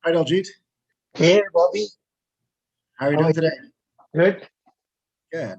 Hi, Daljit. Hey, Bobby. How are you doing today? Good. Good.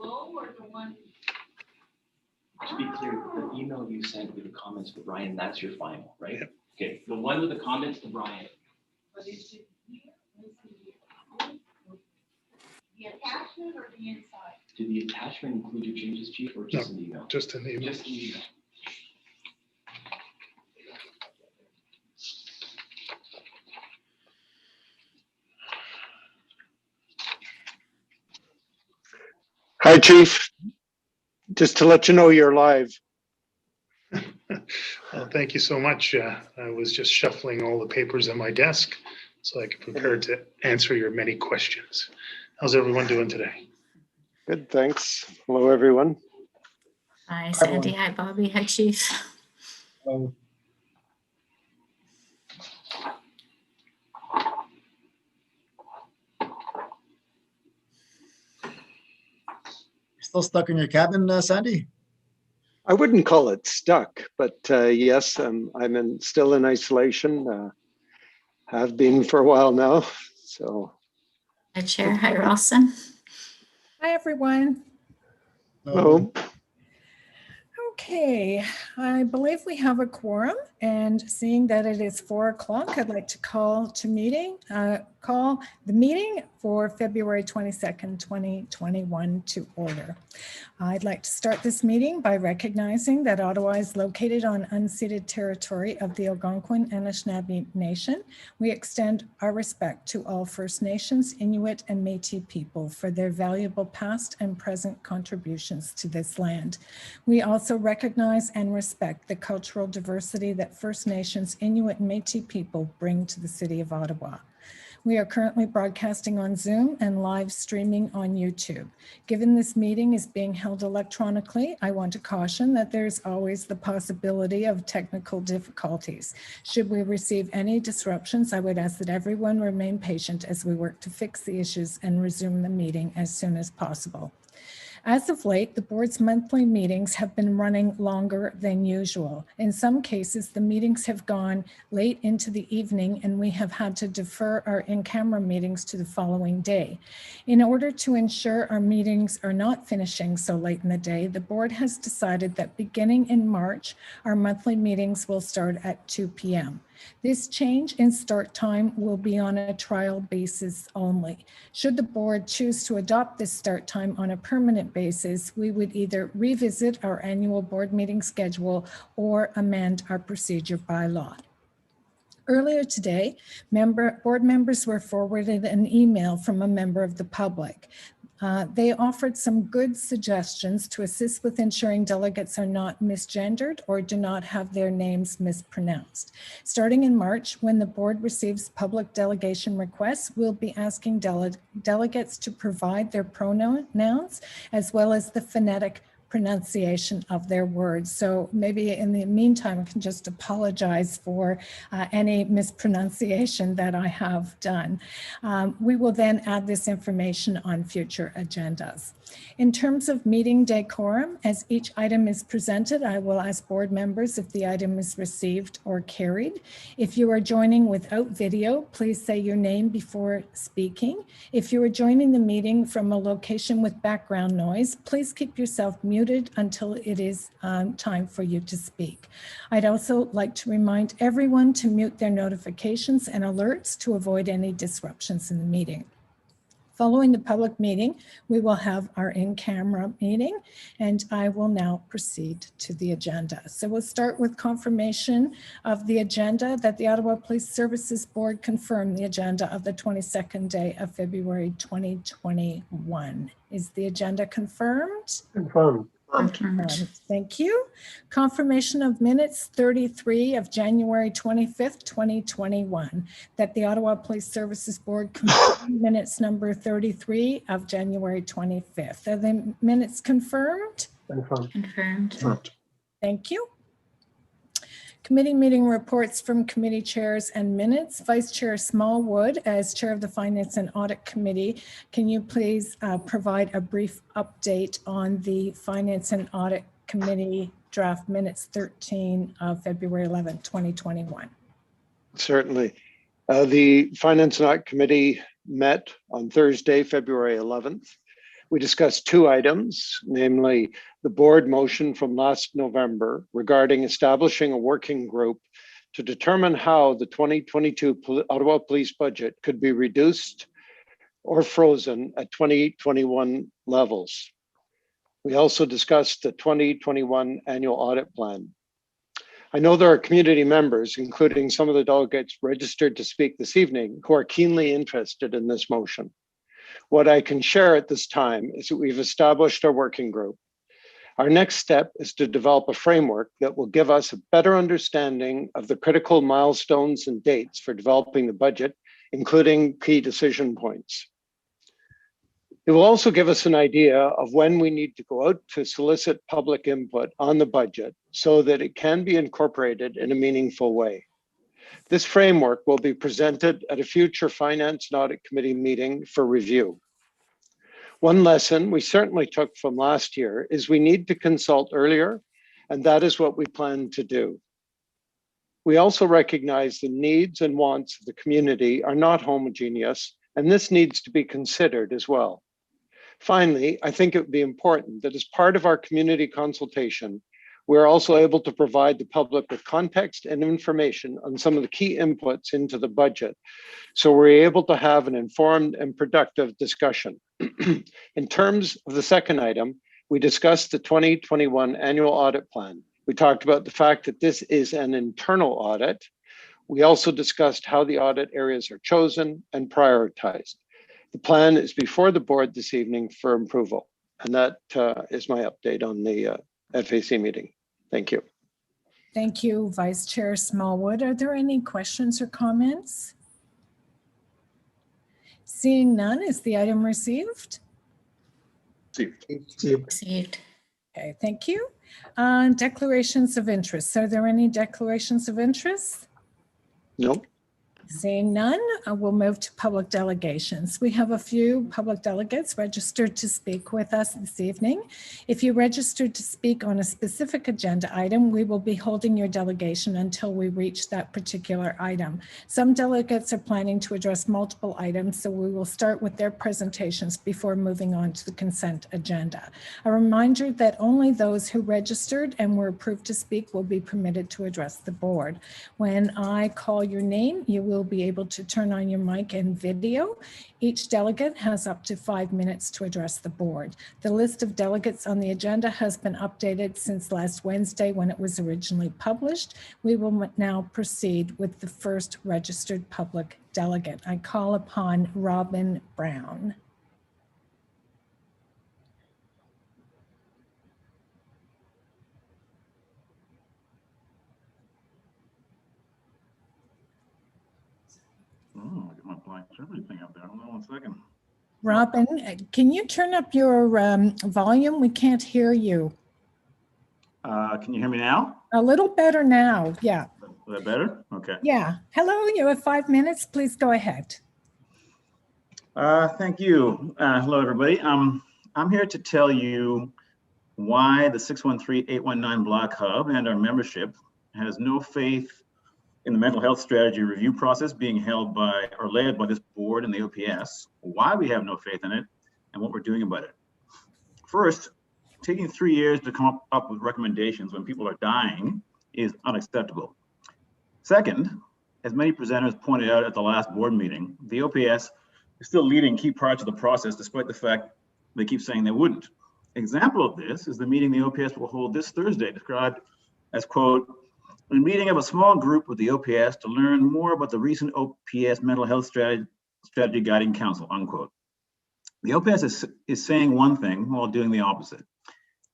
Or the one? To be clear, the email you sent with the comments to Brian, that's your final, right? Yep. Okay, the one with the comments to Brian. But is it here? The attachment or the inside? Did the attachment include your changes, Chief, or just an email? Just an email. Just an email. Hi, Chief. Just to let you know you're live. Well, thank you so much. I was just shuffling all the papers at my desk so I could prepare to answer your many questions. How's everyone doing today? Good, thanks. Hello, everyone. Hi, Sandy. Hi, Bobby. Hi, Chief. Hello. Still stuck in your cabin, Sandy? I wouldn't call it stuck, but yes, I'm still in isolation. Have been for a while now. So. Hi, Chair. Hi, Ralston. Hi, everyone. Hello. Okay, I believe we have a quorum, and seeing that it is 4 o'clock, I'd like to call the meeting for February 22nd, 2021 to order. I'd like to start this meeting by recognizing that Ottawa is located on unceded territory of the Algonquin and Anishinaabe Nation. We extend our respect to all First Nations, Inuit, and Métis people for their valuable past and present contributions to this land. We also recognize and respect the cultural diversity that First Nations, Inuit, and Métis people bring to the City of Ottawa. We are currently broadcasting on Zoom and live streaming on YouTube. Given this meeting is being held electronically, I want to caution that there's always the possibility of technical difficulties. Should we receive any disruptions, I would ask that everyone remain patient as we work to fix the issues and resume the meeting as soon as possible. As of late, the board's monthly meetings have been running longer than usual. In some cases, the meetings have gone late into the evening and we have had to defer our in-camera meetings to the following day. In order to ensure our meetings are not finishing so late in the day, the board has decided that beginning in March, our monthly meetings will start at 2 p.m. This change in start time will be on a trial basis only. Should the board choose to adopt this start time on a permanent basis, we would either revisit our annual board meeting schedule or amend our procedure by law. Earlier today, board members were forwarded an email from a member of the public. They offered some good suggestions to assist with ensuring delegates are not misgendered or do not have their names mispronounced. Starting in March, when the board receives public delegation requests, we'll be asking delegates to provide their pronouns as well as the phonetic pronunciation of their words. So maybe in the meantime, I can just apologize for any mispronunciation that I have done. We will then add this information on future agendas. In terms of meeting decorum, as each item is presented, I will ask board members if the item is received or carried. If you are joining without video, please say your name before speaking. If you are joining the meeting from a location with background noise, please keep yourself muted until it is time for you to speak. I'd also like to remind everyone to mute their notifications and alerts to avoid any disruptions in the meeting. Following the public meeting, we will have our in-camera meeting, and I will now proceed to the agenda. So we'll start with confirmation of the agenda that the Ottawa Police Services Board confirmed the agenda of the 22nd day of February 2021. Is the agenda confirmed? Confirmed. Confirmed. Thank you. Confirmation of minutes 33 of January 25th, 2021, that the Ottawa Police Services Board confirmed minutes number 33 of January 25th. Are the minutes confirmed? Confirmed. Thank you. Committee meeting reports from committee chairs and minutes. Vice Chair Smallwood, as Chair of the Finance and Audit Committee, can you please provide a brief update on the Finance and Audit Committee draft minutes 13 of February 11th, 2021? Certainly. The Finance and Audit Committee met on Thursday, February 11th. We discussed two items, namely the board motion from last November regarding establishing a working group to determine how the 2022 Ottawa Police budget could be reduced or frozen at 2021 levels. We also discussed the 2021 annual audit plan. I know there are community members, including some of the delegates registered to speak this evening, who are keenly interested in this motion. What I can share at this time is that we've established our working group. Our next step is to develop a framework that will give us a better understanding of the critical milestones and dates for developing the budget, including key decision points. It will also give us an idea of when we need to go out to solicit public input on the budget so that it can be incorporated in a meaningful way. This framework will be presented at a future Finance and Audit Committee meeting for review. One lesson we certainly took from last year is we need to consult earlier, and that is what we plan to do. We also recognize the needs and wants of the community are not homogeneous, and this needs to be considered as well. Finally, I think it would be important that as part of our community consultation, we're also able to provide the public with context and information on some of the key inputs into the budget, so we're able to have an informed and productive discussion. In terms of the second item, we discussed the 2021 annual audit plan. We talked about the fact that this is an internal audit. We also discussed how the audit areas are chosen and prioritized. The plan is before the board this evening for approval, and that is my update on the FAC meeting. Thank you. Thank you, Vice Chair Smallwood. Are there any questions or comments? Seeing none, is the item received? Received. Okay, thank you. Declarations of interest. Are there any declarations of interest? Nope. Seeing none, we'll move to public delegations. We have a few public delegates registered to speak with us this evening. If you registered to speak on a specific agenda item, we will be holding your delegation until we reach that particular item. Some delegates are planning to address multiple items, so we will start with their presentations before moving on to the consent agenda. A reminder that only those who registered and were approved to speak will be permitted to address the board. When I call your name, you will be able to turn on your mic and video. Each delegate has up to 5 minutes to address the board. The list of delegates on the agenda has been updated since last Wednesday when it was originally published. We will now proceed with the first registered public delegate. I call upon Robin Brown. Oh, I got my black everything up there. Hold on 1 second. Robin, can you turn up your volume? We can't hear you. Can you hear me now? A little better now. Yeah. Is that better? Okay. Yeah. Hello, you have 5 minutes. Please go ahead. Thank you. Hello, everybody. I'm here to tell you why the 613-819 Block Hub and our membership has no faith in the mental health strategy review process being held by or led by this board and the OPS, why we have no faith in it, and what we're doing about it. First, taking 3 years to come up with recommendations when people are dying is unacceptable. Second, as many presenters pointed out at the last board meeting, the OPS is still leading key parts of the process despite the fact they keep saying they wouldn't. Example of this is the meeting the OPS will hold this Thursday, described as, quote, a meeting of a small group with the OPS to learn more about the recent OPS mental health strategy guiding council, unquote. The OPS is saying one thing while doing the opposite.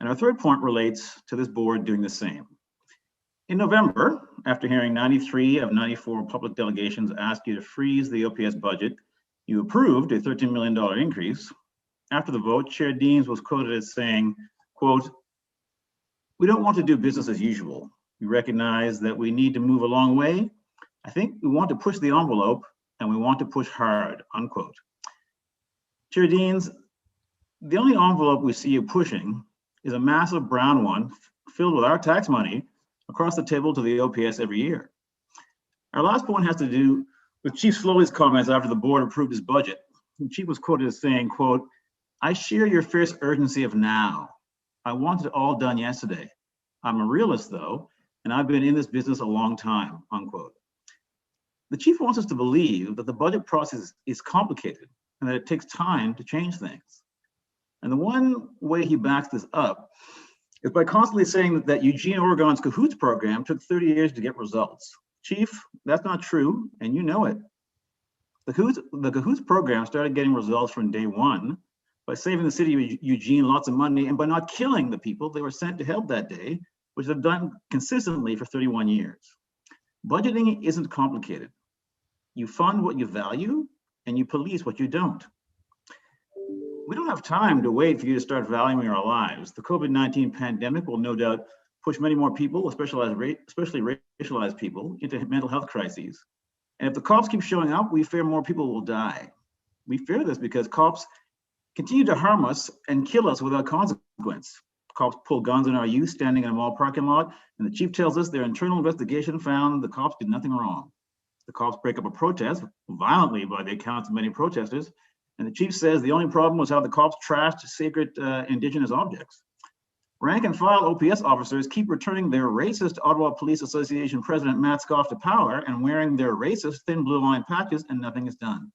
And our third point relates to this board doing the same. In November, after hearing 93 of 94 public delegations ask you to freeze the OPS budget, you approved a $13 million increase. After the vote, Chair Deans was quoted as saying, quote, we don't want to do business as usual. We recognize that we need to move a long way. I think we want to push the envelope and we want to push hard, unquote. Chair Deans, the only envelope we see you pushing is a massive brown one filled with our tax money across the table to the OPS every year. Our last point has to do with Chief Slowly's comments after the board approved his budget. The chief was quoted as saying, quote, I share your fierce urgency of now. I want it all done yesterday. I'm a realist though, and I've been in this business a long time, unquote. The chief wants us to believe that the budget process is complicated and that it takes time to change things. And the one way he backs this up is by constantly saying that Eugene Oregon's Cahoots program took 30 years to get results. Chief, that's not true, and you know it. The Cahoots program started getting results from day one by saving the city of Eugene lots of money and by not killing the people they were sent to help that day, which they've done consistently for 31 years. Budgeting isn't complicated. You fund what you value and you police what you don't. We don't have time to wait for you to start valuing our lives. The COVID-19 pandemic will no doubt push many more people, especially racialized people, into mental health crises. And if the cops keep showing up, we fear more people will die. We fear this because cops continue to harm us and kill us without consequence. Cops pull guns on our youth standing in a mall parking lot, and the chief tells us their internal investigation found the cops did nothing wrong. The cops break up a protest, violently by the accounts of many protesters, and the chief says the only problem was how the cops trashed sacred indigenous objects. Rank and file OPS officers keep returning their racist Ottawa Police Association President Matt Scoff to power and wearing their racist thin blue line patches, and nothing is done.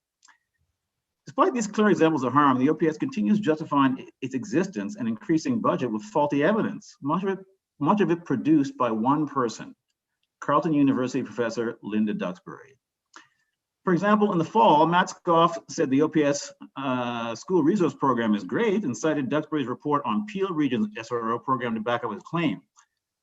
Despite these clear examples of harm, the OPS continues justifying its existence and increasing budget with faulty evidence, much of it produced by one person, Carleton University professor Linda Duxbury. For example, in the fall, Matt Scoff said the OPS school resource program is great and cited Duxbury's report on Peel Region's SRO program to back up his claim.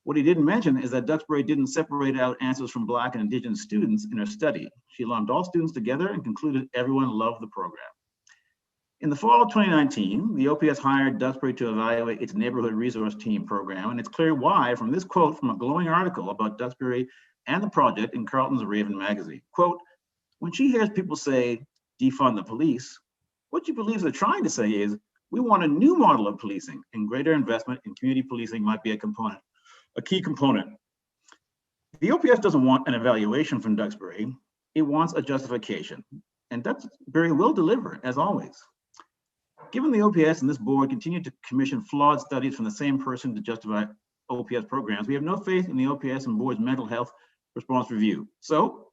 What he didn't mention is that Duxbury didn't separate out answers from Black and Indigenous students in her study. She lumped all students together and concluded everyone loved the program. In the fall of 2019, the OPS hired Duxbury to evaluate its neighborhood resource team program, and it's clear why from this quote from a glowing article about Duxbury and the project in Carleton's Raven magazine. Quote, when she hears people say, defund the police, what she believes they're trying to say is, we want a new model of policing and greater investment in community policing might be a key component. The OPS doesn't want an evaluation from Duxbury, it wants a justification, and Duxbury will deliver, as always. Given the OPS and this board continue to commission flawed studies from the same person to justify OPS programs, we have no faith in the OPS and board's mental health response review. So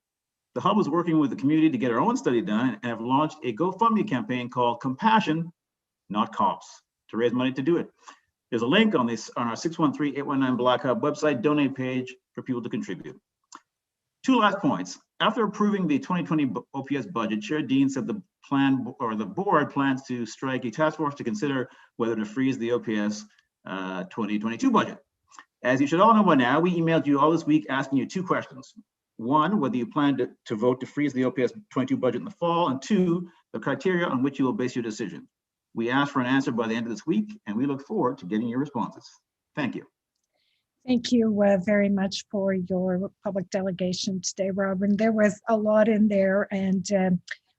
the Hub is working with the community to get our own study done and have launched a GoFundMe campaign called Compassion, Not Cops, to raise money to do it. There's a link on our 613-819 Black Hub website donate page for people to contribute. Two last points. After approving the 2020 OPS budget, Chair Dean said the board plans to strike a task force to consider whether to freeze the OPS 2022 budget. As you should all know by now, we emailed you all this week asking you two questions. 1, whether you plan to vote to freeze the OPS 22 budget in the fall, and 2, the criteria on which you will base your decision. We ask for an answer by the end of this week, and we look forward to getting your responses. Thank you. Thank you very much for your public delegation today, Robin. There was a lot in there, and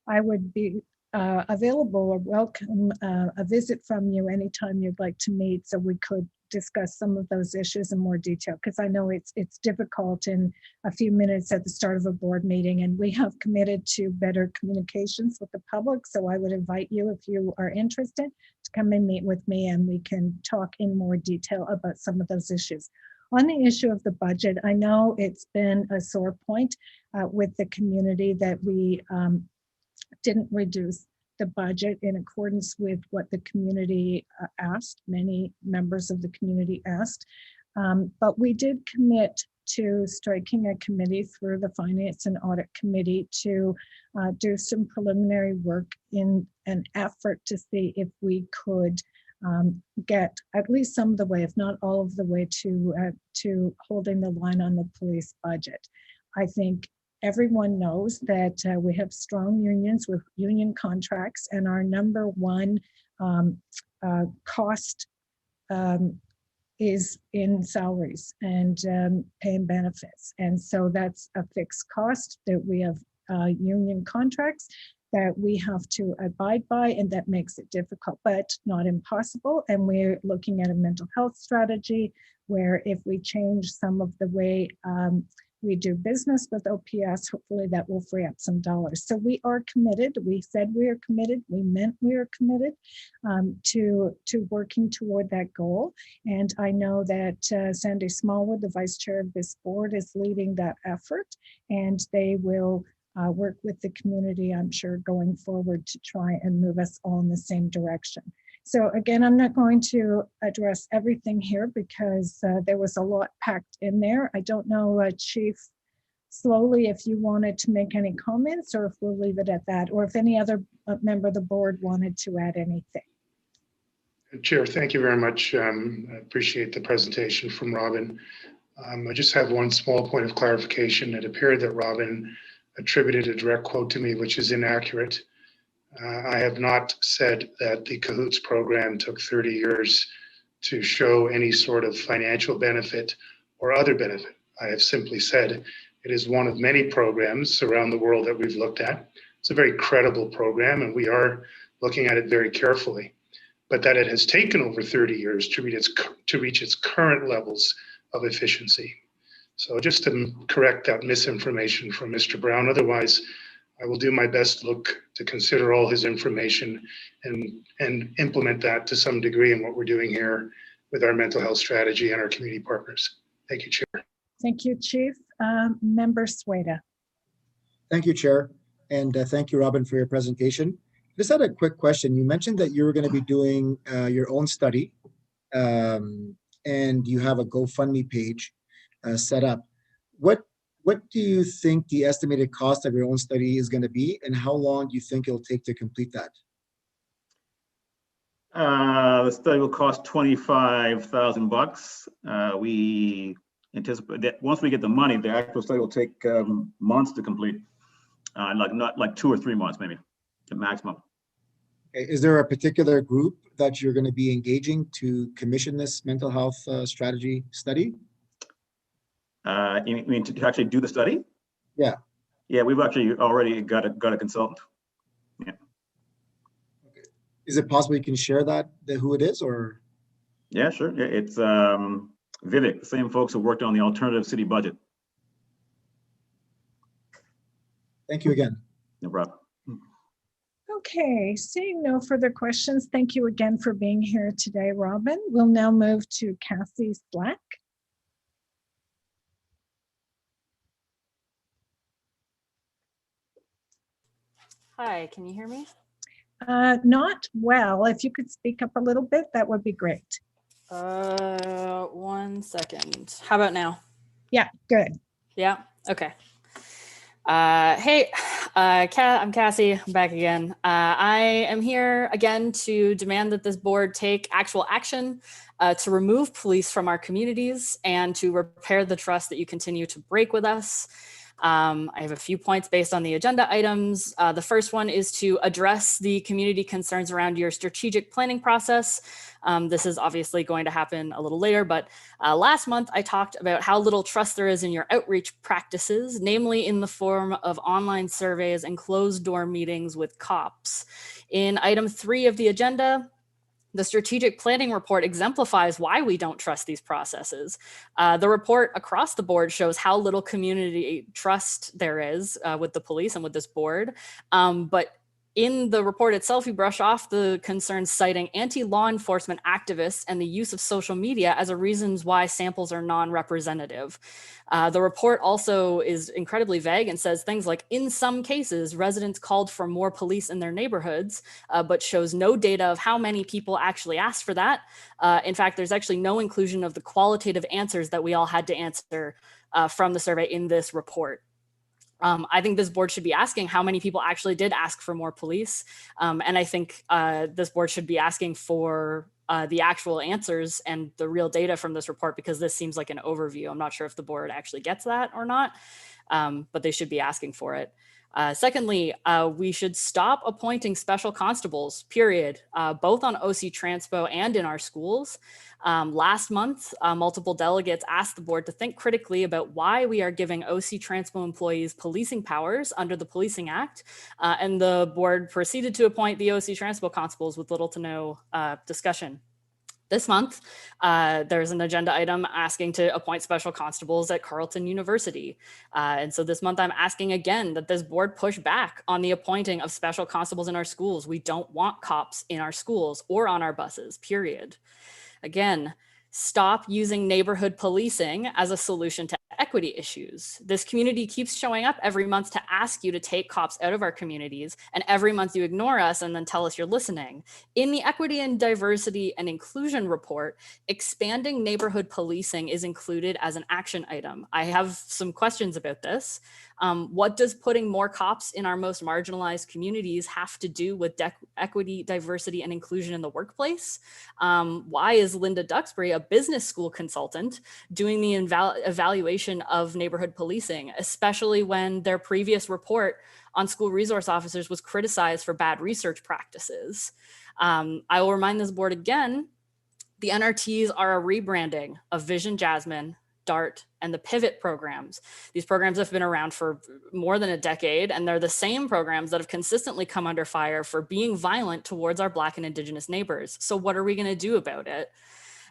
I would be available or welcome a visit from you anytime you'd like to meet, so we could discuss some of those issues in more detail, because I know it's difficult in a few minutes at the start of a board meeting, and we have committed to better communications with the public. So I would invite you, if you are interested, to come and meet with me, and we can talk in more detail about some of those issues. On the issue of the budget, I know it's been a sore point with the community that we didn't reduce the budget in accordance with what the community asked, many members of the community asked. But we did commit to striking a committee through the Finance and Audit Committee to do some preliminary work in an effort to see if we could get at least some of the way, if not all of the way, to holding the line on the police budget. I think everyone knows that we have strong unions with union contracts, and our number one cost is in salaries and pay and benefits. And so that's a fixed cost that we have union contracts that we have to abide by, and that makes it difficult, but not impossible. And we're looking at a mental health strategy where if we change some of the way we do business with OPS, hopefully that will free up some dollars. So we are committed. We said we are committed. We meant we are committed to working toward that goal. And I know that Sandy Smallwood, the vice chair of this board, is leading that effort, and they will work with the community, I'm sure, going forward to try and move us all in the same direction. So again, I'm not going to address everything here because there was a lot packed in there. I don't know, Chief Slowly, if you wanted to make any comments, or if we'll leave it at that, or if any other member of the board wanted to add anything. Chair, thank you very much. I appreciate the presentation from Robin. I just have one small point of clarification. It appeared that Robin attributed a direct quote to me, which is inaccurate. I have not said that the Cahoots program took 30 years to show any sort of financial benefit or other benefit. I have simply said it is one of many programs around the world that we've looked at. It's a very credible program, and we are looking at it very carefully. But that it has taken over 30 years to reach its current levels of efficiency. So just to correct that misinformation from Mr. Brown. Otherwise, I will do my best to consider all his information and implement that to some degree in what we're doing here with our mental health strategy and our community partners. Thank you, Chair. Thank you, Chief. Member Sueda. Thank you, Chair. And thank you, Robin, for your presentation. Just had a quick question. You mentioned that you were going to be doing your own study, and you have a GoFundMe page set up. What do you think the estimated cost of your own study is going to be, and how long do you think it'll take to complete that? The study will cost $25,000. We anticipate that once we get the money, the actual study will take months to complete, not like 2 or 3 months, maybe the maximum. Okay. Is there a particular group that you're going to be engaging to commission this mental health strategy study? You mean to actually do the study? Yeah. Yeah, we've actually already got a consultant. Yeah. Okay. Is it possible you can share who it is, or? Yeah, sure. Yeah, it's Vivek, the same folks who worked on the alternative city budget. Thank you again. No problem. Okay, seeing no further questions, thank you again for being here today, Robin. We'll now move to Cassie Slack. Hi, can you hear me? Not well. If you could speak up a little bit, that would be great. 1 second. How about now? Yeah, good. Yeah, okay. Hey, I'm Cassie. I'm back again. I am here again to demand that this board take actual action to remove police from our communities and to repair the trust that you continue to break with us. I have a few points based on the agenda items. The first one is to address the community concerns around your strategic planning process. This is obviously going to happen a little later, but last month I talked about how little trust there is in your outreach practices, namely in the form of online surveys and closed door meetings with cops. In item 3 of the agenda, the strategic planning report exemplifies why we don't trust these processes. The report across the board shows how little community trust there is with the police and with this board. But in the report itself, you brush off the concerns citing anti-law enforcement activists and the use of social media as a reasons why samples are non-representative. The report also is incredibly vague and says things like, in some cases, residents called for more police in their neighborhoods, but shows no data of how many people actually asked for that. In fact, there's actually no inclusion of the qualitative answers that we all had to answer from the survey in this report. I think this board should be asking how many people actually did ask for more police. And I think this board should be asking for the actual answers and the real data from this report, because this seems like an overview. I'm not sure if the board actually gets that or not, but they should be asking for it. Secondly, we should stop appointing special constables, period, both on OC Transpo and in our schools. Last month, multiple delegates asked the board to think critically about why we are giving OC Transpo employees policing powers under the Policing Act, and the board proceeded to appoint the OC Transpo constables with little to no discussion. This month, there's an agenda item asking to appoint special constables at Carleton University. And so this month I'm asking again that this board push back on the appointing of special constables in our schools. We don't want cops in our schools or on our buses, period. Again, stop using neighborhood policing as a solution to equity issues. This community keeps showing up every month to ask you to take cops out of our communities, and every month you ignore us and then tell us you're listening. In the Equity and Diversity and Inclusion report, expanding neighborhood policing is included as an action item. I have some questions about this. What does putting more cops in our most marginalized communities have to do with equity, diversity, and inclusion in the workplace? Why is Linda Duxbury, a business school consultant, doing the evaluation of neighborhood policing, especially when their previous report on school resource officers was criticized for bad research practices? I will remind this board again, the NRTs are a rebranding of Vision Jasmine, DART, and the Pivot programs. These programs have been around for more than a decade, and they're the same programs that have consistently come under fire for being violent towards our Black and Indigenous neighbors. So what are we going to do about it?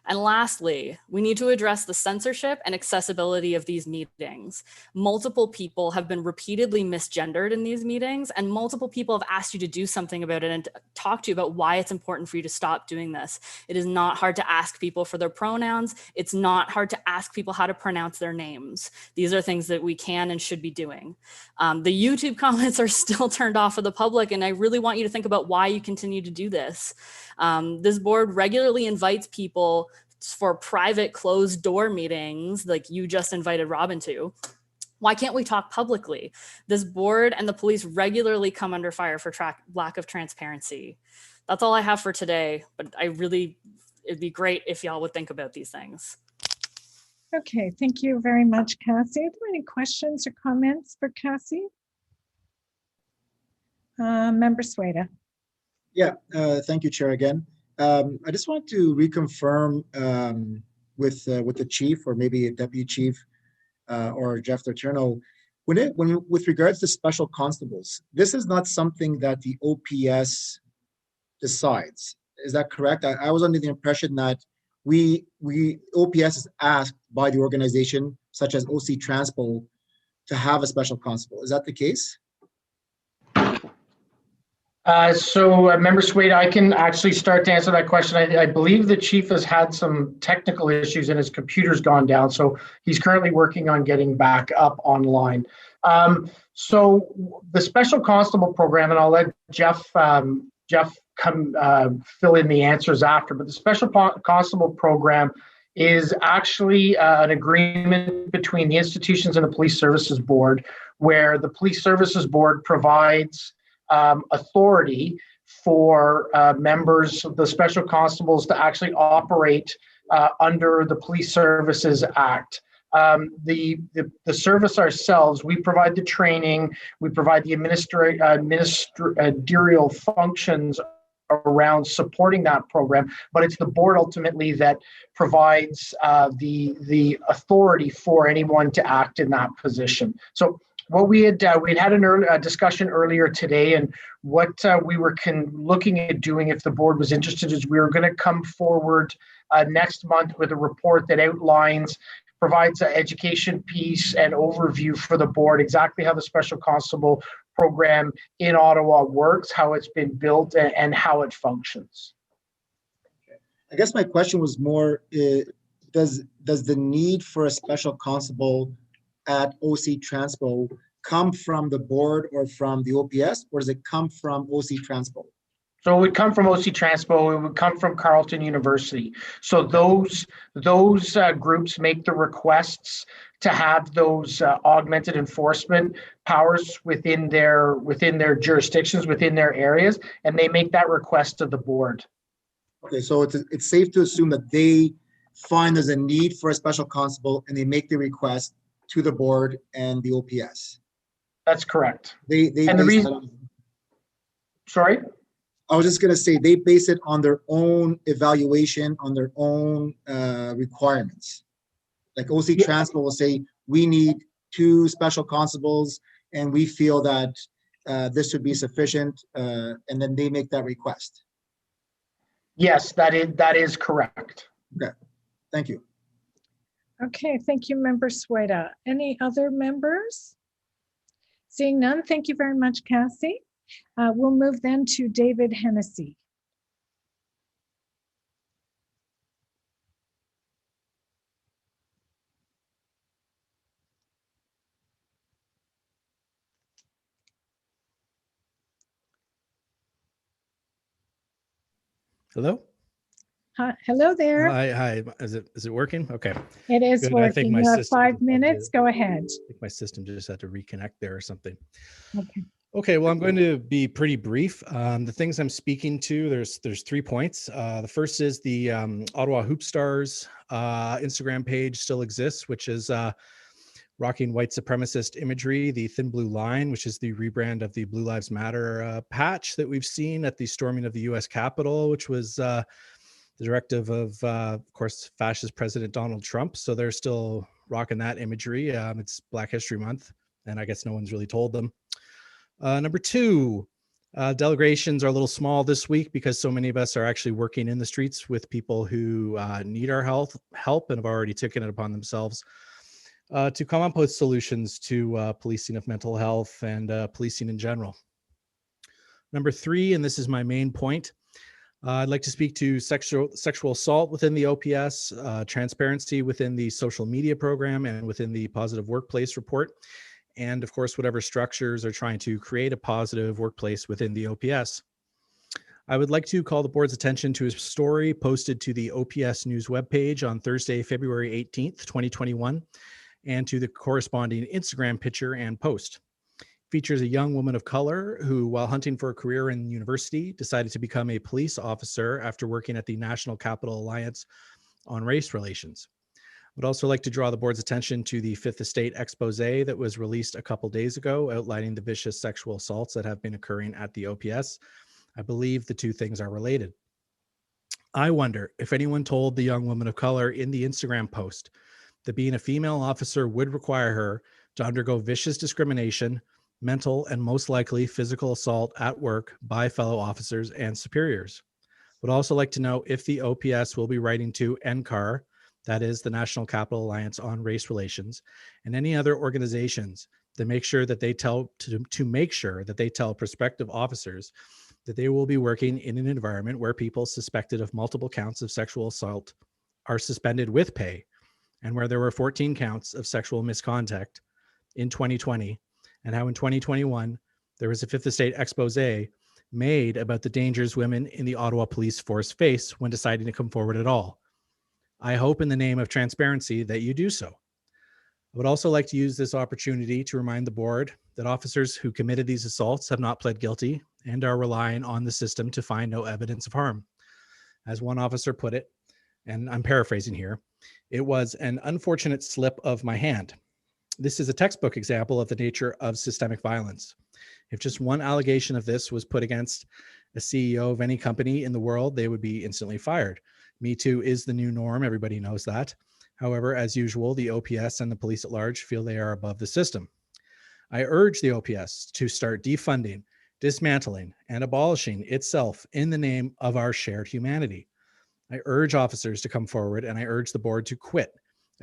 And lastly, we need to address the censorship and accessibility of these meetings. Multiple people have been repeatedly misgendered in these meetings, and multiple people have asked you to do something about it and talk to you about why it's important for you to stop doing this. It is not hard to ask people for their pronouns. It's not hard to ask people how to pronounce their names. These are things that we can and should be doing. The YouTube comments are still turned off for the public, and I really want you to think about why you continue to do this. This board regularly invites people for private closed door meetings like you just invited Robin to. Why can't we talk publicly? This board and the police regularly come under fire for lack of transparency. That's all I have for today, but it'd be great if y'all would think about these things. Okay, thank you very much, Cassie. Are there any questions or comments for Cassie? Member Sueda. Yeah, thank you, Chair, again. I just want to reconfirm with the chief, or maybe a deputy chief, or Jeff Letourneau, with regards to special constables, this is not something that the OPS decides. Is that correct? I was under the impression that OPS is asked by the organization, such as OC Transpo, to have a special constable. Is that the case? Member Sueda, I can actually start to answer that question. I believe the chief has had some technical issues and his computer's gone down, so he's currently working on getting back up online. So the special constable program, and I'll let Jeff come fill in the answers after, but the special constable program is actually an agreement between the institutions and the Police Services Board, where the Police Services Board provides authority for members of the special constables to actually operate under the Police Services Act. The service ourselves, we provide the training, we provide the ministerial functions around supporting that program, but it's the board ultimately that provides the authority for anyone to act in that position. So what we'd had a discussion earlier today, and what we were looking at doing, if the board was interested, is we were going to come forward next month with a report that provides an education piece and overview for the board, exactly how the special constable program in Ottawa works, how it's been built, and how it functions. I guess my question was more, does the need for a special constable at OC Transpo come from the board or from the OPS, or does it come from OC Transpo? So it would come from OC Transpo, it would come from Carleton University. So those groups make the requests to have those augmented enforcement powers within their jurisdictions, within their areas, and they make that request to the board. Okay, so it's safe to assume that they find there's a need for a special constable and they make the request to the board and the OPS. That's correct. They and the reason, on, sorry? I was just going to say they base it on their own evaluation, on their own requirements. Like OC Transpo will say, we need 2 special constables and we feel that this would be sufficient, and then they make that request. Yes, that is correct. Okay, thank you. Okay, thank you, Member Sueda. Any other members? Seeing none, thank you very much, Cassie. We'll move then to David Hennessy. Hello? Hello there. Hi. Is it working? Okay. It is Good. working. You have 5 minutes. Go ahead. I think my system just had to reconnect there or something. Okay. Okay, well, I'm going to be pretty brief. The things I'm speaking to, there's 3 points. The first is the Ottawa Hoop Stars Instagram page still exists, which is rocking white supremacist imagery, the thin blue line, which is the rebrand of the Blue Lives Matter patch that we've seen at the storming of the US Capitol, which was the directive of course, fascist President Donald Trump. So they're still rocking that imagery. It's Black History Month, and I guess no one's really told them. Number 2, delegations are a little small this week because so many of us are actually working in the streets with people who need our help and have already taken it upon themselves to come up with solutions to policing of mental health and policing in general. Number 3, and this is my main point, I'd like to speak to sexual assault within the OPS, transparency within the social media program and within the positive workplace report, and of course, whatever structures are trying to create a positive workplace within the OPS. I would like to call the board's attention to a story posted to the OPS News webpage on Thursday, February 18th, 2021, and to the corresponding Instagram picture and post. Features a young woman of color who, while hunting for a career in university, decided to become a police officer after working at the National Capital Alliance on Race Relations. I would also like to draw the board's attention to the Fifth Estate expose that was released a couple days ago, outlining the vicious sexual assaults that have been occurring at the OPS. I believe the 2 things are related. I wonder if anyone told the young woman of color in the Instagram post that being a female officer would require her to undergo vicious discrimination, mental, and most likely physical assault at work by fellow officers and superiors. Would also like to know if the OPS will be writing to NCAR, that is the National Capital Alliance on Race Relations, and any other organizations that make sure that they tell prospective officers that they will be working in an environment where people suspected of multiple counts of sexual assault are suspended with pay, and where there were 14 counts of sexual misconduct in 2020, and how in 2021 there was a Fifth Estate expose made about the dangers women in the Ottawa police force face when deciding to come forward at all. I hope in the name of transparency that you do so. I would also like to use this opportunity to remind the board that officers who committed these assaults have not pled guilty and are relying on the system to find no evidence of harm. As one officer put it, and I'm paraphrasing here, It was an unfortunate slip of my hand. This is a textbook example of the nature of systemic violence. If just one allegation of this was put against a CEO of any company in the world, they would be instantly fired. Me Too is the new norm. Everybody knows that. However, as usual, the OPS and the police at large feel they are above the system. I urge the OPS to start defunding, dismantling, and abolishing itself in the name of our shared humanity. I urge officers to come forward, and I urge the board to quit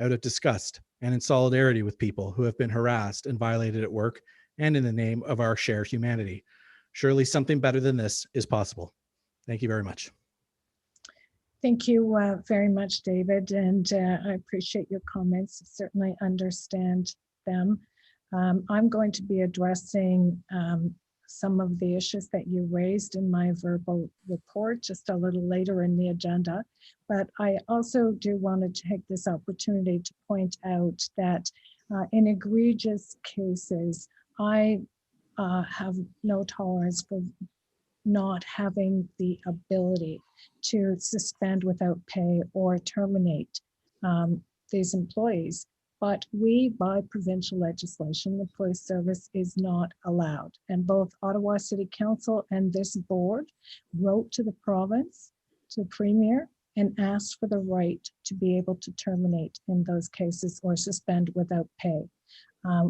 out of disgust and in solidarity with people who have been harassed and violated at work and in the name of our shared humanity. Surely something better than this is possible. Thank you very much. Thank you very much, David, and I appreciate your comments. Certainly understand them. I'm going to be addressing some of the issues that you raised in my verbal report just a little later in the agenda. But I also do want to take this opportunity to point out that in egregious cases, I have no tolerance for not having the ability to suspend without pay or terminate these employees. But we, by provincial legislation, the police service is not allowed. And both Ottawa City Council and this board wrote to the province, to the Premier, and asked for the right to be able to terminate in those cases or suspend without pay.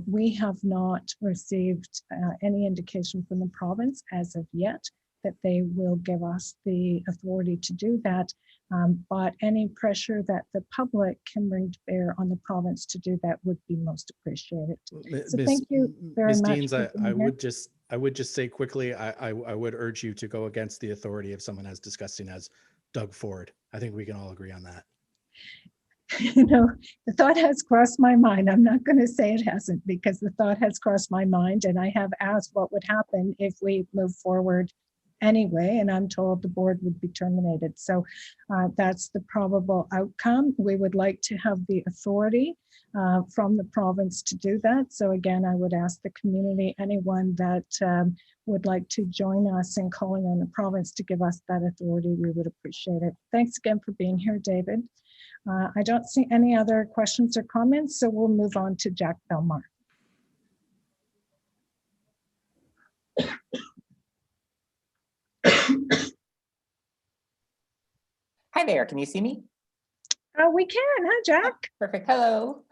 We have not received any indication from the province as of yet that they will give us the authority to do that. But any pressure that the public can bring to bear on the province to do that would be most appreciated. So thank you very Ms. much. Deans, I would just say quickly, I would urge you to go against the authority of someone as disgusting as Doug Ford. I think we can all agree on that. You know, the thought has crossed my mind. I'm not going to say it hasn't, because the thought has crossed my mind, and I have asked what would happen if we move forward anyway, and I'm told the board would be terminated. So that's the probable outcome. We would like to have the authority from the province to do that. So again, I would ask the community, anyone that would like to join us in calling on the province to give us that authority, we would appreciate it. Thanks again for being here, David. I don't see any other questions or comments, so we'll move on to Jack Belmar. Hi there, can you see me? We can, huh, Jack? Perfect, hello.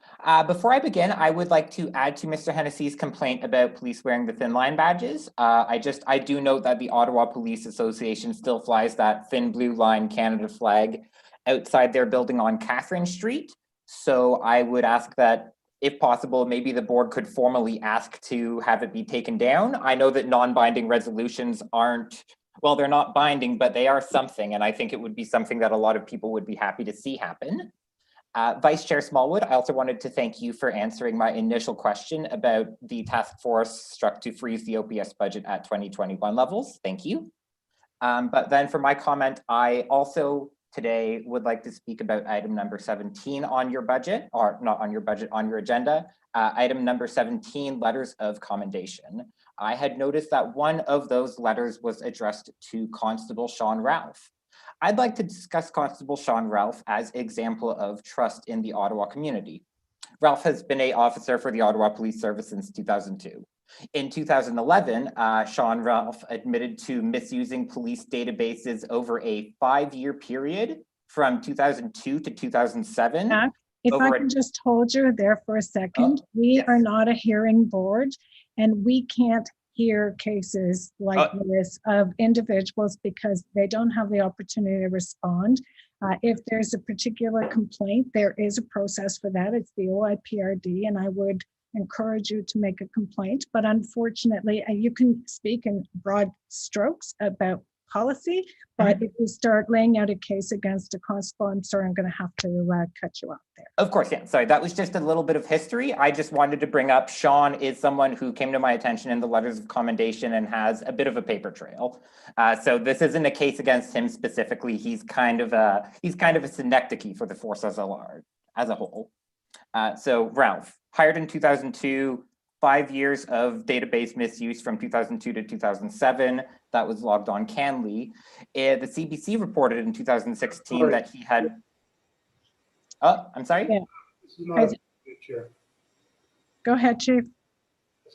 Before I begin, I would like to add to Mr. Hennessy's complaint about police wearing the thin line badges. I do note that the Ottawa Police Association still flies that thin blue line Canada flag outside their building on Catherine Street. So I would ask that, if possible, maybe the board could formally ask to have it be taken down. I know that non-binding resolutions aren't, well, they're not binding, but they are something, and I think it would be something that a lot of people would be happy to see happen. Vice Chair Smallwood, I also wanted to thank you for answering my initial question about the task force struck to freeze the OPS budget at 2021 levels. Thank you. But then for my comment, I also today would like to speak about item number 17 on your budget, or not on your budget, on your agenda. Item number 17, letters of commendation. I had noticed that one of those letters was addressed to Constable Sean Ralph. I'd like to discuss Constable Sean Ralph as an example of trust in the Ottawa community. Ralph has been an officer for the Ottawa Police Service since 2002. In 2011, Sean Ralph admitted to misusing police databases over a 5-year period from 2002 to 2007. Jack, if I can just hold you there for a second. We are not a hearing board, and we can't hear cases like this of individuals because they don't have the opportunity to respond. If there's a particular complaint, there is a process for that. It's the OIPRD, and I would encourage you to make a complaint. But unfortunately, you can speak in broad strokes about policy, but if you start laying out a case against a constable, I'm sorry, I'm going to have to cut you off there. Of course, yeah. Sorry, that was just a little bit of history. I just wanted to bring up Sean is someone who came to my attention in the letters of commendation and has a bit of a paper trail. So this isn't a case against him specifically. He's kind of a synecdoche for the force as a whole. So Ralph, hired in 2002, 5 years of database misuse from 2002 to 2007. That was logged on Canley. The CBC reported in 2016 that he had. Oh, I'm sorry. Yeah. This is not appropriate, Chair. Go ahead, Chief.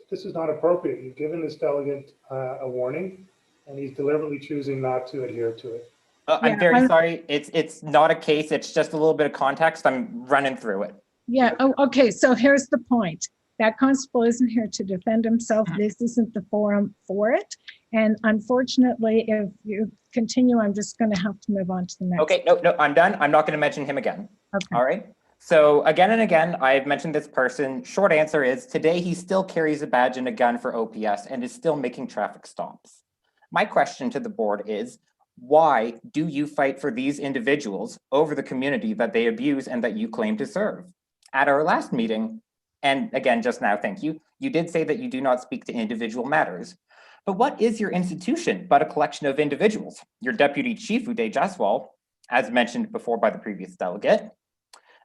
This is not appropriate. You've given this delegate a warning, and he's deliberately choosing not to adhere to it. I'm very sorry. It's not a case. It's just a little bit of context. I'm running through it. Yeah. Oh, okay. So here's the point. That constable isn't here to defend himself. This isn't the forum for it. And unfortunately, if you continue, I'm just going to have to move on to the next. Okay, no, I'm done. I'm not going to mention him again. Okay. All right. So again and again, I've mentioned this person. Short answer is today he still carries a badge and a gun for OPS and is still making traffic stops. My question to the board is, why do you fight for these individuals over the community that they abuse and that you claim to serve? At our last meeting, and again, just now, thank you, you did say that you do not speak to individual matters. But what is your institution but a collection of individuals? Your deputy chief, Uday Jaswal, as mentioned before by the previous delegate,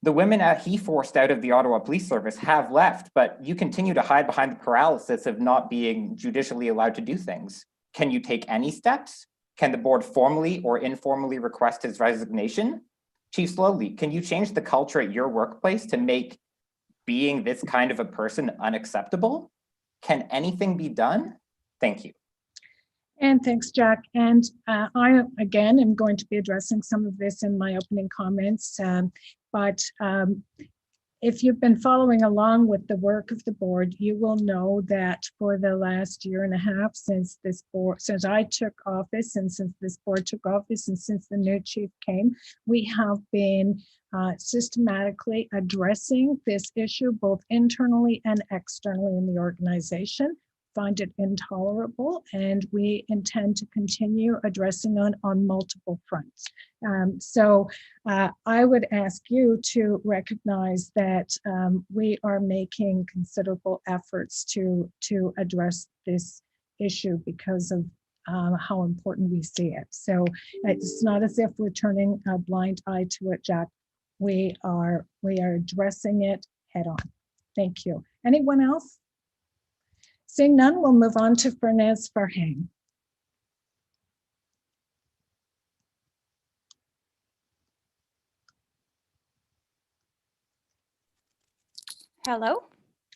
the women he forced out of the Ottawa Police Service have left, but you continue to hide behind the paralysis of not being judicially allowed to do things. Can you take any steps? Can the board formally or informally request his resignation? Chief Slowly, can you change the culture at your workplace to make being this kind of a person unacceptable? Can anything be done? Thank you. And thanks, Jack. And I, again, am going to be addressing some of this in my opening comments. But if you've been following along with the work of the board, you will know that for the last year and a half since this board, since I took office and since this board took office and since the new chief came, we have been systematically addressing this issue both internally and externally in the organization. Find it intolerable, and we intend to continue addressing on multiple fronts. So I would ask you to recognize that we are making considerable efforts to address this issue because of how important we see it. So it's not as if we're turning a blind eye to it, Jack. We are addressing it head on. Thank you. Anyone else? Seeing none, we'll move on to Fernez Farhang. Hello.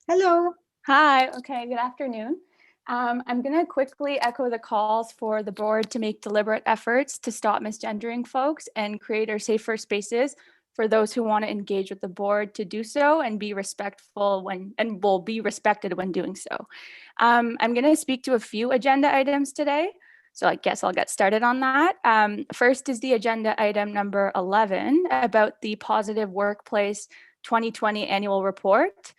Hello. Hi. Okay, good afternoon. I'm going to quickly echo the calls for the board to make deliberate efforts to stop misgendering folks and create safer spaces for those who want to engage with the board to do so and be respectful and will be respected when doing so. I'm going to speak to a few agenda items today. So I guess I'll get started on that. First is the agenda item number 11 about the Positive Workplace 2020 annual report.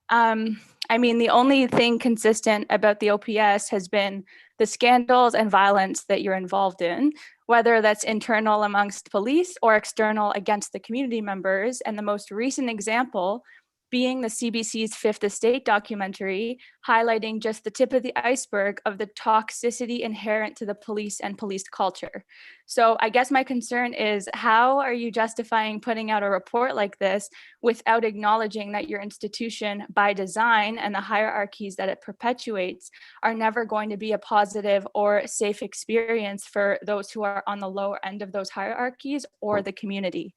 I mean, the only thing consistent about the OPS has been the scandals and violence that you're involved in, whether that's internal amongst police or external against the community members. And the most recent example being the CBC's Fifth Estate documentary, highlighting just the tip of the iceberg of the toxicity inherent to the police and police culture. So I guess my concern is, how are you justifying putting out a report like this without acknowledging that your institution, by design, and the hierarchies that it perpetuates are never going to be a positive or safe experience for those who are on the lower end of those hierarchies or the community?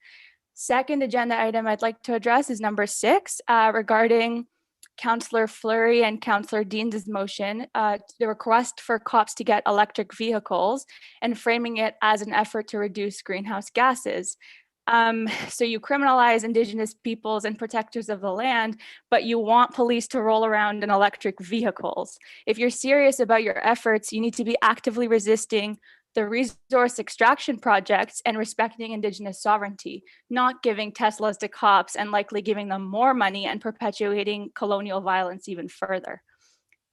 Second agenda item I'd like to address is number 6, regarding Councillor Fleury and Councillor Dean's motion, the request for cops to get electric vehicles and framing it as an effort to reduce greenhouse gases. So you criminalize Indigenous peoples and protectors of the land, but you want police to roll around in electric vehicles. If you're serious about your efforts, you need to be actively resisting the resource extraction projects and respecting Indigenous sovereignty, not giving Teslas to cops and likely giving them more money and perpetuating colonial violence even further.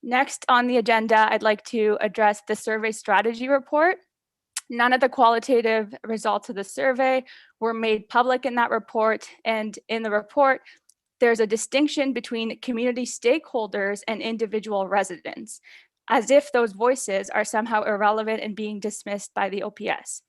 Next on the agenda, I'd like to address the survey strategy report. None of the qualitative results of the survey were made public in that report. And in the report, there's a distinction between community stakeholders and individual residents, as if those voices are somehow irrelevant and being dismissed by the OPS.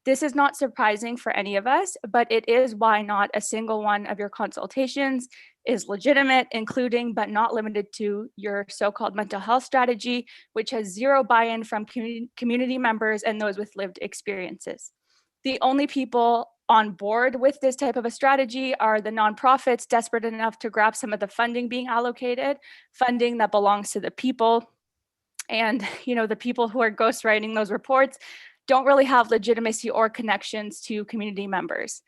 This is not surprising for any of us, but it is why not a single one of your consultations is legitimate, including but not limited to your so-called mental health strategy, which has zero buy-in from community members and those with lived experiences. The only people on board with this type of a strategy are the nonprofits desperate enough to grab some of the funding being allocated, funding that belongs to the people. And, you know, the people who are ghostwriting those reports don't really have legitimacy or connections to community members.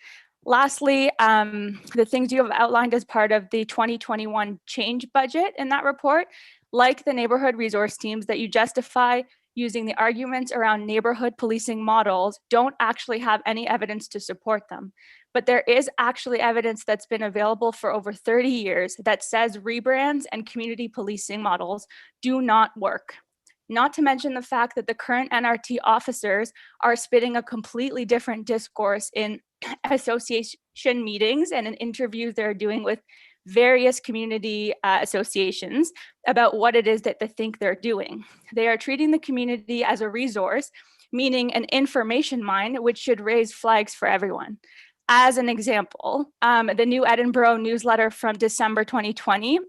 Lastly, the things you have outlined as part of the 2021 change budget in that report, like the neighborhood resource teams that you justify using the arguments around neighborhood policing models, don't actually have any evidence to support them. But there is actually evidence that's been available for over 30 years that says rebrands and community policing models do not work. Not to mention the fact that the current NRT officers are spitting a completely different discourse in association meetings and in interviews they're doing with various community associations about what it is that they think they're doing. They are treating the community as a resource, meaning an information mine, which should raise flags for everyone. As an example, the New Edinburgh newsletter from December 2020,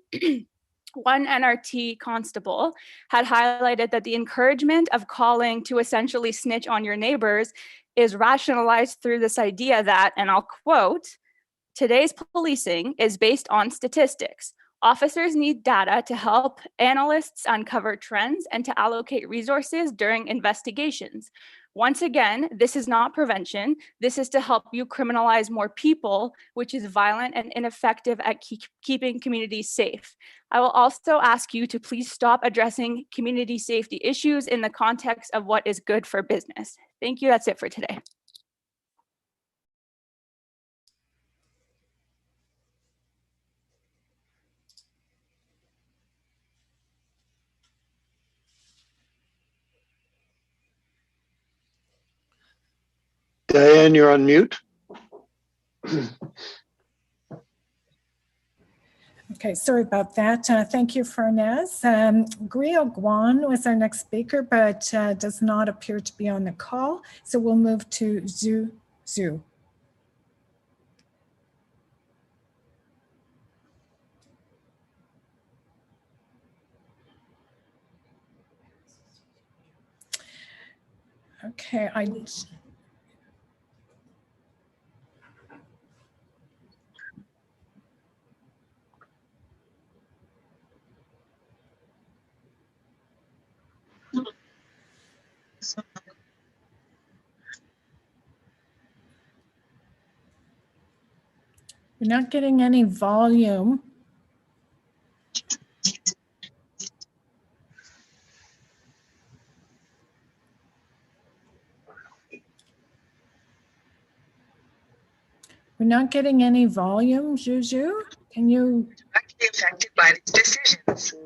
one NRT constable had highlighted that the encouragement of calling to essentially snitch on your neighbors is rationalized through this idea that, and I'll quote, "Today's policing is based on statistics. Officers need data to help analysts uncover trends and to allocate resources during investigations. Once again, this is not prevention. This is to help you criminalize more people, which is violent and ineffective at keeping communities safe. I will also ask you to please stop addressing community safety issues in the context of what is good for business." Thank you. That's it for today. Diane, you're on mute. Okay, sorry about that. Thank you, Farnaz. Griot Guan was our next speaker, but does not appear to be on the call. So we'll move to Zhu. Okay, we're not getting any volume. We're not getting any volume, Juju. Can you? Directly affected by these decisions. 2.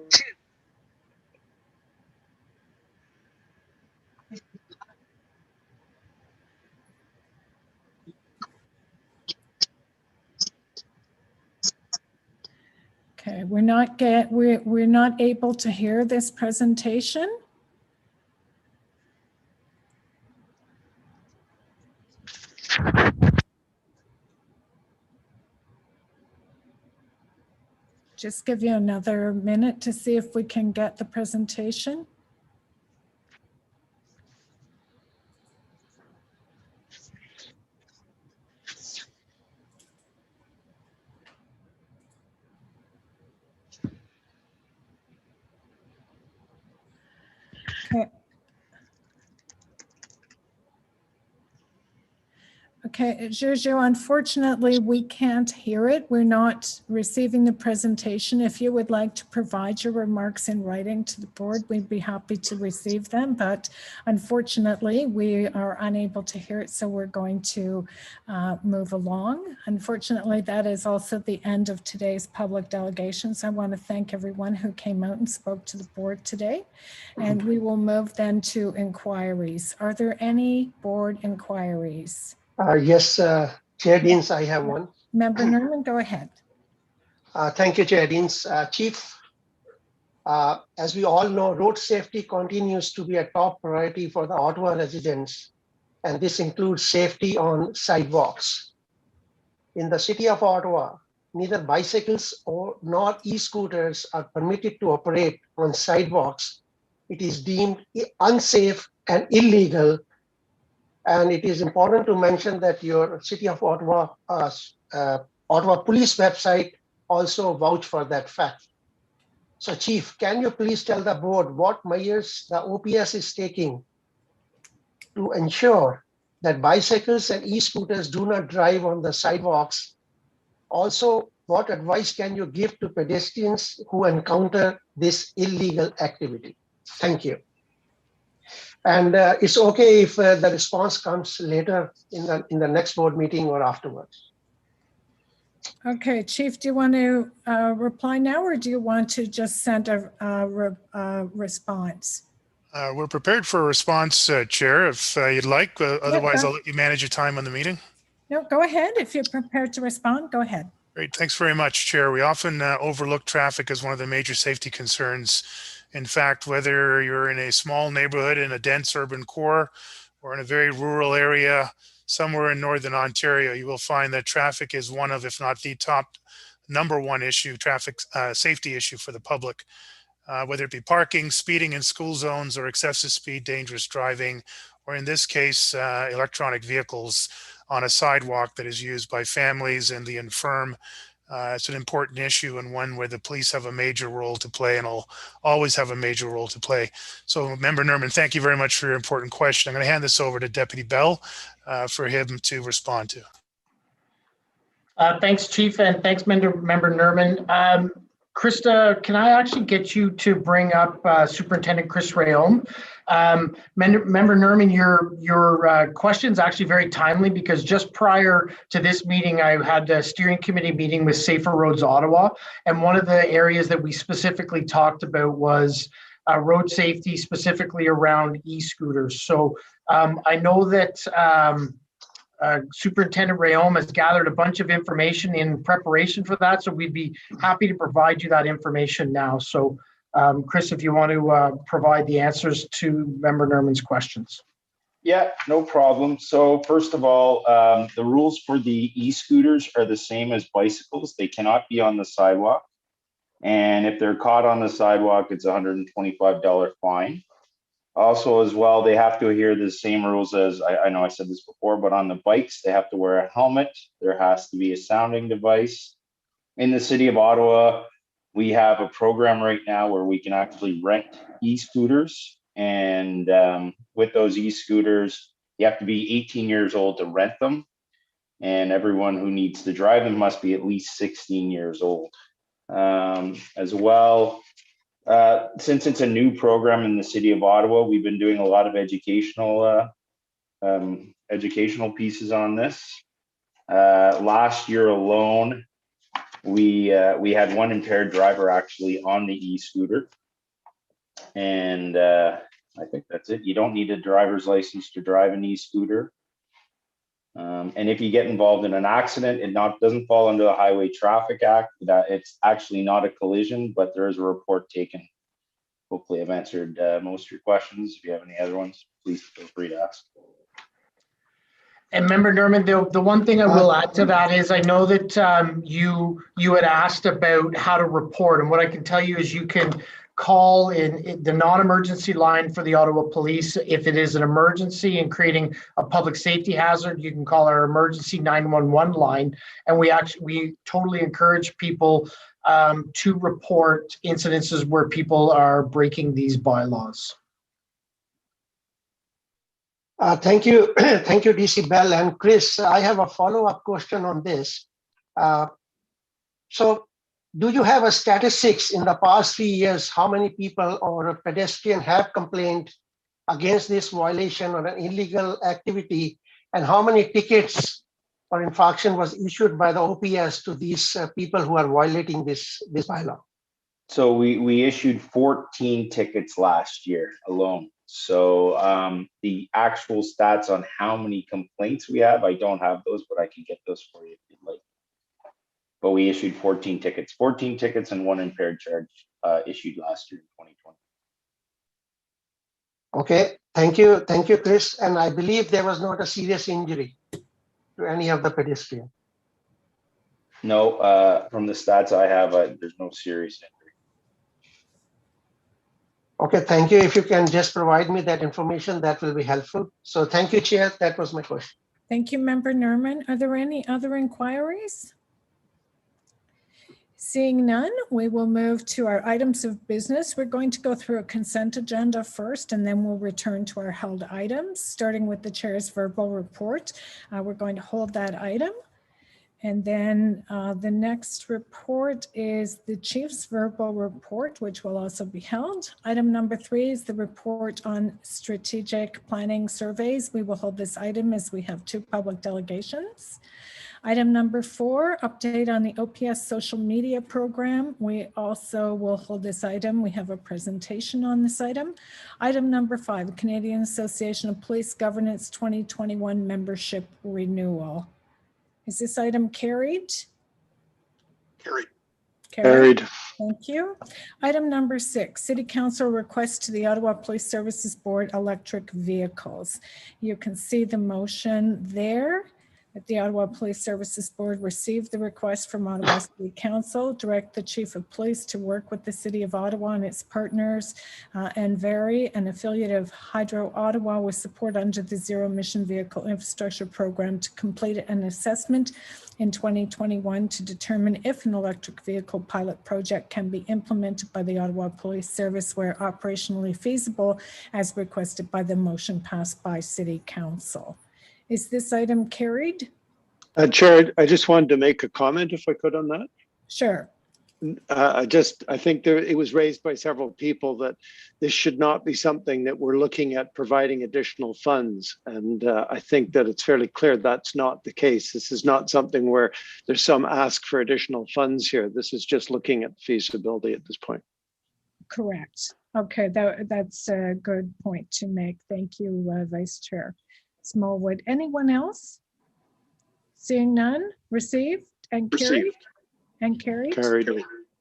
Okay, we're not able to hear this presentation. Just give you another minute to see if we can get the presentation. Okay. Okay, Juju, unfortunately, we can't hear it. We're not receiving the presentation. If you would like to provide your remarks in writing to the board, we'd be happy to receive them. But unfortunately, we are unable to hear it, so we're going to move along. Unfortunately, that is also the end of today's public delegations. I want to thank everyone who came out and spoke to the board today. And we will move then to inquiries. Are there any board inquiries? Yes, Chair Deans, I have one. Member Norman, go ahead. Thank you, Chair Deans. Chief, as we all know, road safety continues to be a top priority for the Ottawa residents, and this includes safety on sidewalks. In the city of Ottawa, neither bicycles nor e-scooters are permitted to operate on sidewalks. It is deemed unsafe and illegal And it is important to mention that your City of Ottawa, Ottawa Police website also vouch for that fact. So Chief, can you please tell the board what measures the OPS is taking to ensure that bicycles and e-scooters do not drive on the sidewalks? Also, what advice can you give to pedestrians who encounter this illegal activity? Thank you. And it's okay if the response comes later in the next board meeting or afterwards. Okay, Chief, do you want to reply now, or do you want to just send a response? We're prepared for a response, Chair, if you'd like. Otherwise, I'll let you manage your time on the meeting. No, go ahead. If you're prepared to respond, go ahead. Great. Thanks very much, Chair. We often overlook traffic as one of the major safety concerns. In fact, whether you're in a small neighborhood in a dense urban core or in a very rural area somewhere in Northern Ontario, you will find that traffic is one of, if not the top #1 issue, traffic safety issue for the public. Whether it be parking, speeding in school zones, or excessive speed, dangerous driving, or in this case, electronic vehicles on a sidewalk that is used by families and the infirm. It's an important issue, and one where the police have a major role to play and will always have a major role to play. So Member Nerman, thank you very much for your important question. I'm going to hand this over to Deputy Bell for him to respond to. Thanks, Chief, and thanks, Member Nerman. Krista, can I actually get you to bring up Superintendent Chris Rayom? Member Nerman, your question is actually very timely, because just prior to this meeting, I had a steering committee meeting with Safer Roads Ottawa, and one of the areas that we specifically talked about was road safety, specifically around e-scooters. So I know that Superintendent Rayom has gathered a bunch of information in preparation for that, so we'd be happy to provide you that information now. So Chris, if you want to provide the answers to Member Nerman's questions. Yeah, no problem. So first of all, the rules for the e-scooters are the same as bicycles. They cannot be on the sidewalk. And if they're caught on the sidewalk, it's a $125 fine. Also, as well, they have to adhere to the same rules as, I know I said this before, but on the bikes, they have to wear a helmet. There has to be a sounding device. In the City of Ottawa, we have a program right now where we can actually rent e-scooters. And with those e-scooters, you have to be 18 years old to rent them. And everyone who needs to drive them must be at least 16 years old. As well, since it's a new program in the City of Ottawa, we've been doing a lot of educational pieces on this. Last year alone, we had one impaired driver actually on the e-scooter, and I think that's it. You don't need a driver's license to drive an e-scooter. And if you get involved in an accident, it doesn't fall under the Highway Traffic Act. It's actually not a collision, but there is a report taken. Hopefully I've answered most of your questions. If you have any other ones, please feel free to ask. And Member Nerman, the one thing I will add to that is I know that you had asked about how to report, and what I can tell you is you can call in the non-emergency line for the Ottawa Police. If it is an emergency and creating a public safety hazard, you can call our emergency 911 line, and we totally encourage people to report incidences where people are breaking these bylaws. Thank you, thank you, DC Bell. And Chris, I have a follow-up question on this. So do you have a statistics in the past 3 years, how many people or a pedestrian have complained against this violation or an illegal activity, and how many tickets or infraction was issued by the OPS to these people who are violating this bylaw? So we issued 14 tickets last year alone. So the actual stats on how many complaints we have, I don't have those, but I can get those for you if you'd like. But we issued 14 tickets and one impaired charge issued last year in 2020. Okay, thank you, Chris. And I believe there was not a serious injury to any of the pedestrians. No, from the stats I have, there's no serious injury. Okay, thank you. If you can just provide me that information, that will be helpful. So thank you, Chair. That was my question. Thank you, Member Nerman. Are there any other inquiries? Seeing none, we will move to our items of business. We're going to go through a consent agenda first, and then we'll return to our held items, starting with the chair's verbal report. We're going to hold that item. And then the next report is the chief's verbal report, which will also be held. Item number 3 is the report on strategic planning surveys. We will hold this item as we have 2 public delegations. Item number 4, update on the OPS social media program. We also will hold this item. We have a presentation on this item. Item number 5, Canadian Association of Police Governance 2021 membership renewal. Is this item carried? Carried. Carried. Thank you. Item number 6, City Council request to the Ottawa Police Services Board electric vehicles. You can see the motion there. That the Ottawa Police Services Board received the request from Ottawa City Council, direct the Chief of Police to work with the City of Ottawa and its partners, and Vary, an affiliate of Hydro Ottawa, with support under the Zero Emission Vehicle Infrastructure Program, to complete an assessment in 2021 to determine if an electric vehicle pilot project can be implemented by the Ottawa Police Service where operationally feasible, as requested by the motion passed by City Council. Is this item carried? Chair, I just wanted to make a comment if I could on that. Sure. I think it was raised by several people that this should not be something that we're looking at providing additional funds. And I think that it's fairly clear that's not the case. This is not something where there's some ask for additional funds here. This is just looking at feasibility at this point. Correct. Okay, that's a good point to make. Thank you, Vice Chair Smallwood. Anyone else? Seeing none, received and carried? And carried? Carried.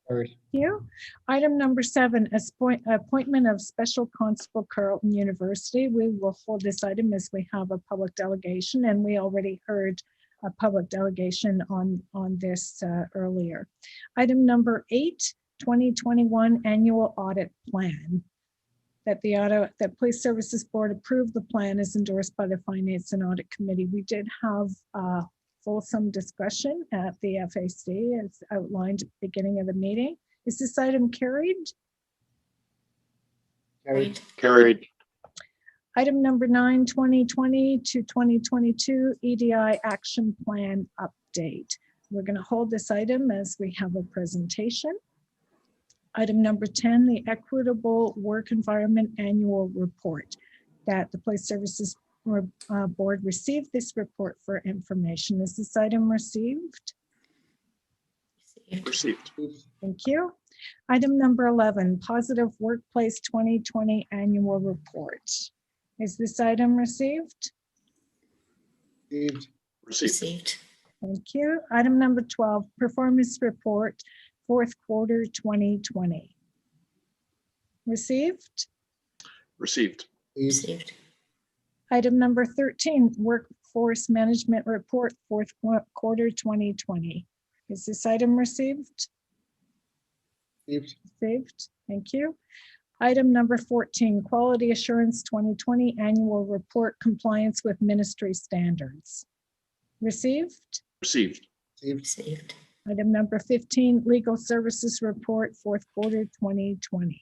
Thank you. Item number 7, appointment of Special Constable Carleton University. We will hold this item as we have a public delegation, and we already heard a public delegation on this earlier. Item number 8, 2021 annual audit plan. That the Police Services Board approved the plan is endorsed by the Finance and Audit Committee. We did have fulsome discussion at the FAC as outlined at the beginning of the meeting. Is this item carried? Carried. Carried. Item number 9, 2020 to 2022 EDI action plan update. We're going to hold this item as we have a presentation. Item number 10, the Equitable Work Environment Annual Report. That the Police Services Board received this report for information. Is this item received? Received. Thank you. Item number 11, Positive Workplace 2020 Annual Report. Is this item received? Received. Received. Thank you. Item number 12, Performance Report, 4th quarter 2020. Received? Received. Received. Item number 13, Workforce Management Report, 4th quarter 2020. Is this item received? Received. Thank you. Item number 14, Quality Assurance 2020 Annual Report, Compliance with Ministry Standards. Received? Received. Received. Item number 15, Legal Services Report, 4th quarter 2020.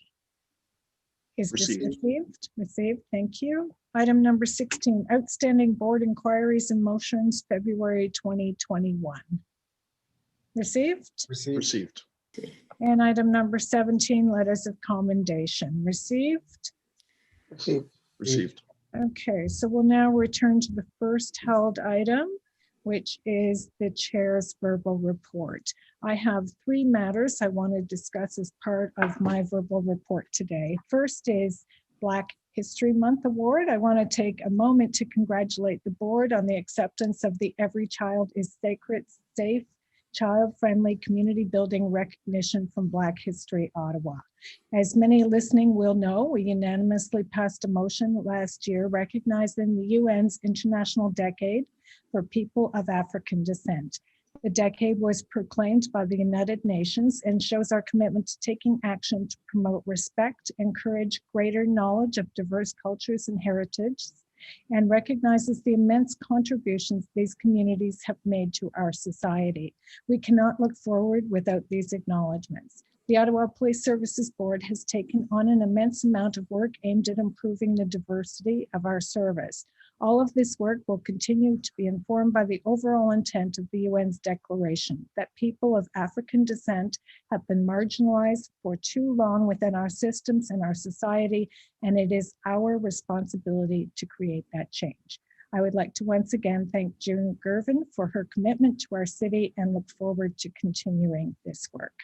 Is this received? Received. Thank you. Item number 16, Outstanding Board Inquiries and Motions, February 2021. Received? Received. And item number 17, Letters of Commendation. Received? Received. Okay, so we'll now return to the first held item, which is the chair's verbal report. I have 3 matters I want to discuss as part of my verbal report today. First is Black History Month Award. I want to take a moment to congratulate the board on the acceptance of the Every Child is Sacred, Safe, Child-Friendly Community Building recognition from Black History Ottawa. As many listening will know, we unanimously passed a motion last year recognizing the UN's International Decade for People of African Descent. The decade was proclaimed by the United Nations and shows our commitment to taking action to promote respect, encourage greater knowledge of diverse cultures and heritages, and recognizes the immense contributions these communities have made to our society. We cannot look forward without these acknowledgements. The Ottawa Police Services Board has taken on an immense amount of work aimed at improving the diversity of our service. All of this work will continue to be informed by the overall intent of the UN's declaration that people of African descent have been marginalized for too long within our systems and our society, and it is our responsibility to create that change. I would like to once again thank June Gervin for her commitment to our city and look forward to continuing this work.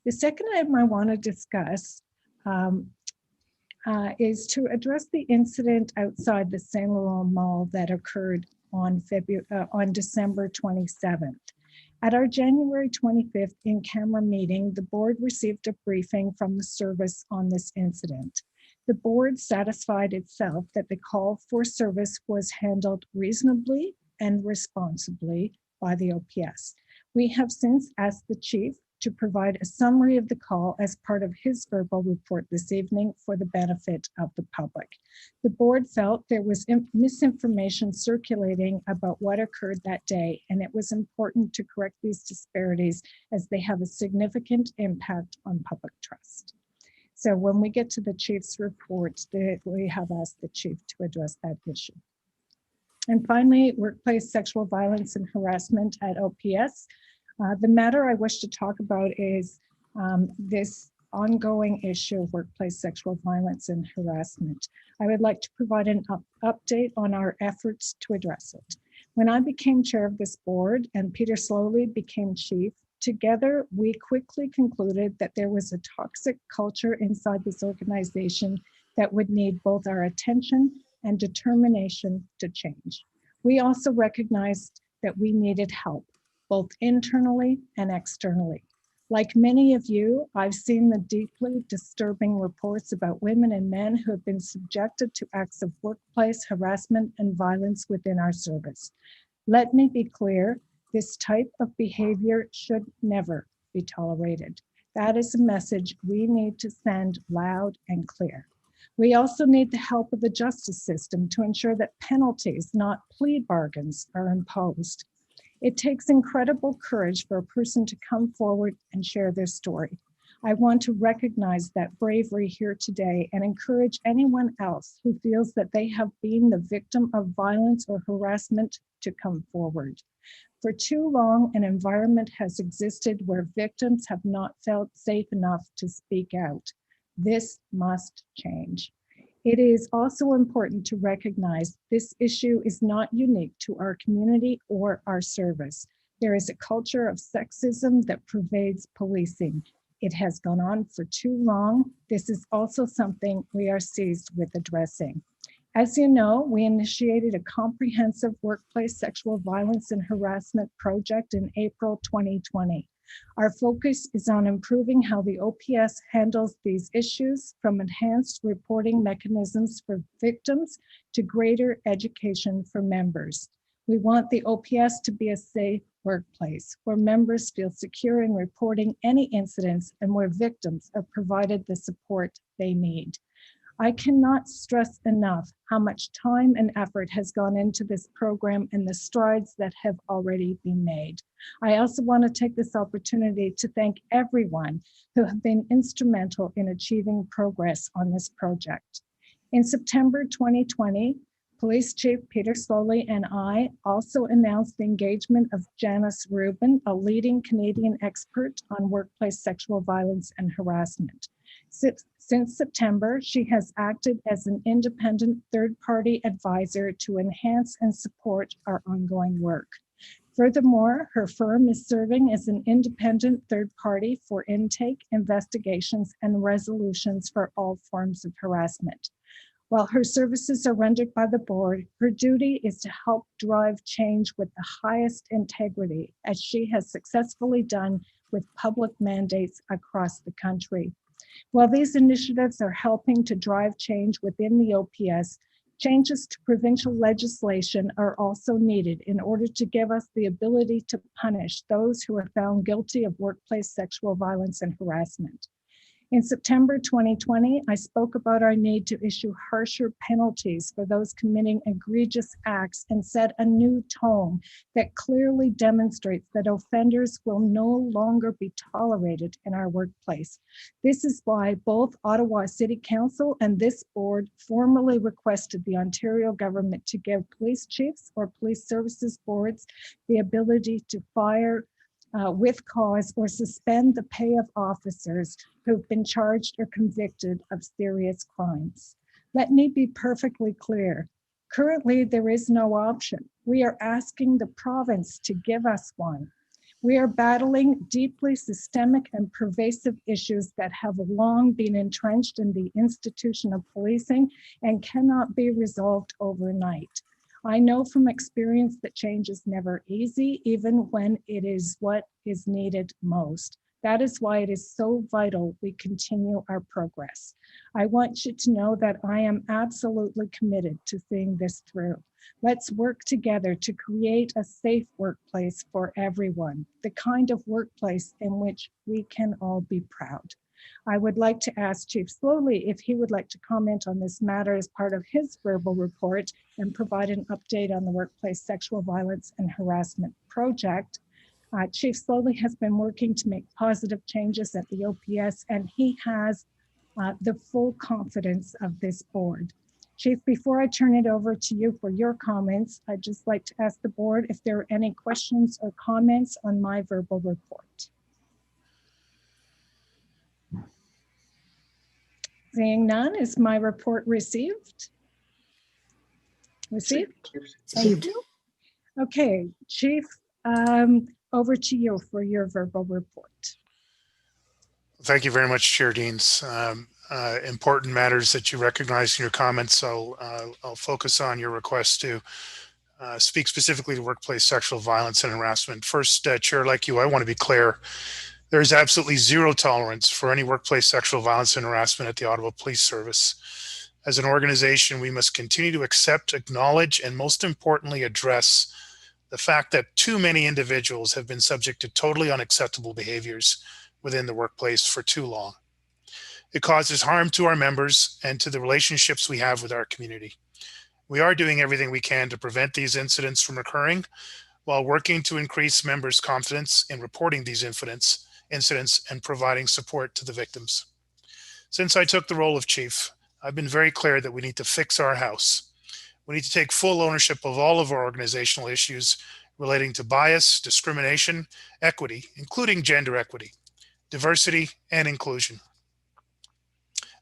The second item I want to discuss is to address the incident outside the Saint Laurent Mall that occurred on December 27th. At our January 25th in-camera meeting, the board received a briefing from the service on this incident. The board satisfied itself that the call for service was handled reasonably and responsibly by the OPS. We have since asked the chief to provide a summary of the call as part of his verbal report this evening for the benefit of the public. The board felt there was misinformation circulating about what occurred that day, and it was important to correct these disparities as they have a significant impact on public trust. So when we get to the chief's report, we have asked the chief to address that issue. And finally, workplace sexual violence and harassment at OPS. The matter I wish to talk about is this ongoing issue of workplace sexual violence and harassment. I would like to provide an update on our efforts to address it. When I became chair of this board and Peter Slowly became chief, together we quickly concluded that there was a toxic culture inside this organization that would need both our attention and determination to change. We also recognized that we needed help, both internally and externally. Like many of you, I've seen the deeply disturbing reports about women and men who have been subjected to acts of workplace harassment and violence within our service. Let me be clear, this type of behavior should never be tolerated. That is a message we need to send loud and clear. We also need the help of the justice system to ensure that penalties, not plea bargains, are imposed. It takes incredible courage for a person to come forward and share their story. I want to recognize that bravery here today and encourage anyone else who feels that they have been the victim of violence or harassment to come forward. For too long, an environment has existed where victims have not felt safe enough to speak out. This must change. It is also important to recognize this issue is not unique to our community or our service. There is a culture of sexism that pervades policing. It has gone on for too long. This is also something we are seized with addressing. As you know, we initiated a comprehensive workplace sexual violence and harassment project in April 2020. Our focus is on improving how the OPS handles these issues, from enhanced reporting mechanisms for victims to greater education for members. We want the OPS to be a safe workplace where members feel secure in reporting any incidents and where victims are provided the support they need. I cannot stress enough how much time and effort has gone into this program and the strides that have already been made. I also want to take this opportunity to thank everyone who have been instrumental in achieving progress on this project. In September 2020, Police Chief Peter Slowly and I also announced the engagement of Janice Rubin, a leading Canadian expert on workplace sexual violence and harassment. Since September, she has acted as an independent third-party advisor to enhance and support our ongoing work. Furthermore, her firm is serving as an independent third party for intake, investigations, and resolutions for all forms of harassment. While her services are rendered by the board, her duty is to help drive change with the highest integrity, as she has successfully done with public mandates across the country. While these initiatives are helping to drive change within the OPS, Changes to provincial legislation are also needed in order to give us the ability to punish those who are found guilty of workplace sexual violence and harassment. In September 2020, I spoke about our need to issue harsher penalties for those committing egregious acts and set a new tone that clearly demonstrates that offenders will no longer be tolerated in our workplace. This is why both Ottawa City Council and this board formally requested the Ontario government to give police chiefs or police services boards the ability to fire with cause or suspend the pay of officers who've been charged or convicted of serious crimes. Let me be perfectly clear. Currently, there is no option. We are asking the province to give us one. We are battling deeply systemic and pervasive issues that have long been entrenched in the institution of policing and cannot be resolved overnight. I know from experience that change is never easy, even when it is what is needed most. That is why it is so vital we continue our progress. I want you to know that I am absolutely committed to seeing this through. Let's work together to create a safe workplace for everyone, the kind of workplace in which we can all be proud. I would like to ask Chief Slowly if he would like to comment on this matter as part of his verbal report and provide an update on the Workplace Sexual Violence and Harassment Project. Chief Slowly has been working to make positive changes at the OPS, and he has the full confidence of this board. Chief, before I turn it over to you for your comments, I'd just like to ask the board if there are any questions or comments on my verbal report. Seeing none, is my report received? Received? Thank you. Okay, Chief, over to you for your verbal report. Thank you very much, Chair Deans. Important matters that you recognize in your comments. So I'll focus on your request to speak specifically to workplace sexual violence and harassment. First, Chair, like you, I want to be clear. There is absolutely zero tolerance for any workplace sexual violence and harassment at the Ottawa Police Service. As an organization, we must continue to accept, acknowledge, and most importantly, address the fact that too many individuals have been subject to totally unacceptable behaviors within the workplace for too long. It causes harm to our members and to the relationships we have with our community. We are doing everything we can to prevent these incidents from occurring while working to increase members' confidence in reporting these incidents and providing support to the victims. Since I took the role of chief, I've been very clear that we need to fix our house. We need to take full ownership of all of our organizational issues relating to bias, discrimination, equity, including gender equity, diversity, and inclusion.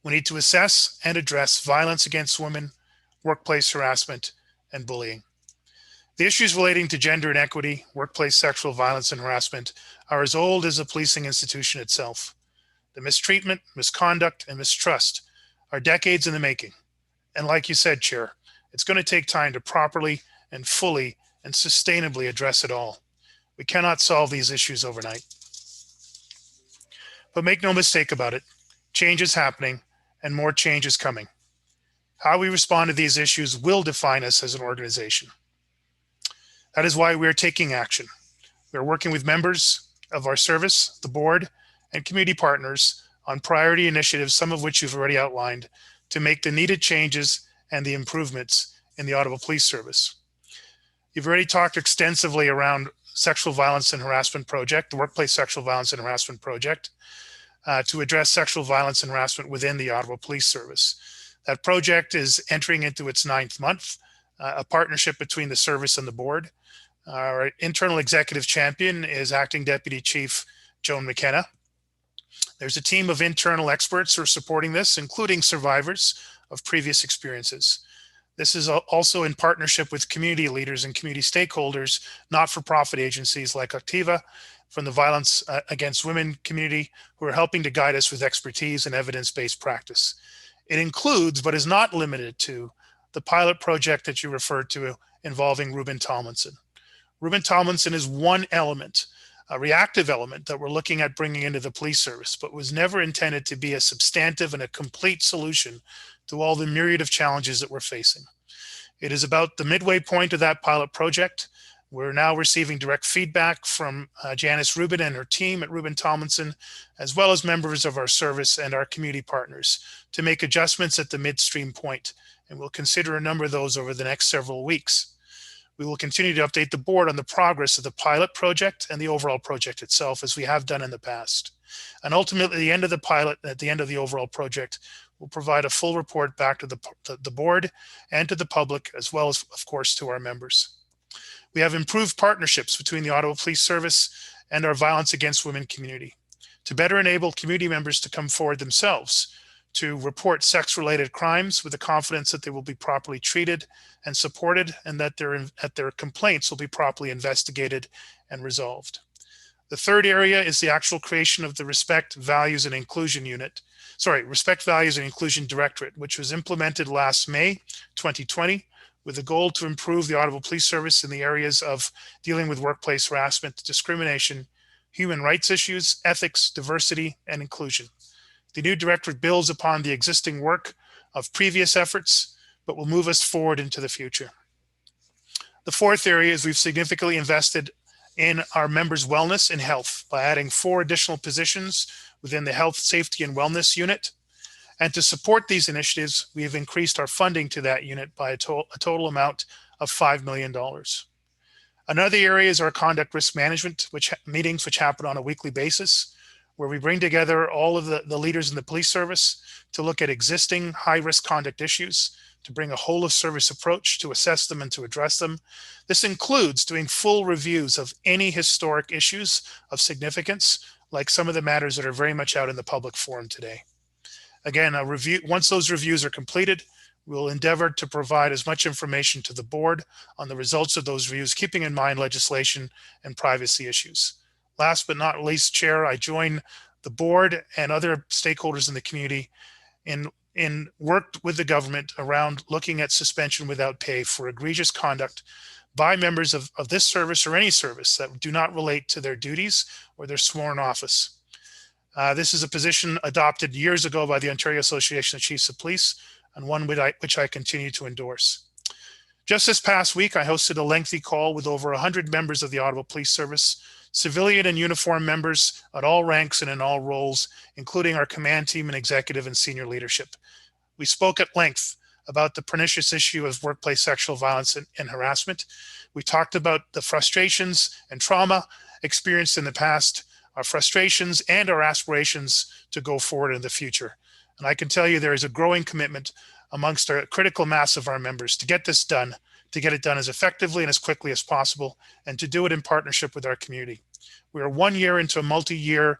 We need to assess and address violence against women, workplace harassment, and bullying. The issues relating to gender inequity, workplace sexual violence and harassment are as old as the policing institution itself. The mistreatment, misconduct, and mistrust are decades in the making. And like you said, Chair, it's going to take time to properly and fully and sustainably address it all. We cannot solve these issues overnight. But make no mistake about it, change is happening and more change is coming. How we respond to these issues will define us as an organization. That is why we are taking action. We are working with members of our service, the board, and community partners on priority initiatives, some of which you've already outlined, to make the needed changes and the improvements in the Ottawa Police Service. You've already talked extensively around Sexual Violence and Harassment Project, the Workplace Sexual Violence and Harassment Project, to address sexual violence and harassment within the Ottawa Police Service. That project is entering into its 9th month, a partnership between the service and the board. Our internal executive champion is Acting Deputy Chief Joan McKenna. There's a team of internal experts who are supporting this, including survivors of previous experiences. This is also in partnership with community leaders and community stakeholders, not-for-profit agencies like Activa from the Violence Against Women community, who are helping to guide us with expertise and evidence-based practice. It includes, but is not limited to, the pilot project that you referred to involving Ruben Tomlinson. Ruben Tomlinson is one element, a reactive element that we're looking at bringing into the police service, but was never intended to be a substantive and a complete solution to all the myriad of challenges that we're facing. It is about the midway point of that pilot project. We're now receiving direct feedback from Janice Rubin and her team at Rubin Tomlinson, as well as members of our service and our community partners, to make adjustments at the midstream point. And we'll consider a number of those over the next several weeks. We will continue to update the board on the progress of the pilot project and the overall project itself, as we have done in the past. And ultimately, at the end of the pilot, at the end of the overall project, we'll provide a full report back to the board and to the public, as well as, of course, to our members. We have improved partnerships between the Ottawa Police Service and our violence against women community to better enable community members to come forward themselves to report sex-related crimes with the confidence that they will be properly treated and supported, and that their complaints will be properly investigated and resolved. The third area is the actual creation of the Respect, Values, and Inclusion Respect, Values, and Inclusion Directorate, which was implemented last May 2020 with the goal to improve the Ottawa Police Service in the areas of dealing with workplace harassment, discrimination, human rights issues, ethics, diversity, and inclusion. The new directorate builds upon the existing work of previous efforts, but will move us forward into the future. The fourth area is we've significantly invested in our members' wellness and health by adding 4 additional positions within the Health, Safety, and Wellness unit. And to support these initiatives, we have increased our funding to that unit by a total amount of $5 million. Another area is our conduct risk management meetings, which happen on a weekly basis, where we bring together all of the leaders in the police service to look at existing high-risk conduct issues, to bring a whole-of-service approach to assess them and to address them. This includes doing full reviews of any historic issues of significance, like some of the matters that are very much out in the public forum today. Again, once those reviews are completed, we'll endeavor to provide as much information to the board on the results of those reviews, keeping in mind legislation and privacy issues. Last but not least, Chair, I join the board and other stakeholders in the community in worked with the government around looking at suspension without pay for egregious conduct by members of this service or any service that do not relate to their duties or their sworn office. This is a position adopted years ago by the Ontario Association of Chiefs of Police, and one which I continue to endorse. Just this past week, I hosted a lengthy call with over 100 members of the Ottawa Police Service, civilian and uniform members at all ranks and in all roles, including our command team and executive and senior leadership. We spoke at length about the pernicious issue of workplace sexual violence and harassment. We talked about the frustrations and trauma experienced in the past, our frustrations and our aspirations to go forward in the future. And I can tell you there is a growing commitment amongst a critical mass of our members to get this done, to get it done as effectively and as quickly as possible, and to do it in partnership with our community. We are 1 year into a multi-year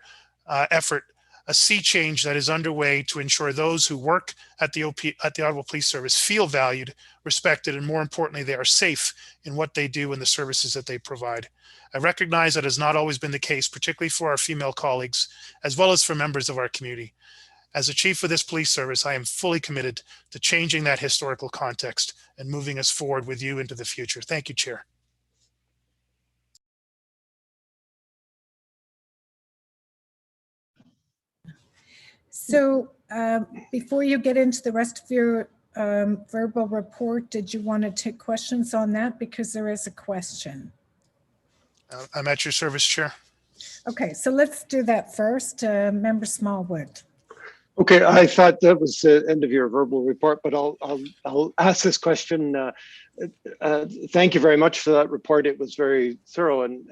effort, a sea change that is underway to ensure those who work at the Ottawa Police Service feel valued, respected, and more importantly, they are safe in what they do and the services that they provide. I recognize that has not always been the case, particularly for our female colleagues, as well as for members of our community. As a chief of this police service, I am fully committed to changing that historical context and moving us forward with you into the future. Thank you, Chair. So before you get into the rest of your verbal report, did you want to take questions on that? Because there is a question. I'm at your service, Chair. Okay, so let's do that first. Member Smallwood. Okay, I thought that was the end of your verbal report, but I'll ask this question. Thank you very much for that report. It was very thorough and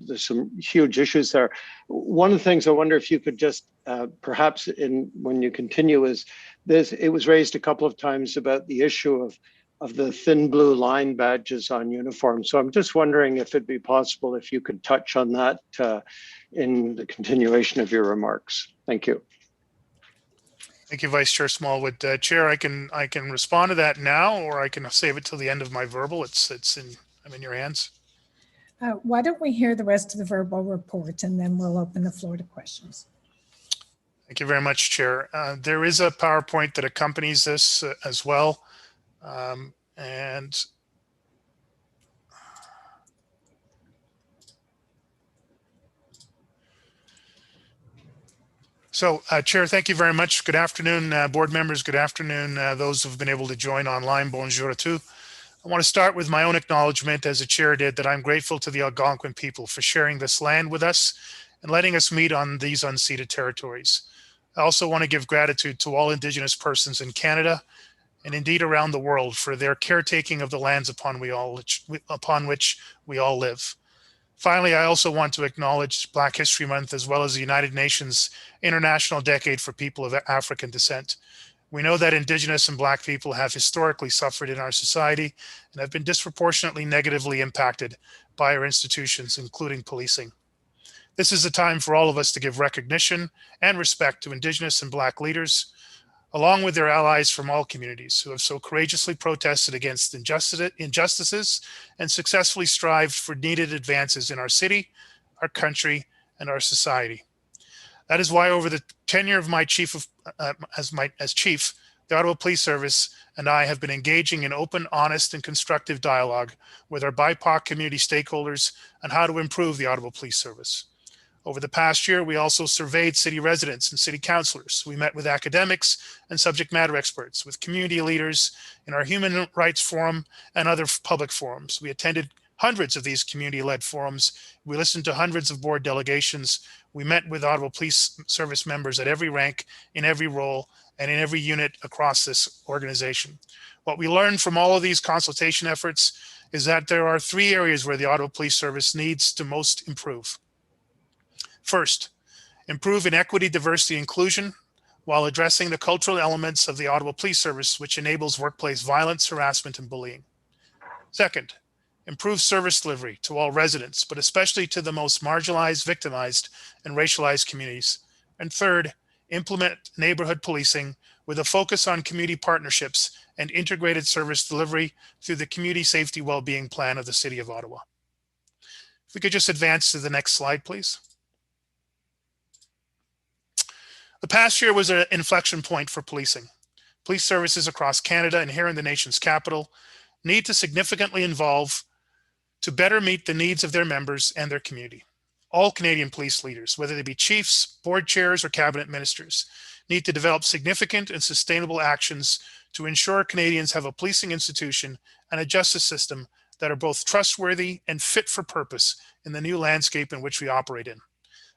there's some huge issues there. One of the things I wonder if you could just perhaps when you continue is this, it was raised a couple of times about the issue of the thin blue line badges on uniforms. So I'm just wondering if it'd be possible if you could touch on that in the continuation of your remarks. Thank you. Thank you, Vice Chair Smallwood. Chair, I can respond to that now, or I can save it till the end of my verbal. I'm in your hands. Why don't we hear the rest of the verbal report and then we'll open the floor to questions. Thank you very much, Chair. There is a PowerPoint that accompanies this as well. So, Chair, thank you very much. Good afternoon, board members. Good afternoon, those who have been able to join online. Bonjour à tous. I want to start with my own acknowledgement, as the chair did, that I'm grateful to the Algonquin people for sharing this land with us and letting us meet on these unceded territories. I also want to give gratitude to all Indigenous persons in Canada and indeed around the world for their caretaking of the lands upon which we all live. Finally, I also want to acknowledge Black History Month as well as the United Nations International Decade for People of African Descent. We know that Indigenous and Black people have historically suffered in our society and have been disproportionately negatively impacted by our institutions, including policing. This is a time for all of us to give recognition and respect to Indigenous and Black leaders, along with their allies from all communities who have so courageously protested against injustices and successfully strived for needed advances in our city, our country, and our society. That is why over the tenure of my chief, as chief, the Ottawa Police Service and I have been engaging in open, honest, and constructive dialogue with our BIPOC community stakeholders on how to improve the Ottawa Police Service. Over the past year, we also surveyed city residents and city councillors. We met with academics and subject matter experts, with community leaders in our Human Rights Forum and other public forums. We attended hundreds of these community-led forums. We listened to hundreds of board delegations. We met with Ottawa Police Service members at every rank, in every role, and in every unit across this organization. What we learned from all of these consultation efforts is that there are 3 areas where the Ottawa Police Service needs to most improve. First, improve in equity, diversity, inclusion while addressing the cultural elements of the Ottawa Police Service, which enables workplace violence, harassment, and bullying. Second, improve service delivery to all residents, but especially to the most marginalized, victimized, and racialized communities. And third, implement neighborhood policing with a focus on community partnerships and integrated service delivery through the Community Safety Wellbeing Plan of the City of Ottawa. If we could just advance to the next slide, please. The past year was an inflection point for policing. Police services across Canada and here in the nation's capital need to significantly evolve to better meet the needs of their members and their community. All Canadian police leaders, whether they be chiefs, board chairs, or cabinet ministers, need to develop significant and sustainable actions to ensure Canadians have a policing institution and a justice system that are both trustworthy and fit for purpose in the new landscape in which we operate in.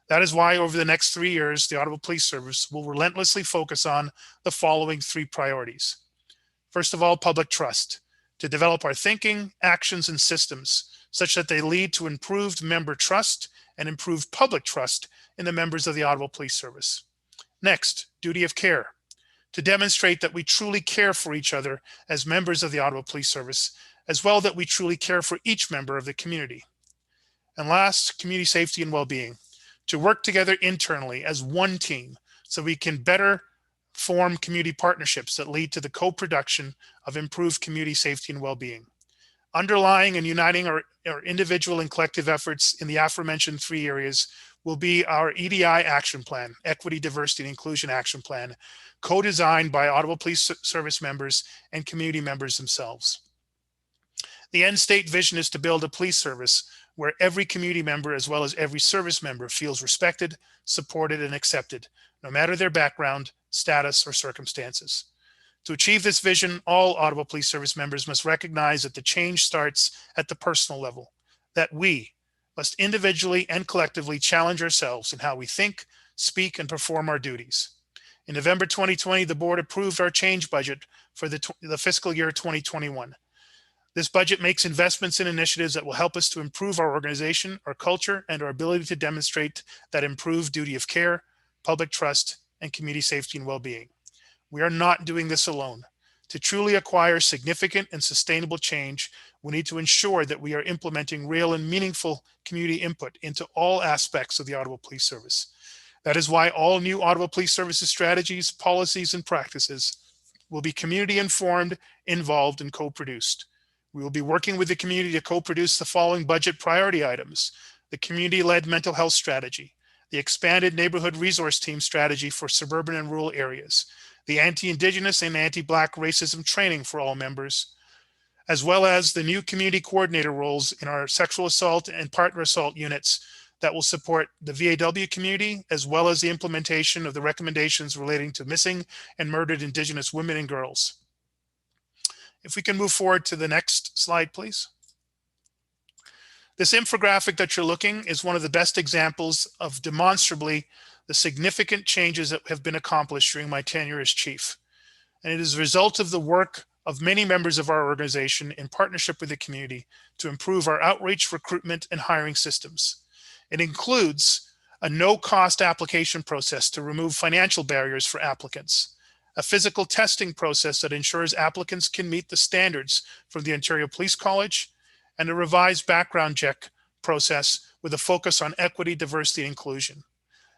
That is why over the next 3 years, the Ottawa Police Service will relentlessly focus on the following 3 priorities. First of all, public trust, to develop our thinking, actions, and systems such that they lead to improved member trust and improved public trust in the members of the Ottawa Police Service. Next, duty of care, to demonstrate that we truly care for each other as members of the Ottawa Police Service, as well that we truly care for each member of the community. And last, community safety and well-being, to work together internally as one team so we can better form community partnerships that lead to the co-production of improved community safety and well-being. Underlying and uniting our individual and collective efforts in the aforementioned 3 areas will be our EDI action plan, Equity, Diversity, and Inclusion Action Plan, co-designed by Ottawa Police Service members and community members themselves. The end state vision is to build a police service where every community member as well as every service member feels respected, supported, and accepted, no matter their background, status, or circumstances. To achieve this vision, all Ottawa Police Service members must recognize that the change starts at the personal level, that we must individually and collectively challenge ourselves in how we think, speak, and perform our duties. In November 2020, the board approved our change budget for the fiscal year 2021. This budget makes investments in initiatives that will help us to improve our organization, our culture, and our ability to demonstrate that improved duty of care, public trust, and community safety and well-being. We are not doing this alone. To truly acquire significant and sustainable change, we need to ensure that we are implementing real and meaningful community input into all aspects of the Ottawa Police Service. That is why all new Ottawa Police Services strategies, policies, and practices will be community informed, involved, and co-produced. We will be working with the community to co-produce the following budget priority items: the community-led mental health strategy, the expanded neighborhood resource team strategy for suburban and rural areas, the anti-Indigenous and anti-Black racism training for all members, as well as the new community coordinator roles in our sexual assault and partner assault units that will support the VAW community, as well as the implementation of the recommendations relating to missing and murdered Indigenous women and girls. If we can move forward to the next slide, please. This infographic that you're looking is one of the best examples of demonstrably the significant changes that have been accomplished during my tenure as chief. And it is a result of the work of many members of our organization in partnership with the community to improve our outreach, recruitment, and hiring systems. It includes a no-cost application process to remove financial barriers for applicants, a physical testing process that ensures applicants can meet the standards from the Ontario Police College, and a revised background check process with a focus on equity, diversity, and inclusion.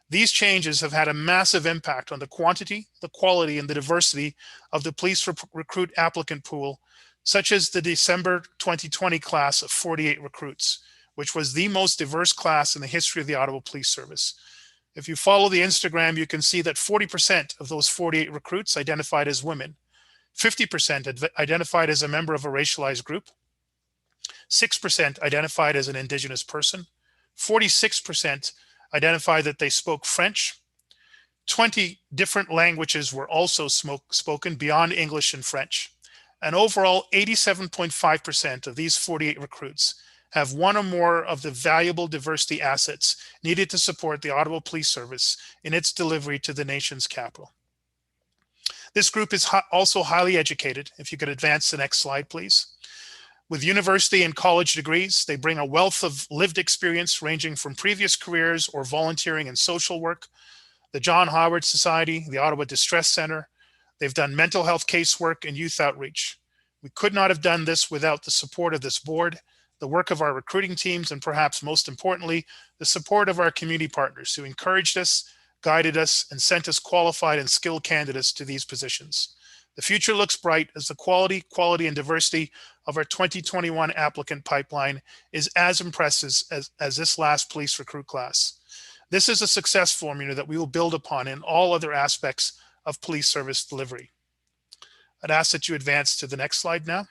These changes have had a massive impact on the quantity, the quality, and the diversity of the police recruit applicant pool, such as the December 2020 class of 48 recruits, which was the most diverse class in the history of the Ottawa Police Service. If you follow the Instagram, you can see that 40% of those 48 recruits identified as women, 50% identified as a member of a racialized group, 6% identified as an Indigenous person, 46% identified that they spoke French, 20 different languages were also spoken beyond English and French, and overall 87.5% of these 48 recruits have one or more of the valuable diversity assets needed to support the Ottawa Police Service in its delivery to the nation's capital. This group is also highly educated. If you could advance the next slide, please. With university and college degrees, they bring a wealth of lived experience ranging from previous careers or volunteering in social work, the John Howard Society, the Ottawa Distress Center. They've done mental health casework and youth outreach. We could not have done this without the support of this board, the work of our recruiting teams, and perhaps most importantly, the support of our community partners who encouraged us, guided us, and sent us qualified and skilled candidates to these positions. The future looks bright as the quality, and diversity of our 2021 applicant pipeline is as impressive as this last police recruit class. This is a success formula that we will build upon in all other aspects of police service delivery. I'd ask that you advance to the next slide now.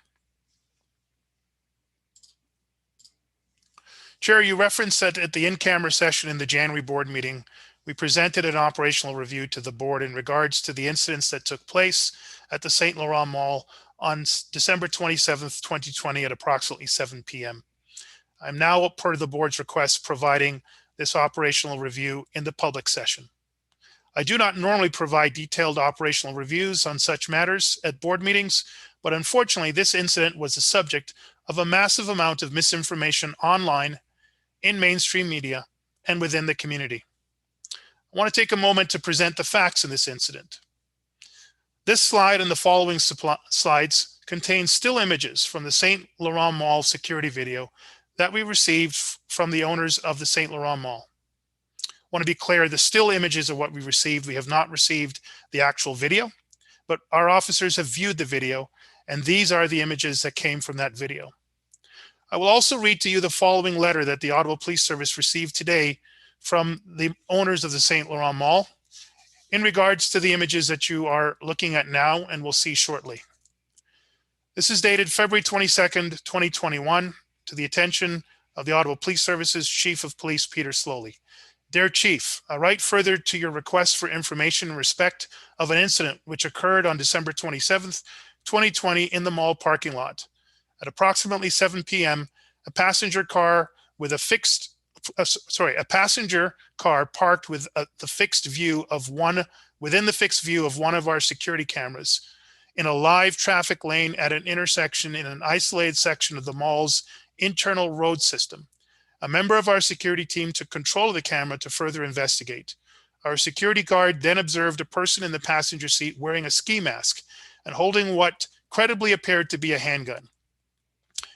Chair, you referenced that at the in-camera session in the January board meeting, we presented an operational review to the board in regards to the incidents that took place at the St. Laurent Mall on December 27th, 2020 at approximately 7 p.m. I'm now, per the board's request, providing this operational review in the public session. I do not normally provide detailed operational reviews on such matters at board meetings, but unfortunately this incident was the subject of a massive amount of misinformation online, in mainstream media, and within the community. I want to take a moment to present the facts in this incident. This slide and the following slides contain still images from the St. Laurent Mall security video that we received from the owners of the St. Laurent Mall. I want to be clear, the still images are what we received. We have not received the actual video, but our officers have viewed the video, and these are the images that came from that video. I will also read to you the following letter that the Ottawa Police Service received today from the owners of the St. Laurent Mall in regards to the images that you are looking at now and will see shortly. This is dated February 22nd, 2021, to the attention of the Ottawa Police Service's Chief of Police, Peter Slowly. Dear Chief, I write further to your request for information in respect of an incident which occurred on December 27th, 2020 in the mall parking lot. At approximately 7 p.m., a passenger car with a passenger car parked with within the fixed view of one of our security cameras in a live traffic lane at an intersection in an isolated section of the mall's internal road system. A member of our security team took control of the camera to further investigate. Our security guard then observed a person in the passenger seat wearing a ski mask and holding what credibly appeared to be a handgun.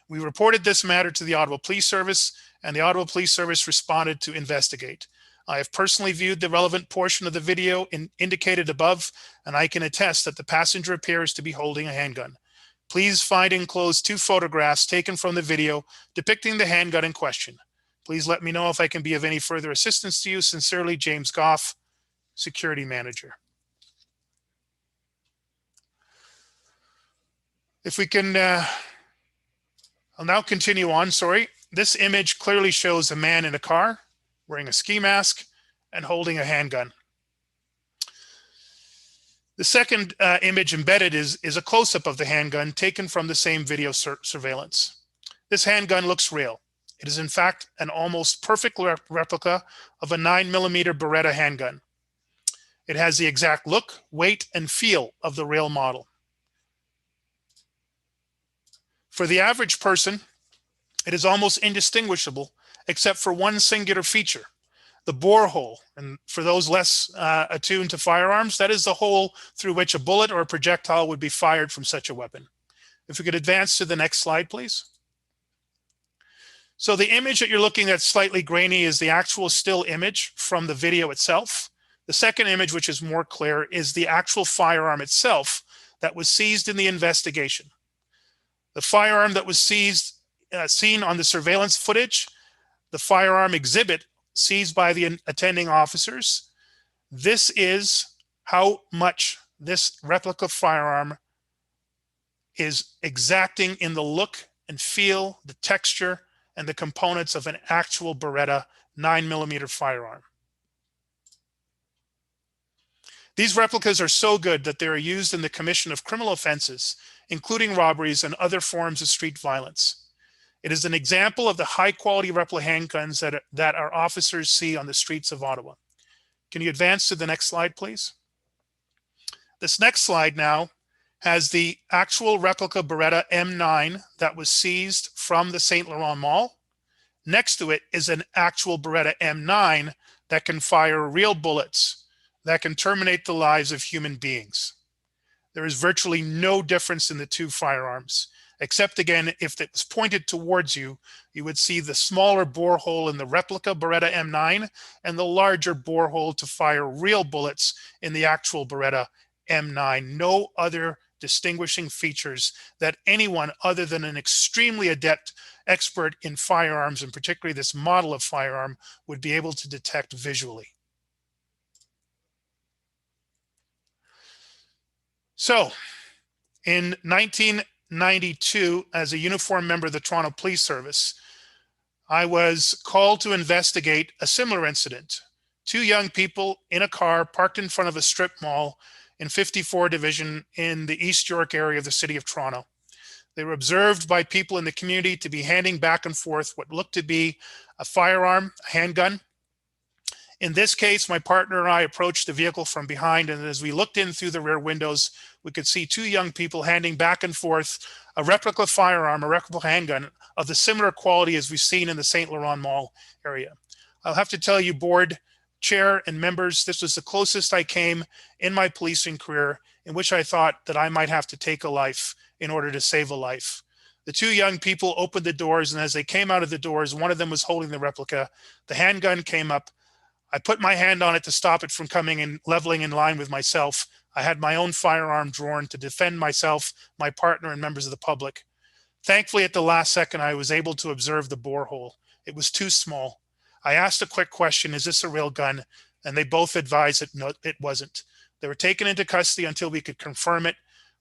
We reported this matter to the Ottawa Police Service, and the Ottawa Police Service responded to investigate. I have personally viewed the relevant portion of the video indicated above, and I can attest that the passenger appears to be holding a handgun. Please find enclosed 2 photographs taken from the video depicting the handgun in question. Please let me know if I can be of any further assistance to you. Sincerely, James Goff, Security Manager. If we can, I'll now continue on, sorry. This image clearly shows a man in a car wearing a ski mask and holding a handgun. The second image embedded is a close-up of the handgun taken from the same video surveillance. This handgun looks real. It is in fact an almost perfect replica of a 9mm Beretta handgun. It has the exact look, weight, and feel of the real model. For the average person, it is almost indistinguishable except for one singular feature, the bore hole. And for those less attuned to firearms, that is the hole through which a bullet or a projectile would be fired from such a weapon. If we could advance to the next slide, please. So the image that you're looking at, slightly grainy, is the actual still image from the video itself. The second image, which is more clear, is the actual firearm itself that was seized in the investigation. The firearm that was seized, seen on the surveillance footage, the firearm exhibit seized by the attending officers. This is how much this replica firearm is exacting in the look and feel, the texture, and the components of an actual Beretta 9mm firearm. These replicas are so good that they are used in the commission of criminal offenses, including robberies and other forms of street violence. It is an example of the high-quality replica handguns that our officers see on the streets of Ottawa. Can you advance to the next slide, please? This next slide now has the actual replica Beretta M9 that was seized from the St. Laurent Mall. Next to it is an actual Beretta M9 that can fire real bullets that can terminate the lives of human beings. There is virtually no difference in the two firearms, except again, if it was pointed towards you, you would see the smaller bore hole in the replica Beretta M9 and the larger bore hole to fire real bullets in the actual Beretta M9. No other distinguishing features that anyone other than an extremely adept expert in firearms, and particularly this model of firearm, would be able to detect visually. So, in 1992, as a uniformed member of the Toronto Police Service, I was called to investigate a similar incident. Two young people in a car parked in front of a strip mall in 54 Division in the East York area of the city of Toronto. They were observed by people in the community to be handing back and forth what looked to be a firearm, a handgun. In this case, my partner and I approached the vehicle from behind, and as we looked in through the rear windows, we could see two young people handing back and forth a replica firearm, a replica handgun of the similar quality as we've seen in the St. Laurent Mall area. I'll have to tell you, board, chair, and members, this was the closest I came in my policing career in which I thought that I might have to take a life in order to save a life. The two young people opened the doors, and as they came out of the doors, one of them was holding the replica. The handgun came up. I put my hand on it to stop it from coming and leveling in line with myself. I had my own firearm drawn to defend myself, my partner, and members of the public. Thankfully, at the last second, I was able to observe the bore hole. It was too small. I asked a quick question, is this a real gun? And they both advised that no, it wasn't. They were taken into custody until we could confirm it.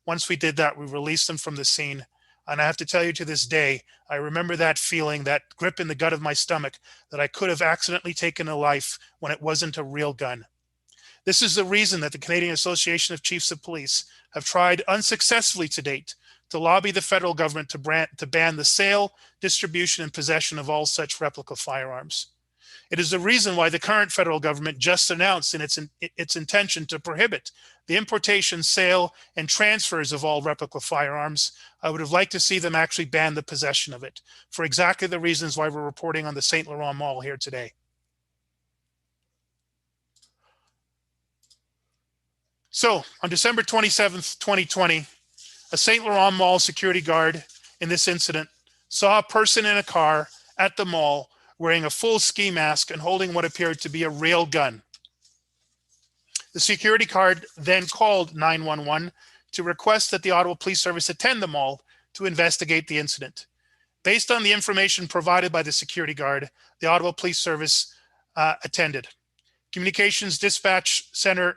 Once we did that, we released them from the scene. And I have to tell you, to this day, I remember that feeling, that grip in the gut of my stomach, that I could have accidentally taken a life when it wasn't a real gun. This is the reason that the Canadian Association of Chiefs of Police have tried unsuccessfully to date to lobby the federal government to ban the sale, distribution, and possession of all such replica firearms. It is the reason why the current federal government just announced in its intention to prohibit the importation, sale, and transfers of all replica firearms. I would have liked to see them actually ban the possession of it, for exactly the reasons why we're reporting on the St. Laurent Mall here today. So, on December 27th, 2020, a St. Laurent Mall security guard in this incident saw a person in a car at the mall wearing a full ski mask and holding what appeared to be a real gun. The security guard then called 911 to request that the Ottawa Police Service attend the mall to investigate the incident. Based on the information provided by the security guard, the Ottawa Police Service attended. Communications Center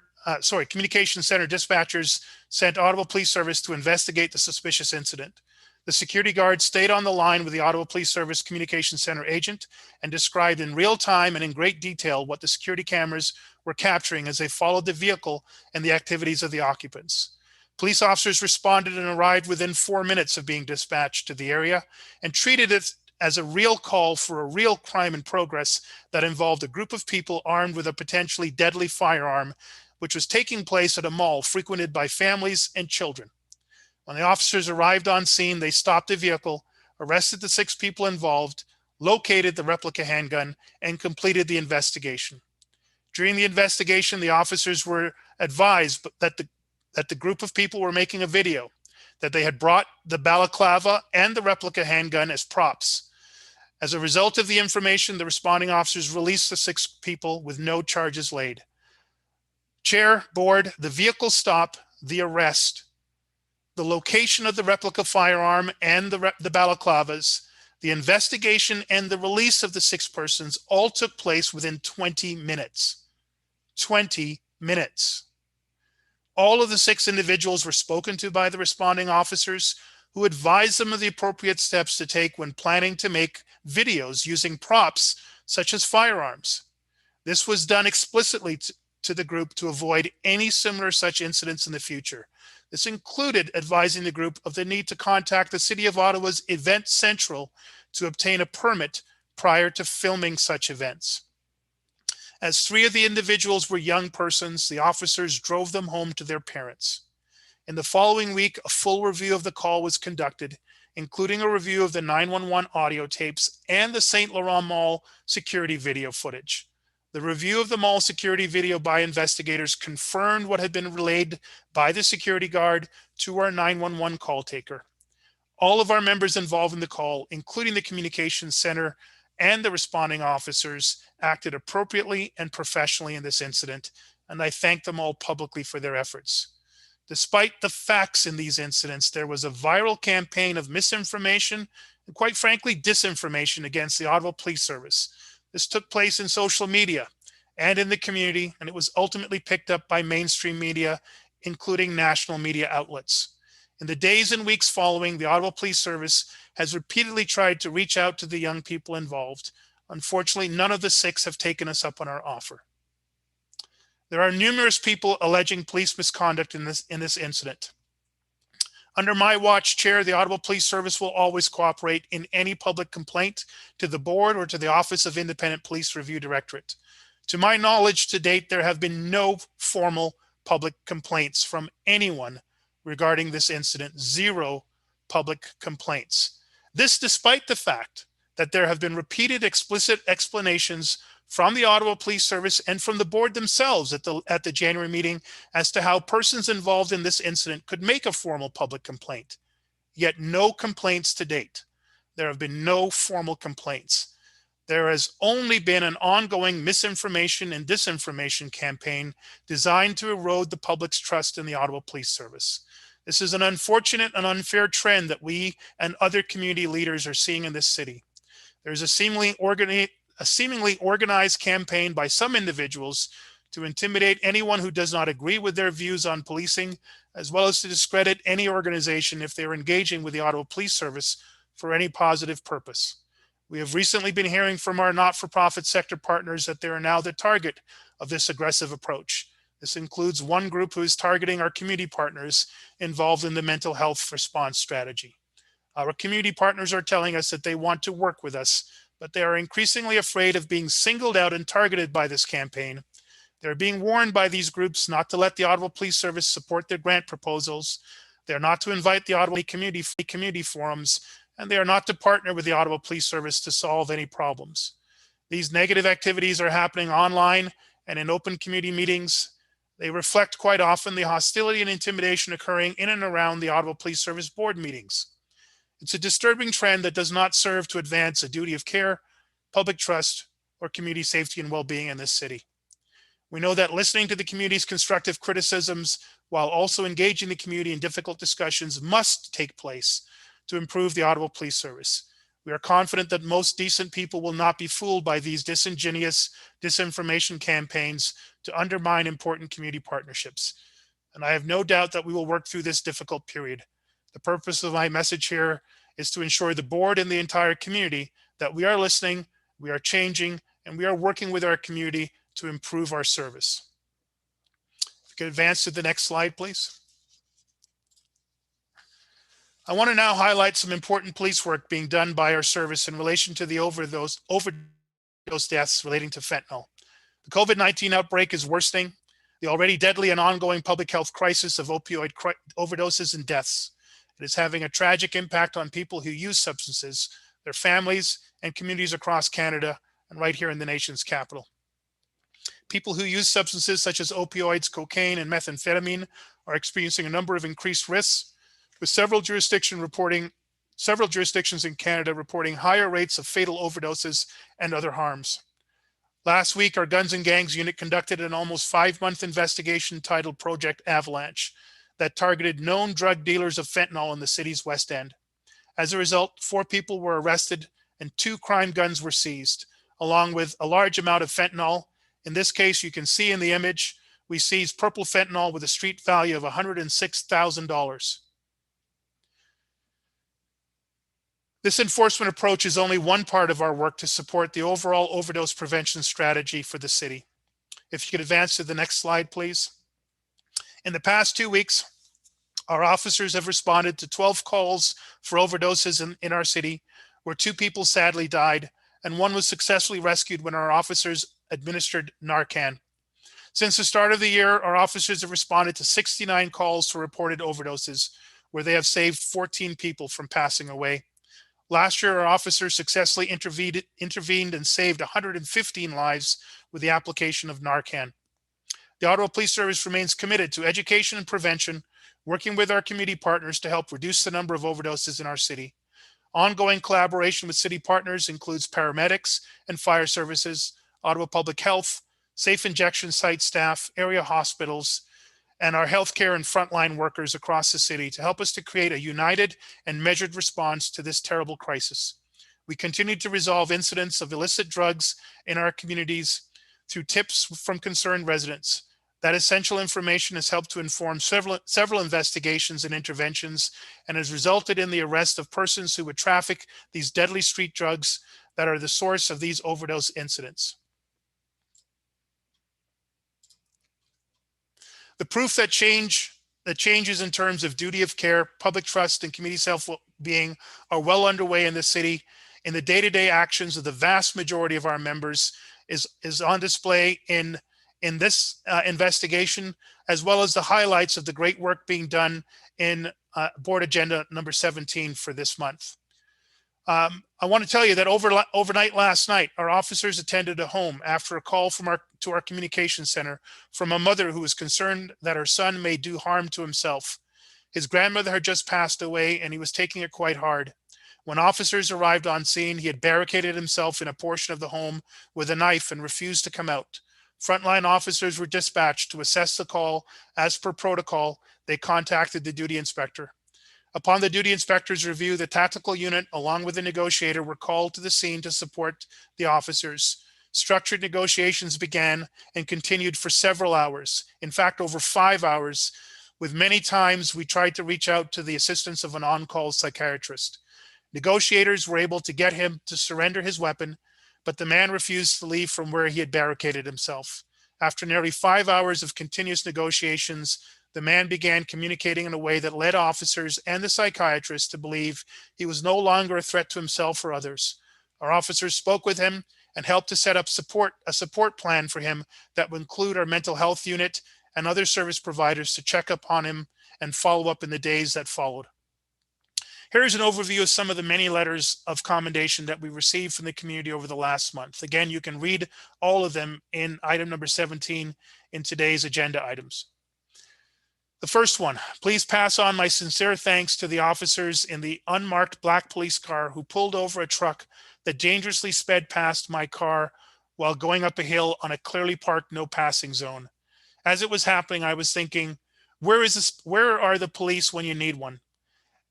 dispatchers sent Ottawa Police Service to investigate the suspicious incident. The security guard stayed on the line with the Ottawa Police Service Communication Center agent and described in real time and in great detail what the security cameras were capturing as they followed the vehicle and the activities of the occupants. Police officers responded and arrived within 4 minutes of being dispatched to the area and treated it as a real call for a real crime in progress that involved a group of people armed with a potentially deadly firearm, which was taking place at a mall frequented by families and children. When the officers arrived on scene, they stopped the vehicle, arrested the 6 people involved, located the replica handgun, and completed the investigation. During the investigation, the officers were advised that the group of people were making a video, that they had brought the balaclava and the replica handgun as props. As a result of the information, the responding officers released the 6 people with no charges laid. Chair, board, the vehicle stop, the arrest, the location of the replica firearm and the balaclavas, the investigation and the release of the 6 persons all took place within 20 minutes. 20 minutes. All of the 6 individuals were spoken to by the responding officers, who advised them of the appropriate steps to take when planning to make videos using props such as firearms. This was done explicitly to the group to avoid any similar such incidents in the future. This included advising the group of the need to contact the City of Ottawa's Event Central to obtain a permit prior to filming such events. As 3 of the individuals were young persons, the officers drove them home to their parents. In the following week, a full review of the call was conducted, including a review of the 911 audio tapes and the St. Laurent Mall security video footage. The review of the mall security video by investigators confirmed what had been relayed by the security guard to our 911 call taker. All of our members involved in the call, including the communications center and the responding officers, acted appropriately and professionally in this incident, and I thank them all publicly for their efforts. Despite the facts in these incidents, there was a viral campaign of misinformation and, quite frankly, disinformation against the Ottawa Police Service. This took place in social media and in the community, and it was ultimately picked up by mainstream media, including national media outlets. In the days and weeks following, the Ottawa Police Service has repeatedly tried to reach out to the young people involved. Unfortunately, none of the 6 have taken us up on our offer. There are numerous people alleging police misconduct in this incident. Under my watch, Chair, the Ottawa Police Service will always cooperate in any public complaint to the board or to the Office of Independent Police Review Directorate. To my knowledge, to date, there have been no formal public complaints from anyone regarding this incident. 0 public complaints. This despite the fact that there have been repeated explicit explanations from the Ottawa Police Service and from the board themselves at the January meeting as to how persons involved in this incident could make a formal public complaint. Yet no complaints to date. There have been no formal complaints. There has only been an ongoing misinformation and disinformation campaign designed to erode the public's trust in the Ottawa Police Service. This is an unfortunate and unfair trend that we and other community leaders are seeing in this city. There's a seemingly organized campaign by some individuals to intimidate anyone who does not agree with their views on policing, as well as to discredit any organization if they are engaging with the Ottawa Police Service for any positive purpose. We have recently been hearing from our not-for-profit sector partners that they are now the target of this aggressive approach. This includes one group who is targeting our community partners involved in the mental health response strategy. Our community partners are telling us that they want to work with us, but they are increasingly afraid of being singled out and targeted by this campaign. They're being warned by these groups not to let the Ottawa Police Service support their grant proposals. They're not to invite the Ottawa community forums, and they are not to partner with the Ottawa Police Service to solve any problems. These negative activities are happening online and in open community meetings. They reflect quite often the hostility and intimidation occurring in and around the Ottawa Police Service board meetings. It's a disturbing trend that does not serve to advance a duty of care, public trust, or community safety and well-being in this city. We know that listening to the community's constructive criticisms while also engaging the community in difficult discussions must take place to improve the Ottawa Police Service. We are confident that most decent people will not be fooled by these disingenuous disinformation campaigns to undermine important community partnerships. And I have no doubt that we will work through this difficult period. The purpose of my message here is to ensure the board and the entire community that we are listening, we are changing, and we are working with our community to improve our service. If you could advance to the next slide, please. I want to now highlight some important police work being done by our service in relation to the overdose deaths relating to fentanyl. The COVID-19 outbreak is worsening the already deadly and ongoing public health crisis of opioid overdoses and deaths. It is having a tragic impact on people who use substances, their families, and communities across Canada and right here in the nation's capital. People who use substances such as opioids, cocaine, and methamphetamine are experiencing a number of increased risks, with several jurisdictions in Canada reporting higher rates of fatal overdoses and other harms. Last week, our Guns and Gangs unit conducted an almost 5-month investigation titled Project Avalanche that targeted known drug dealers of fentanyl in the city's West End. As a result, 4 people were arrested and 2 crime guns were seized, along with a large amount of fentanyl. In this case, you can see in the image, we seized purple fentanyl with a street value of $106,000. This enforcement approach is only one part of our work to support the overall overdose prevention strategy for the city. If you could advance to the next slide, please. In the past 2 weeks, our officers have responded to 12 calls for overdoses in our city, where 2 people sadly died, and 1 was successfully rescued when our officers administered Narcan. Since the start of the year, our officers have responded to 69 calls for reported overdoses, where they have saved 14 people from passing away. Last year, our officers successfully intervened and saved 115 lives with the application of Narcan. The Ottawa Police Service remains committed to education and prevention, working with our community partners to help reduce the number of overdoses in our city. Ongoing collaboration with city partners includes paramedics and fire services, Ottawa Public Health, safe injection site staff, area hospitals, and our healthcare and frontline workers across the city to help us to create a united and measured response to this terrible crisis. We continue to resolve incidents of illicit drugs in our communities through tips from concerned residents. That essential information has helped to inform several investigations and interventions and has resulted in the arrest of persons who would traffic these deadly street drugs that are the source of these overdose incidents. The proof that changes in terms of duty of care, public trust, and community self-being are well underway in the city. In the day-to-day actions of the vast majority of our members is on display in this investigation, as well as the highlights of the great work being done in board agenda number 17 for this month. I want to tell you that overnight last night, our officers attended a home after a call to our communication center from a mother who was concerned that her son may do harm to himself. His grandmother had just passed away and he was taking it quite hard. When officers arrived on scene, he had barricaded himself in a portion of the home with a knife and refused to come out. Frontline officers were dispatched to assess the call. As per protocol, they contacted the duty inspector. Upon the duty inspector's review, the tactical unit, along with the negotiator, were called to the scene to support the officers. Structured negotiations began and continued for several hours. In fact, over 5 hours, with many times we tried to reach out to the assistance of an on-call psychiatrist. Negotiators were able to get him to surrender his weapon, but the man refused to leave from where he had barricaded himself. After nearly 5 hours of continuous negotiations, the man began communicating in a way that led officers and the psychiatrist to believe he was no longer a threat to himself or others. Our officers spoke with him and helped to set up a support plan for him that would include our mental health unit and other service providers to check up on him and follow up in the days that followed. Here's an overview of some of the many letters of commendation that we received from the community over the last month. Again, you can read all of them in item number 17 in today's agenda items. The first one, please pass on my sincere thanks to the officers in the unmarked black police car who pulled over a truck that dangerously sped past my car while going up a hill on a clearly parked no passing zone. As it was happening, I was thinking, where are the police when you need one?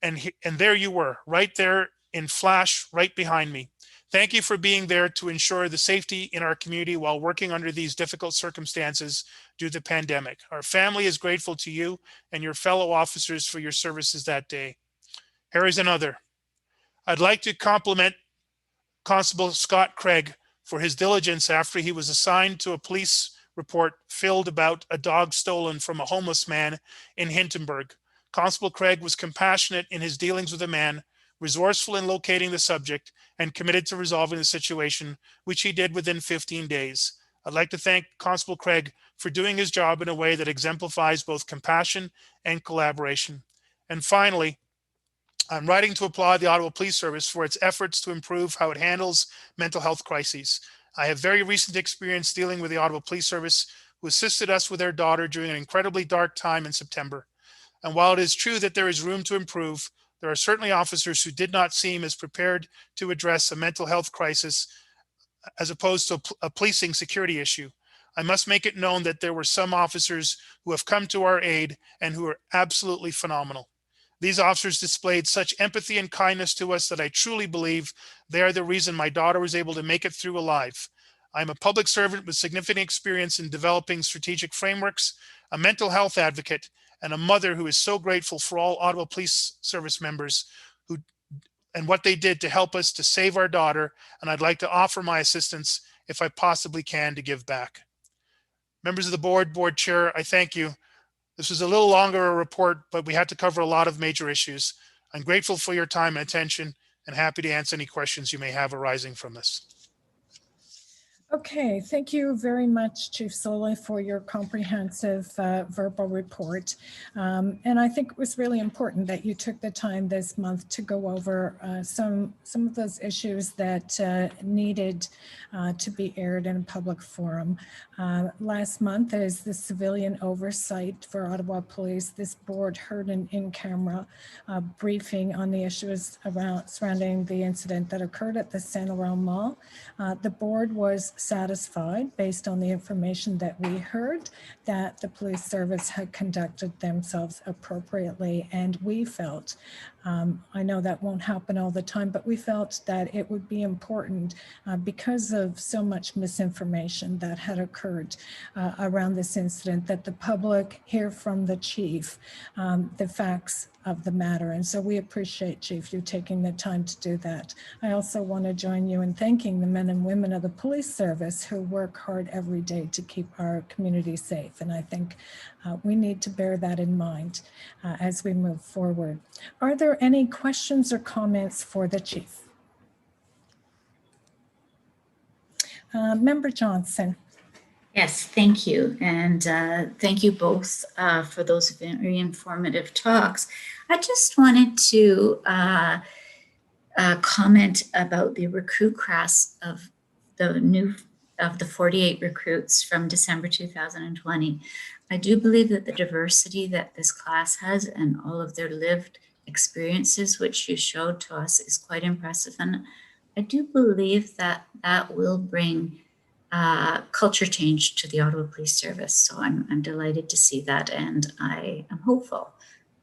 And there you were, right there in flash, right behind me. Thank you for being there to ensure the safety in our community while working under these difficult circumstances due to the pandemic. Our family is grateful to you and your fellow officers for your services that day. Here is another. I'd like to compliment Constable Scott Craig for his diligence after he was assigned to a police report filled about a dog stolen from a homeless man in Hintonburg. Constable Craig was compassionate in his dealings with the man, resourceful in locating the subject, and committed to resolving the situation, which he did within 15 days. I'd like to thank Constable Craig for doing his job in a way that exemplifies both compassion and collaboration. And finally, I'm writing to applaud the Ottawa Police Service for its efforts to improve how it handles mental health crises. I have very recent experience dealing with the Ottawa Police Service, who assisted us with their daughter during an incredibly dark time in September. And while it is true that there is room to improve, there are certainly officers who did not seem as prepared to address a mental health crisis as opposed to a policing security issue. I must make it known that there were some officers who have come to our aid and who are absolutely phenomenal. These officers displayed such empathy and kindness to us that I truly believe they are the reason my daughter was able to make it through alive. I'm a public servant with significant experience in developing strategic frameworks, a mental health advocate, and a mother who is so grateful for all Ottawa Police Service members and what they did to help us to save our daughter, and I'd like to offer my assistance if I possibly can to give back. Members of the board chair, I thank you. This was a little longer a report, but we had to cover a lot of major issues. I'm grateful for your time and attention and happy to answer any questions you may have arising from this. Okay, thank you very much, Chief Soley, for your comprehensive verbal report. And I think it was really important that you took the time this month to go over some of those issues that needed to be aired in a public forum. Last month, as the civilian oversight for Ottawa Police, this board heard an in-camera briefing on the issues surrounding the incident that occurred at the Saint Laurent Mall. The board was satisfied, based on the information that we heard, that the police service had conducted themselves appropriately. And we felt, I know that won't happen all the time, but we felt that it would be important because of so much misinformation that had occurred around this incident, that the public hear from the chief the facts of the matter. And so we appreciate, Chief, you taking the time to do that. I also want to join you in thanking the men and women of the police service who work hard every day to keep our community safe. And I think we need to bear that in mind as we move forward. Are there any questions or comments for the Chief? Member Johnson. Yes, thank you. And thank you both for those very informative talks. I just wanted to comment about the recruit class of the 48 recruits from December 2020. I do believe that the diversity that this class has and all of their lived experiences, which you showed to us, is quite impressive. And I do believe that that will bring culture change to the Ottawa Police Service. So I'm delighted to see that, and I am hopeful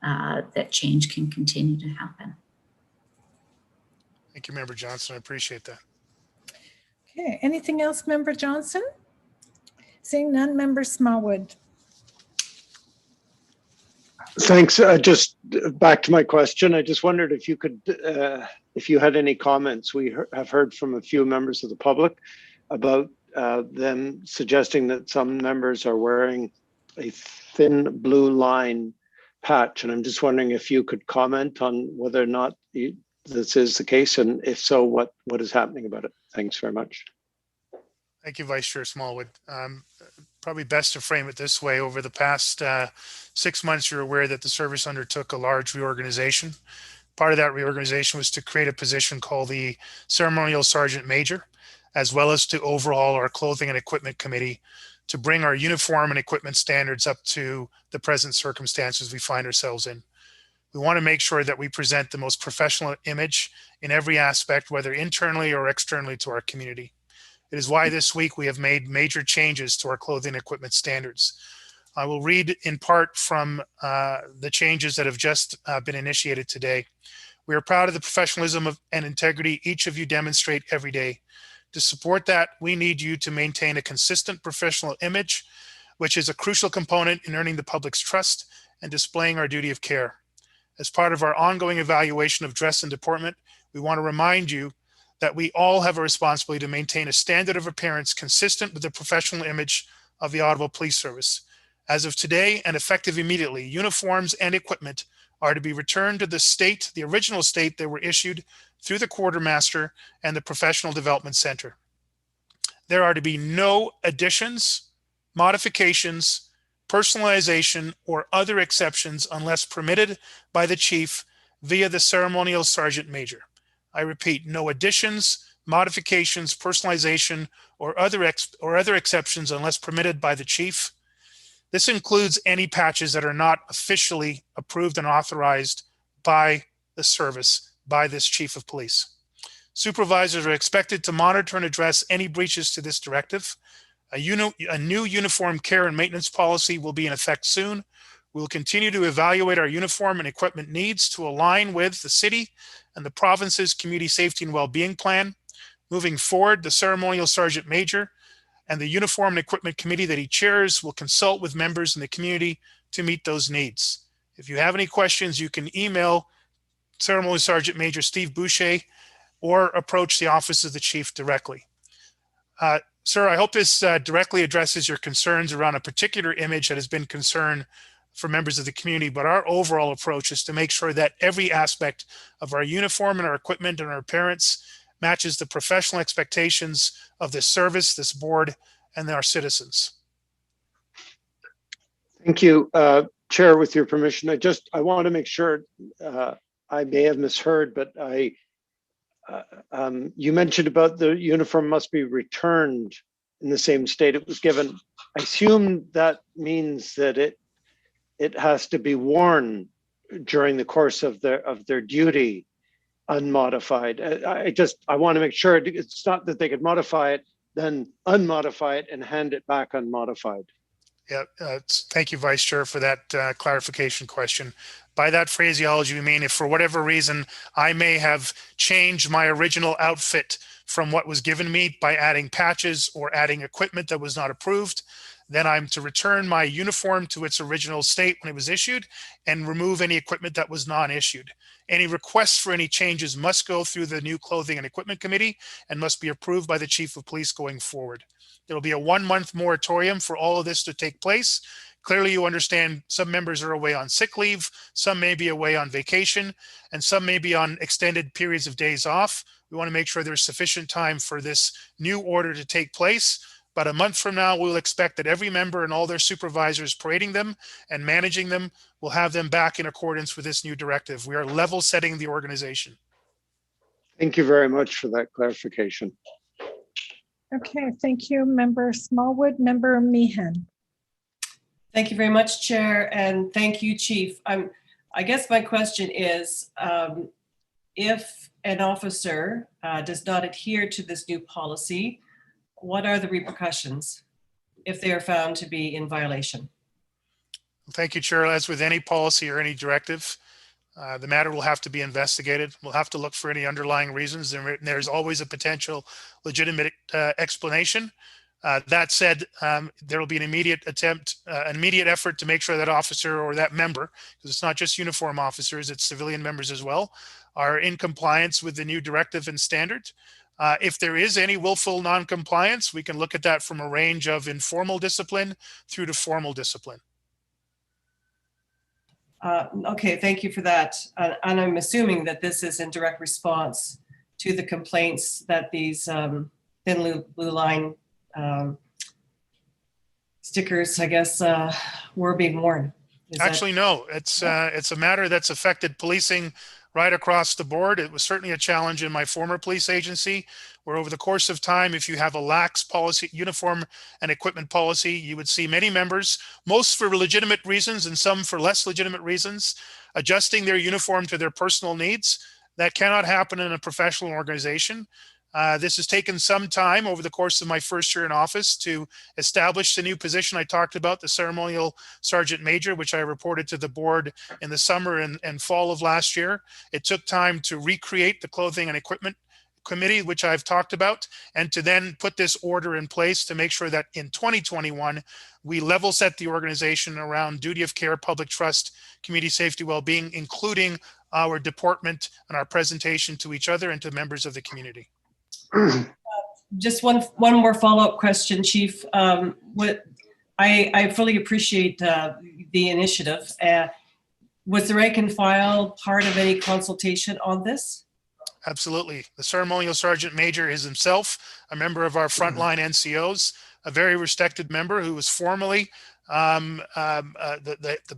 that change can continue to happen. Thank you, Member Johnson. I appreciate that. Okay, anything else, Member Johnson? Seeing none, Member Smallwood. Thanks. Just back to my question. I just wondered if you could, if you had any comments. We have heard from a few members of the public about them suggesting that some members are wearing a thin blue line patch. And I'm just wondering if you could comment on whether or not this is the case, and if so, what is happening about it? Thanks very much. Thank you, Vice Chair Smallwood. Probably best to frame it this way. Over the past 6 months, you're aware that the service undertook a large reorganization. Part of that reorganization was to create a position called the Ceremonial Sergeant Major, as well as to overhaul our clothing and equipment committee to bring our uniform and equipment standards up to the present circumstances we find ourselves in. We want to make sure that we present the most professional image in every aspect, whether internally or externally to our community. It is why this week we have made major changes to our clothing and equipment standards. I will read in part from the changes that have just been initiated today. We are proud of the professionalism and integrity each of you demonstrate every day. To support that, we need you to maintain a consistent professional image, which is a crucial component in earning the public's trust and displaying our duty of care. As part of our ongoing evaluation of dress and deportment, we want to remind you that we all have a responsibility to maintain a standard of appearance consistent with the professional image of the Ottawa Police Service. As of today and effective immediately, uniforms and equipment are to be returned to the state, the original state they were issued through the quartermaster and the Professional Development Center. There are to be no additions, modifications, personalization, or other exceptions unless permitted by the chief via the ceremonial sergeant major. I repeat, no additions, modifications, personalization, or other exceptions unless permitted by the chief. This includes any patches that are not officially approved and authorized by the service, by this chief of police. Supervisors are expected to monitor and address any breaches to this directive. A new uniform care and maintenance policy will be in effect soon. We will continue to evaluate our uniform and equipment needs to align with the city and the province's community safety and well-being plan. Moving forward, the ceremonial sergeant major and the uniform and equipment committee that he chairs will consult with members in the community to meet those needs. If you have any questions, you can email Ceremonial Sergeant Major Steve Boucher or approach the office of the chief directly. Sir, I hope this directly addresses your concerns around a particular image that has been concern for members of the community, but our overall approach is to make sure that every aspect of our uniform and our equipment and our appearance matches the professional expectations of this service, this board, and our citizens. Thank you, Chair, with your permission. I want to make sure, I may have misheard, but you mentioned about the uniform must be returned in the same state it was given. I assume that means that it has to be worn during the course of their duty unmodified. I want to make sure it's not that they could modify it, then unmodify it and hand it back unmodified. Yeah, thank you, Vice Chair, for that clarification question. By that phraseology, we mean if for whatever reason I may have changed my original outfit from what was given me by adding patches or adding equipment that was not approved, then I'm to return my uniform to its original state when it was issued and remove any equipment that was non-issued. Any requests for any changes must go through the new clothing and equipment committee and must be approved by the chief of police going forward. There will be a 1-month moratorium for all of this to take place. Clearly, you understand some members are away on sick leave, some may be away on vacation, and some may be on extended periods of days off. We want to make sure there's sufficient time for this new order to take place. But a month from now, we'll expect that every member and all their supervisors parading them and managing them will have them back in accordance with this new directive. We are level setting the organization. Thank you very much for that clarification. Okay, thank you, Member Smallwood. Member Meehan. Thank you very much, Chair, and thank you, Chief. I guess my question is, if an officer does not adhere to this new policy, what are the repercussions if they are found to be in violation? Thank you, Chair. As with any policy or any directive, the matter will have to be investigated. We'll have to look for any underlying reasons, and there's always a potential legitimate explanation. That said, there will be an immediate effort to make sure that officer or that member, because it's not just uniform officers, it's civilian members as well, are in compliance with the new directive and standard. If there is any willful non-compliance, we can look at that from a range of informal discipline through to formal discipline. Okay, thank you for that. And I'm assuming that this is in direct response to the complaints that these thin blue line stickers, I guess, were being worn. Actually, no, it's a matter that's affected policing right across the board. It was certainly a challenge in my former police agency, where over the course of time, if you have a lax policy, uniform and equipment policy, you would see many members, most for legitimate reasons and some for less legitimate reasons, adjusting their uniform to their personal needs. That cannot happen in a professional organization. This has taken some time over the course of my first year in office to establish the new position I talked about, the ceremonial sergeant major, which I reported to the board in the summer and fall of last year. It took time to recreate the clothing and equipment committee, which I've talked about, and to then put this order in place to make sure that in 2021, we level set the organization around duty of care, public trust, community safety, well-being, including our deportment and our presentation to each other and to members of the community. Just one more follow-up question, Chief. I fully appreciate the initiative. Was the rank and file part of any consultation on this? Absolutely. The ceremonial sergeant major is himself a member of our frontline NCOs, a very respected member who was formerly the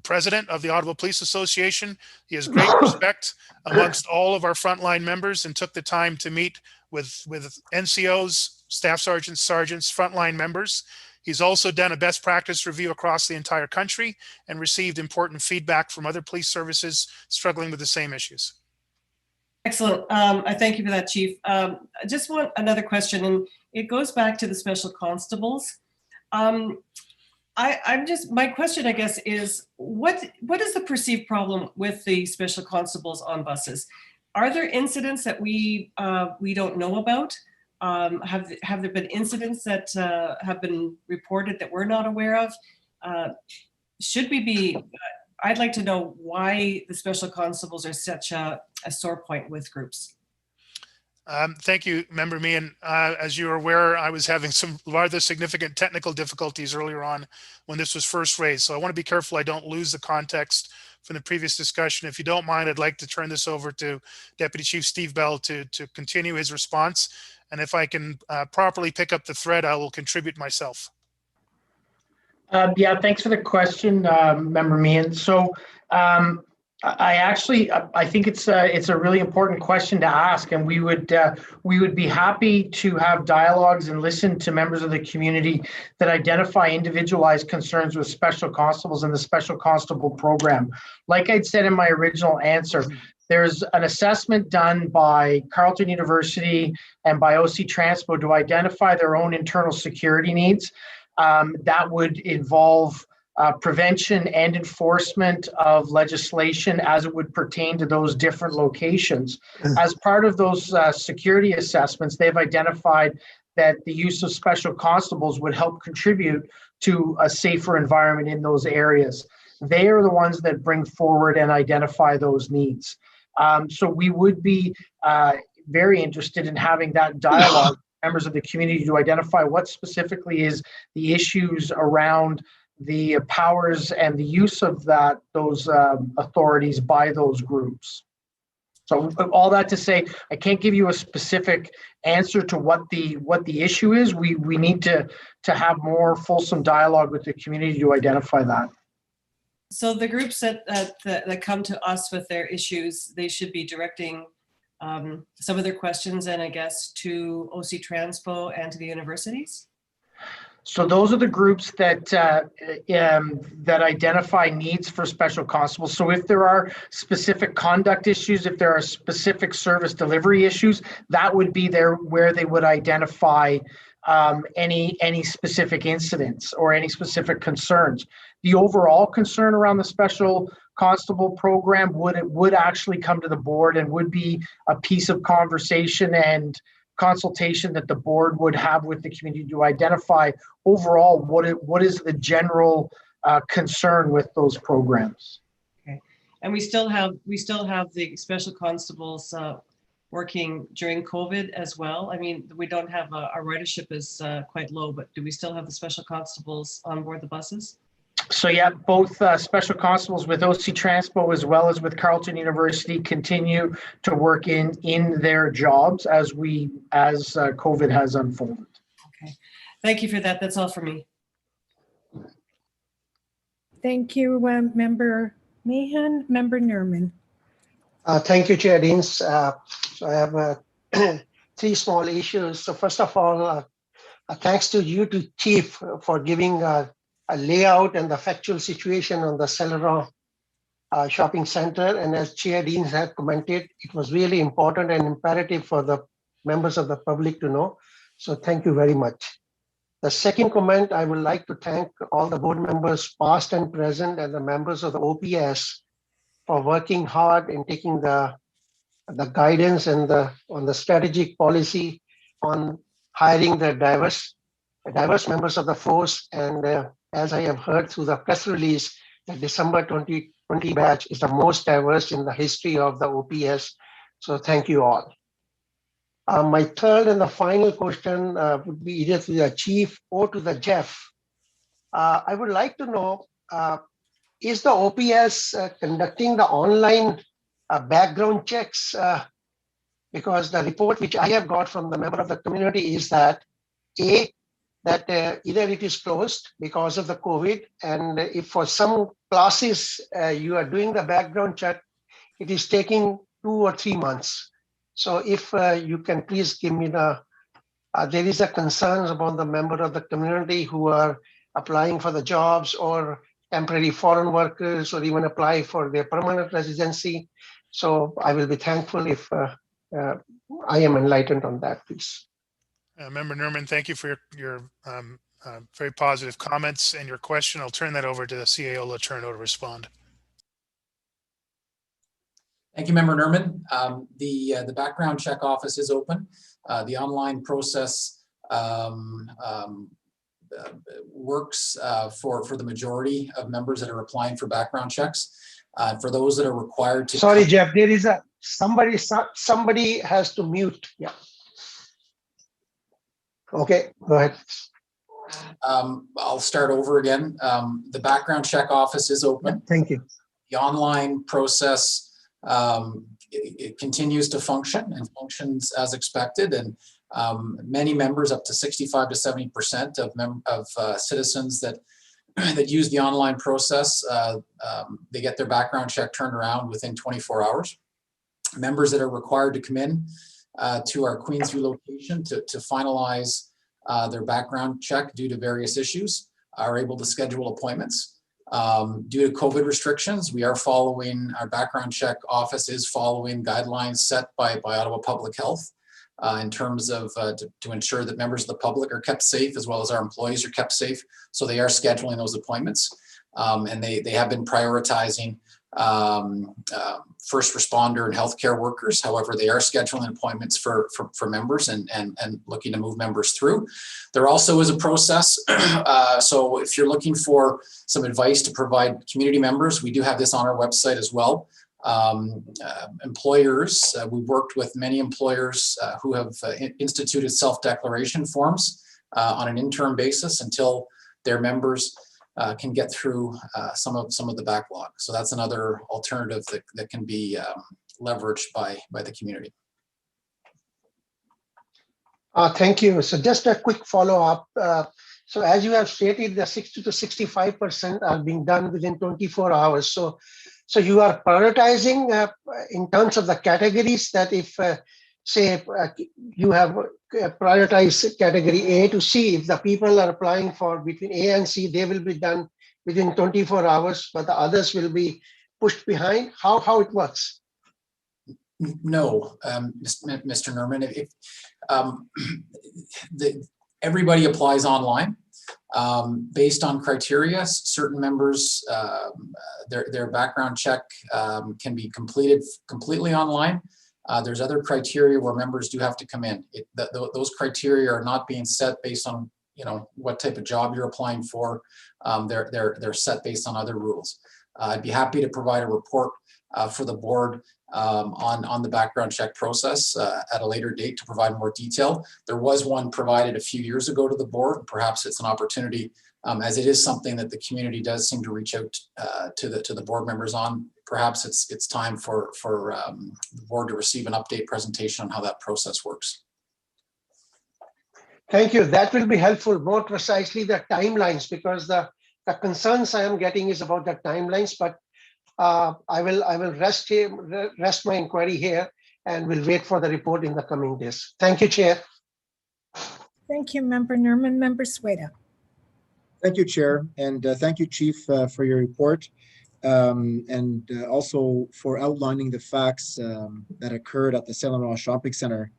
president of the Ottawa Police Association. He has great respect amongst all of our frontline members and took the time to meet with NCOs, staff sergeants, frontline members. He's also done a best practice review across the entire country and received important feedback from other police services struggling with the same issues. Excellent. I thank you for that, Chief. I just want another question, and it goes back to the special constables. My question, I guess, is what is the perceived problem with the special constables on buses? Are there incidents that we don't know about? Have there been incidents that have been reported that we're not aware of? Should we be? I'd like to know why the special constables are such a sore point with groups. Thank you, Member Meehan. As you are aware, I was having some rather significant technical difficulties earlier on when this was first raised. So I want to be careful I don't lose the context from the previous discussion. If you don't mind, I'd like to turn this over to Deputy Chief Steve Bell to continue his response. And if I can properly pick up the thread, I will contribute myself. Yeah, thanks for the question, Member Meehan. So I think it's a really important question to ask, and we would be happy to have dialogues and listen to members of the community that identify individualized concerns with special constables and the special constable program. Like I'd said in my original answer, there's an assessment done by Carleton University and by OC Transpo to identify their own internal security needs. That would involve prevention and enforcement of legislation as it would pertain to those different locations. As part of those security assessments, they've identified that the use of special constables would help contribute to a safer environment in those areas. They are the ones that bring forward and identify those needs. So we would be very interested in having that dialogue members of the community to identify what specifically is the issues around the powers and the use of those authorities by those groups. So all that to say, I can't give you a specific answer to what the issue is. We need to have more fulsome dialogue with the community to identify that. So the groups that come to us with their issues, they should be directing some of their questions, and I guess to OC Transpo and to the universities? So those are the groups that identify needs for special constables. So if there are specific conduct issues, if there are specific service delivery issues, that would be where they would identify any specific incidents or any specific concerns. The overall concern around the special constable program would actually come to the board and would be a piece of conversation and consultation that the board would have with the community to identify overall what is the general concern with those programs. Okay, and we still have the special constables working during COVID as well. I mean, we don't have our ridership is quite low, but do we still have the special constables on board the buses? So yeah, both special constables with OC Transpo as well as with Carleton University continue to work in their jobs as COVID has unfolded. Okay, thank you for that. That's all for me. Thank you, Member Meehan. Member Nerman. Thank you, Chair Deans. So I have three small issues. So first of all, thanks to you, to Chief, for giving a layout and the factual situation on the Celeron shopping center. And as Chair Deans had commented, it was really important and imperative for the members of the public to know. So thank you very much. The second comment, I would like to thank all the board members, past and present, and the members of the OPS for working hard in taking the the guidance and on the strategic policy on hiring the diverse members of the force. And as I have heard through the press release, the December 2020 batch is the most diverse in the history of the OPS. So thank you all. My third and the final question would be either to the chief or to the Jeff. I would like to know, is the OPS conducting the online background checks? Because the report which I have got from the member of the community is that either it is closed because of the COVID, and if for some classes you are doing the background check, it is taking 2 or 3 months. So if you can please give me there is a concern about the member of the community who are applying for the jobs or temporary foreign workers or even apply for their permanent residency. So I will be thankful if I am enlightened on that, please. Member Nerman, thank you for your very positive comments and your question. I'll turn that over to the CAO Letourneau to respond. Thank you, Member Nerman. The background check office is open. The online process works for the majority of members that are applying for background checks. For those that are required to— Sorry, Jeff, there is somebody has to mute. Yeah. Okay, go ahead. I'll start over again. The background check office is open. Thank you. The online process it continues to function and functions as expected, and many members, up to 65 to 70% of citizens that use the online process, they get their background check turned around within 24 hours. Members that are required to come in to our Queensview location to finalize their background check due to various issues are able to schedule appointments. Due to COVID restrictions, we are following, our background check office is following guidelines set by Ottawa Public Health in terms of to ensure that members of the public are kept safe as well as our employees are kept safe. So they are scheduling those appointments, and they have been prioritizing first responder and healthcare workers. However, they are scheduling appointments for members and looking to move members through. There also is a process. So if you're looking for some advice to provide community members, we do have this on our website as well. Employers, we've worked with many employers who have instituted self-declaration forms on an interim basis until their members can get through some of the backlog. So that's another alternative that can be leveraged by the community. Thank you. So just a quick follow-up. So as you have stated, the 60 to 65% are being done within 24 hours. So you are prioritizing in terms of the categories that if say you have prioritized category A to C, if the people are applying for between A and C, they will be done within 24 hours, but the others will be pushed behind. How it works? No, Mr. Nerman, everybody applies online based on criteria. Certain members, their background check can be completed completely online. There's other criteria where members do have to come in. Those criteria are not being set based on what type of job you're applying for. They're set based on other rules. I'd be happy to provide a report for the board on the background check process at a later date to provide more detail. There was one provided a few years ago to the board. Perhaps it's an opportunity, as it is something that the community does seem to reach out to the board members on. Perhaps it's time for the board to receive an update presentation on how that process works. Thank you. That will be helpful, more precisely the timelines, because the concerns I am getting is about the timelines, but I will rest my inquiry here and will wait for the report in the coming days. Thank you, Chair. Thank you, Member Nerman. Member Sueda. Thank you, Chair, and thank you, Chief, for your report, and also for outlining the facts that occurred at the Saint Laurent Shopping Center.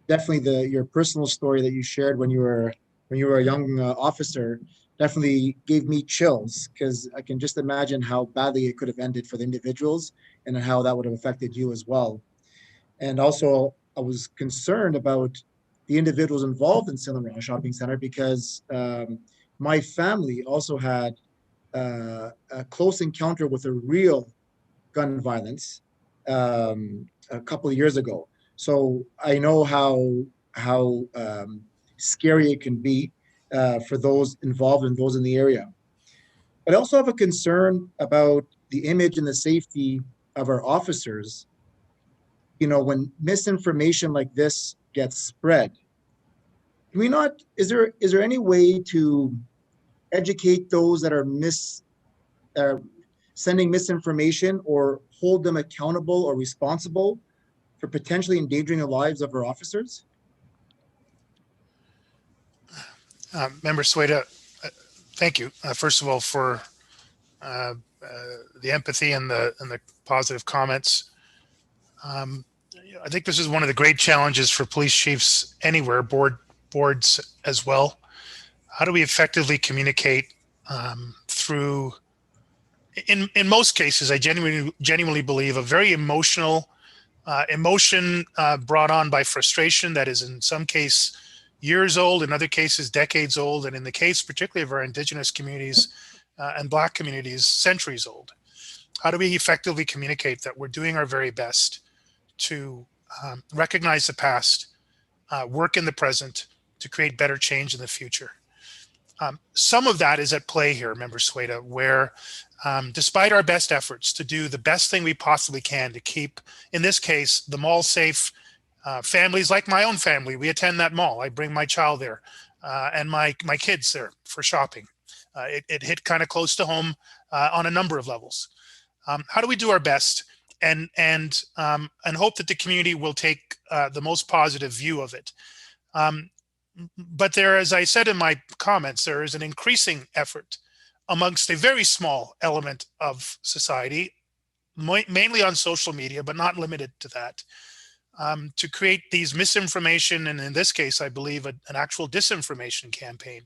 Definitely your personal story that you shared when you were when you were a young officer definitely gave me chills, because I can just imagine how badly it could have ended for the individuals and how that would have affected you as well. And also, I was concerned about the individuals involved in St. Laurent Shopping Center, because my family also had a close encounter with a real gun violence a couple of years ago. So I know how scary it can be for those involved and those in the area. But I also have a concern about the image and the safety of our officers. You know, when misinformation like this gets spread, do we not, is there any way to educate those that are sending misinformation, or hold them accountable or responsible for potentially endangering the lives of our officers? Member Sueda, thank you, first of all, for the empathy and the positive comments. I think this is one of the great challenges for police chiefs anywhere, boards as well. How do we effectively communicate through, in most cases, I genuinely believe, a very emotional emotion brought on by frustration that is in some case years old, in other cases decades old, and in the case particularly of our Indigenous communities and Black communities, centuries old. How do we effectively communicate that we're doing our very best to recognize the past, work in the present, to create better change in the future? Some of that is at play here, Member Sueda, where despite our best efforts to do the best thing we possibly can to keep, in this case, the mall safe, families like my own family, we attend that mall. I bring my child there and my kids there for shopping. It hit kind of close to home on a number of levels. How do we do our best and hope that the community will take the most positive view of it? But there, as I said in my comments, there is an increasing effort amongst a very small element of society, mainly on social media, but not limited to that, to create these misinformation, and in this case, I believe an actual disinformation campaign.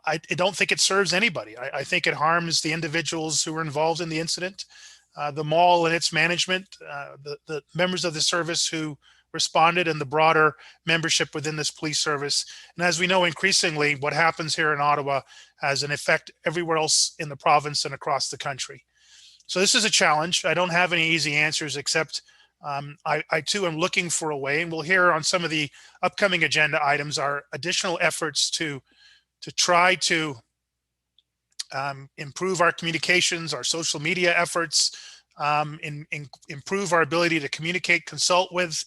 I don't think it serves anybody. I think it harms the individuals who were involved in the incident, the mall and its management, the members of the service who responded, and the broader membership within this police service. And as we know, increasingly, what happens here in Ottawa has an effect everywhere else in the province and across the country. So this is a challenge. I don't have any easy answers, except I too am looking for a way, and we'll hear on some of the upcoming agenda items our additional efforts to try to improve our communications, our social media efforts, improve our ability to communicate, consult with,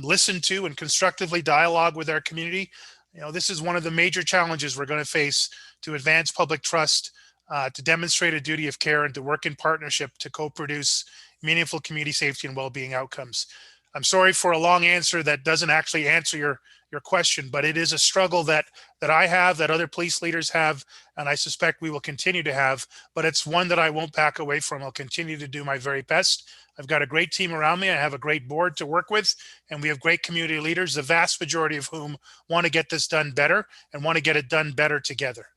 listen to, and constructively dialogue with our community. You know, this is one of the major challenges we're going to face to advance public trust, to demonstrate a duty of care, and to work in partnership to co-produce meaningful community safety and well-being outcomes. I'm sorry for a long answer that doesn't actually answer your question, but it is a struggle that I have, that other police leaders have, and I suspect we will continue to have, but it's one that I won't back away from. I'll continue to do my very best. I've got a great team around me. I have a great board to work with, and we have great community leaders, the vast majority of whom want to get this done better and want to get it done better together.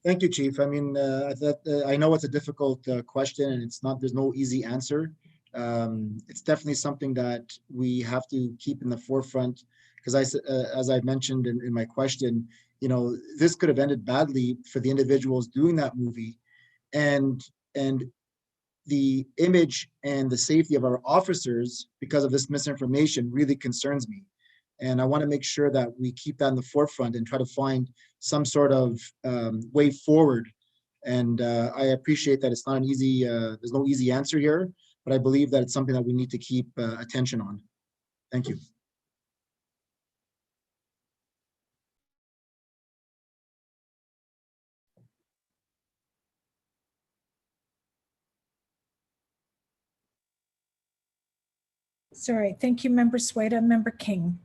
Thank you, Chief. I mean, I know it's a difficult question, and there's no easy answer. It's definitely something that we have to keep in the forefront, because as I mentioned in my question, you know, this could have ended badly for the individuals doing that movie, and the image and the safety of our officers because of this misinformation really concerns me. And I want to make sure that we keep that in the forefront and try to find some sort of way forward. And I appreciate that it's not an easy, there's no easy answer here, but I believe that it's something that we need to keep attention on. Thank you. Sorry, thank you, Member Sueda. Member King.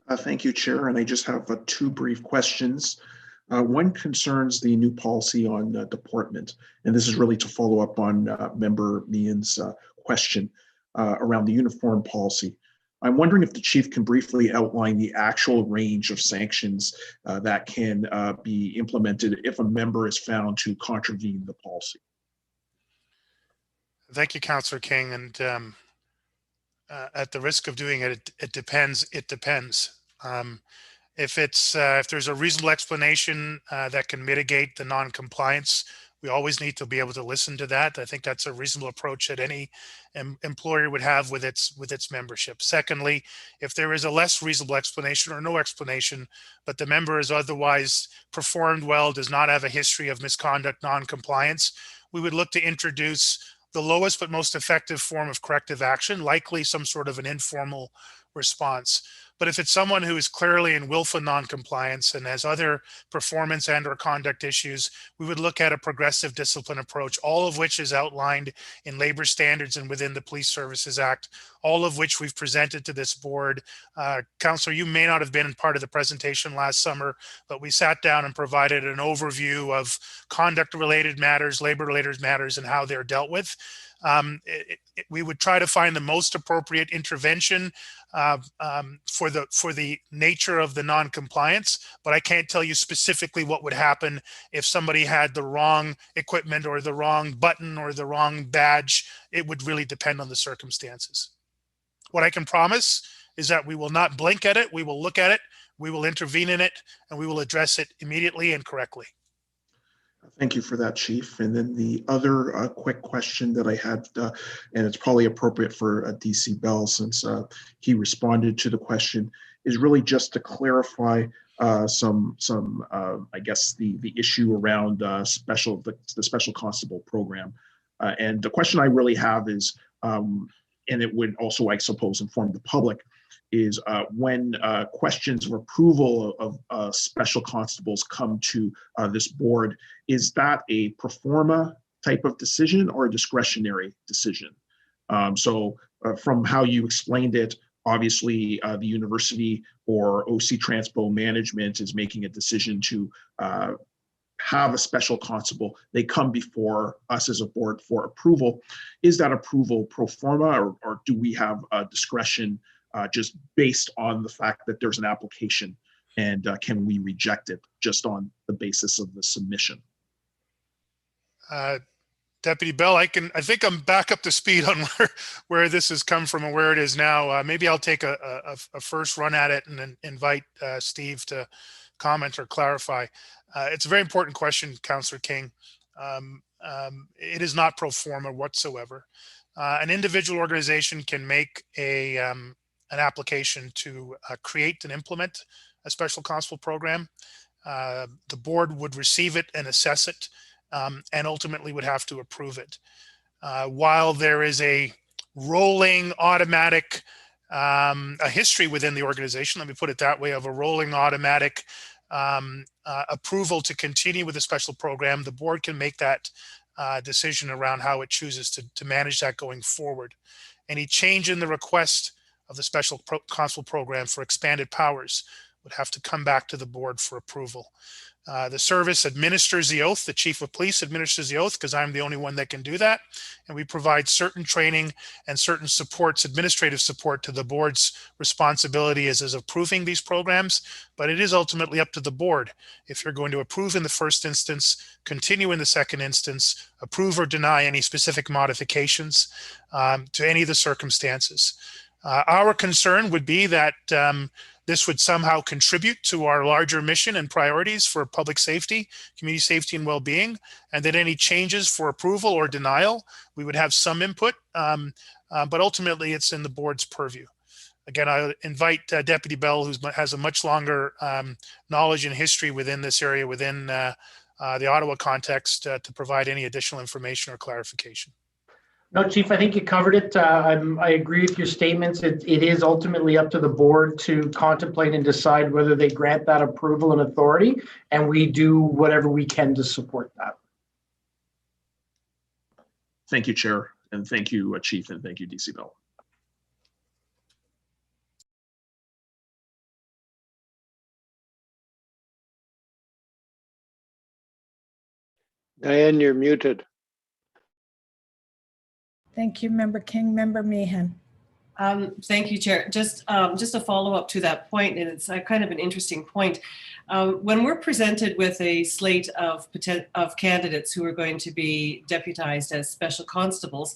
Thank you, Chair. And I just have two brief questions. One concerns the new policy on deportment, and this is really to follow up on Member Meehan's question around the uniform policy. I'm wondering if the chief can briefly outline the actual range of sanctions that can be implemented if a member is found to contravene the policy. Thank you, Councillor King. And at the risk of doing it, it depends. It depends. If there's a reasonable explanation that can mitigate the non-compliance, we always need to be able to listen to that. I think that's a reasonable approach that any employer would have with its membership. Secondly, if there is a less reasonable explanation or no explanation, but the member has otherwise performed well, does not have a history of misconduct, non-compliance, we would look to introduce the lowest but most effective form of corrective action, likely some sort of an informal response. But if it's someone who is clearly in willful non-compliance and has other performance and or conduct issues, we would look at a progressive discipline approach, all of which is outlined in labor standards and within the Police Services Act, all of which we've presented to this board. Councillor, you may not have been part of the presentation last summer, but we sat down and provided an overview of conduct-related matters, labor-related matters, and how they're dealt with. We would try to find the most appropriate intervention for the nature of the non-compliance, but I can't tell you specifically what would happen if somebody had the wrong equipment or the wrong button or the wrong badge. It would really depend on the circumstances. What I can promise is that we will not blink at it. We will look at it, we will intervene in it, and we will address it immediately and correctly. Thank you for that, Chief. And then the other quick question that I had, and it's probably appropriate for DC Bell since he responded to the question, is really just to clarify I guess the issue around the special constable program. And the question I really have is, and it would also, I suppose, inform the public, is when questions of approval of special constables come to this board, is that a pro forma type of decision or a discretionary decision? From how you explained it, obviously the university or OC Transpo management is making a decision to have a special constable. They come before us as a board for approval. Is that approval pro forma, or do we have discretion just based on the fact that there's an application, and can we reject it just on the basis of the submission? Deputy Bell, I think I'm back up to speed on where this has come from and where it is now. Maybe I'll take a first run at it and then invite Steve to comment or clarify. It's a very important question, Councillor King. It is not pro forma whatsoever. An individual organization can make an application to create and implement a special constable program. The board would receive it and assess it, and ultimately would have to approve it. While there is a rolling automatic, a history within the organization, let me put it that way, of a rolling automatic approval to continue with the special program, the board can make that decision around how it chooses to manage that going forward. Any change in the request of the special constable program for expanded powers would have to come back to the board for approval. The service administers the oath. The chief of police administers the oath because I'm the only one that can do that. And we provide certain training and certain supports, administrative support, to the board's responsibility as approving these programs. But it is ultimately up to the board. If you're going to approve in the first instance, continue in the second instance, approve or deny any specific modifications to any of the circumstances. Our concern would be that this would somehow contribute to our larger mission and priorities for public safety, community safety and well-being, and that any changes for approval or denial, we would have some input, but ultimately it's in the board's purview. Again, I invite Deputy Bell, who has a much longer knowledge and history within this area, within the Ottawa context, to provide any additional information or clarification. No, Chief, I think you covered it. I agree with your statements. It is ultimately up to the board to contemplate and decide whether they grant that approval and authority, and we do whatever we can to support that. Thank you, Chair, and thank you, Chief, and thank you, DC Bell. Diane, you're muted. Thank you, Member King. Member Meehan. Thank you, Chair. Just a follow-up to that point, and it's kind of an interesting point. When we're presented with a slate of candidates who are going to be deputized as special constables,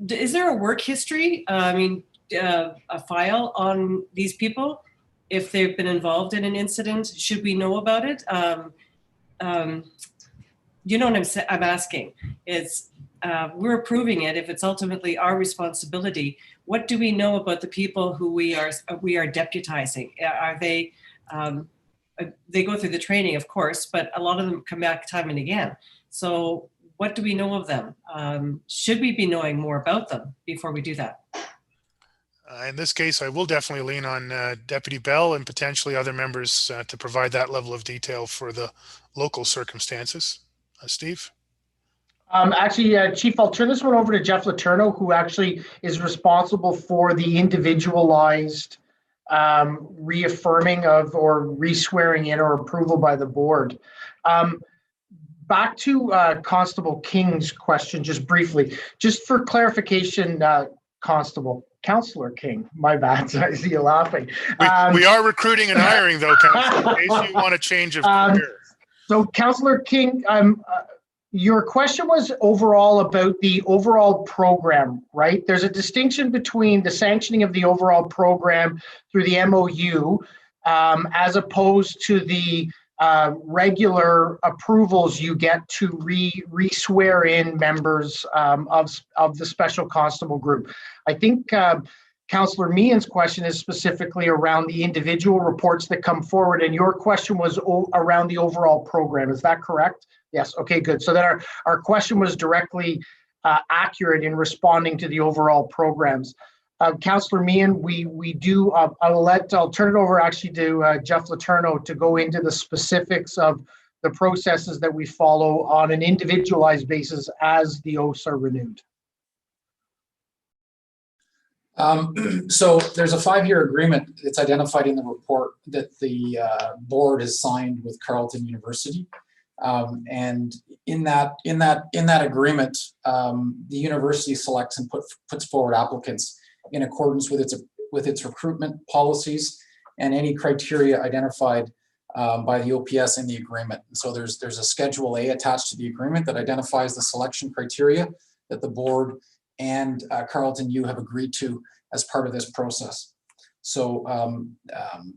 is there a work history? A file on these people if they've been involved in an incident? Should we know about it? You know what I'm asking? It's we're approving it. If it's ultimately our responsibility, what do we know about the people who we are deputizing? Are they go through the training, of course, but a lot of them come back time and again. So what do we know of them? Should we be knowing more about them before we do that? In this case, I will definitely lean on Deputy Bell and potentially other members to provide that level of detail for the local circumstances. Steve? Chief, I'll turn this one over to Jeff Letourneau, who actually is responsible for the individualized reaffirming of or re-swearing in or approval by the board. Back to Constable King's question, just briefly, just for clarification, Councillor King, my bad, I see you laughing. We are recruiting and hiring though, Councillor, in case you want a change of career. So Councillor King, your question was overall about the overall program, right? There's a distinction between the sanctioning of the overall program through the MOU as opposed to the regular approvals you get to re-swear in members of the Special Constable Group. I think Councillor Meehan's question is specifically around the individual reports that come forward, and your question was around the overall program. Is that correct? Yes. Okay, good. So then our question was directly accurate in responding to the overall programs. Councillor Meehan, we do. I'll turn it over actually to Jeff Letourneau to go into the specifics of the processes that we follow on an individualized basis as the oaths are renewed. So there's a 5-year agreement that's identified in the report that the board has signed with Carleton University. And in that agreement, the university selects and puts forward applicants in accordance with its recruitment policies and any criteria identified by the OPS in the agreement. And so there's a Schedule A attached to the agreement that identifies the selection criteria that the board and Carleton U have agreed to as part of this process. So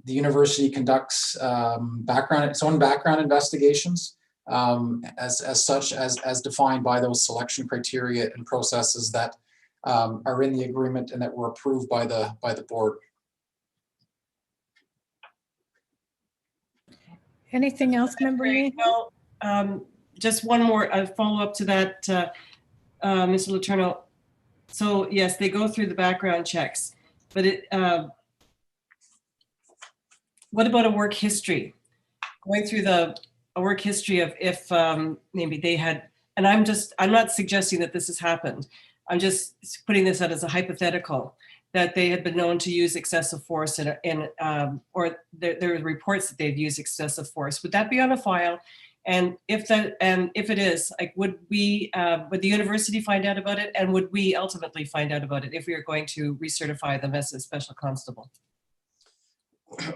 the university conducts its own background investigations as defined by those selection criteria and processes that are in the agreement and that were approved by the board. Anything else, Member Meehan? Well, just one more follow-up to that, Mr. Letourneau. So yes, they go through the background checks, but what about a work history? Going through a work history of if maybe they had, and I'm not suggesting that this has happened. I'm just putting this out as a hypothetical, that they had been known to use excessive force or there are reports that they've used excessive force. Would that be on a file? And if it is, like, would the university find out about it, and would we ultimately find out about it if we are going to recertify them as a special constable?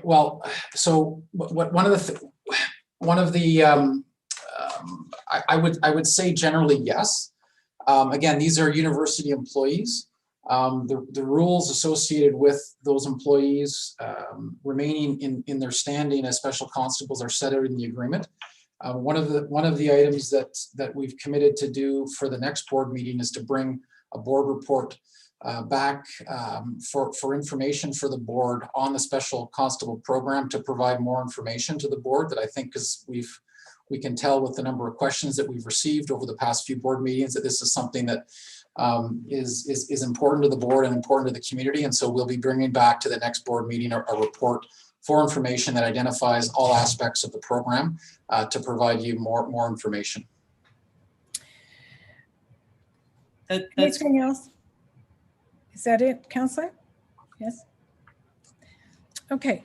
Well, so I would say generally yes. Again, these are university employees. The rules associated with those employees remaining in their standing as special constables are set out in the agreement. One of the items that we've committed to do for the next board meeting is to bring a board report back for information for the board on the special constable program, to provide more information to the board that I think we can tell with the number of questions that we've received over the past few board meetings that this is something that is important to the board and important to the community. And so we'll be bringing back to the next board meeting a report for information that identifies all aspects of the program to provide you more information. Anything else? Is that it, Councillor? Yes. Okay.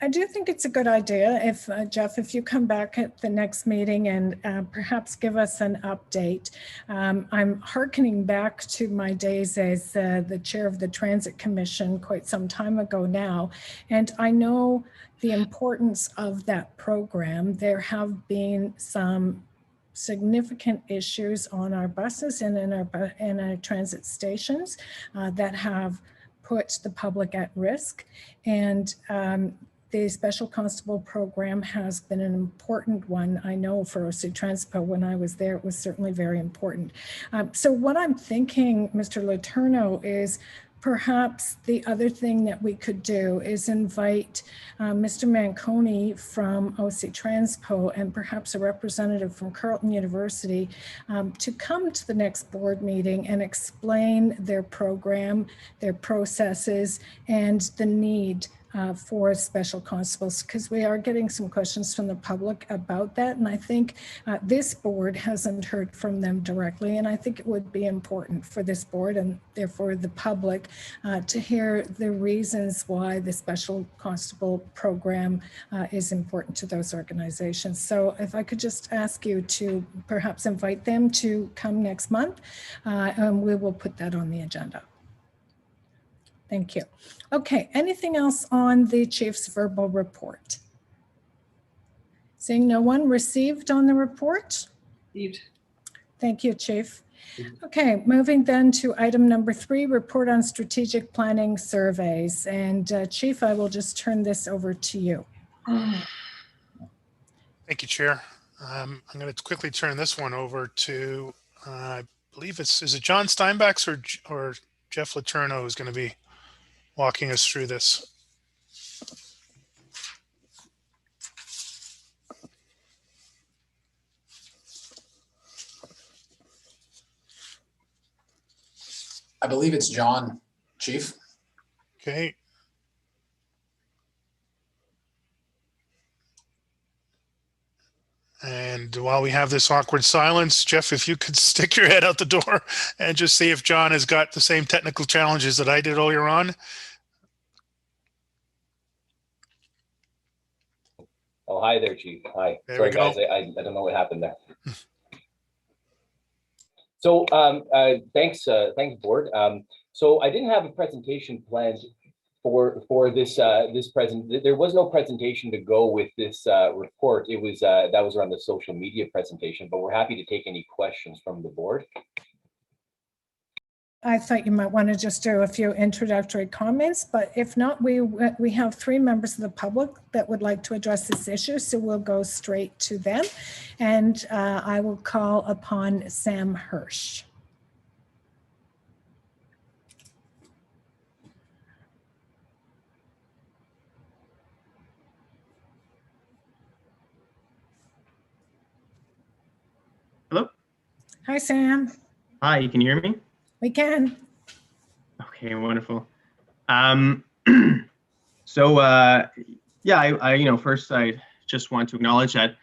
I do think it's a good idea if, Jeff, if you come back at the next meeting and perhaps give us an update. I'm hearkening back to my days as the chair of the Transit Commission quite some time ago now, and I know the importance of that program. There have been some significant issues on our buses and in our transit stations that have put the public at risk, and the Special Constable program has been an important one. I know for OC Transpo, when I was there, it was certainly very important. So what I'm thinking, Mr. Letourneau, is perhaps the other thing that we could do is invite Mr. Manconi from OC Transpo and perhaps a representative from Carleton University to come to the next board meeting and explain their program, their processes, and the need for special constables, because we are getting some questions from the public about that. And I think this board hasn't heard from them directly. And I think it would be important for this board and therefore the public to hear the reasons why the special constable program is important to those organizations. So if I could just ask you to perhaps invite them to come next month, and we will put that on the agenda. Thank you. Okay, anything else on the chief's verbal report? Seeing no one received on the report? Received. Thank you, Chief. Okay, moving then to item number 3, report on strategic planning surveys. And Chief, I will just turn this over to you. Thank you, Chair. I'm going to quickly turn this one over to, I believe is it John Steinbach's or Jeff Letourneau who's going to be walking us through this. I believe it's John, Chief. Okay. And while we have this awkward silence, Jeff, if you could stick your head out the door and just see if John has got the same technical challenges that I did earlier on. Oh, hi there, Chief. Hi. There Sorry, we go. guys. I don't know what happened there. So thanks, board. So I didn't have a presentation planned for this There was no presentation to go with this report. It was that was around the social media presentation, but we're happy to take any questions from the board. I thought you might want to just do a few introductory comments, but if not, we have 3 members of the public that would like to address this issue, so we'll go straight to them. And I will call upon Sam Hirsch. Hello. Hi, Sam. Hi, you can hear me? We can. Okay, wonderful. Yeah, first I just want to acknowledge that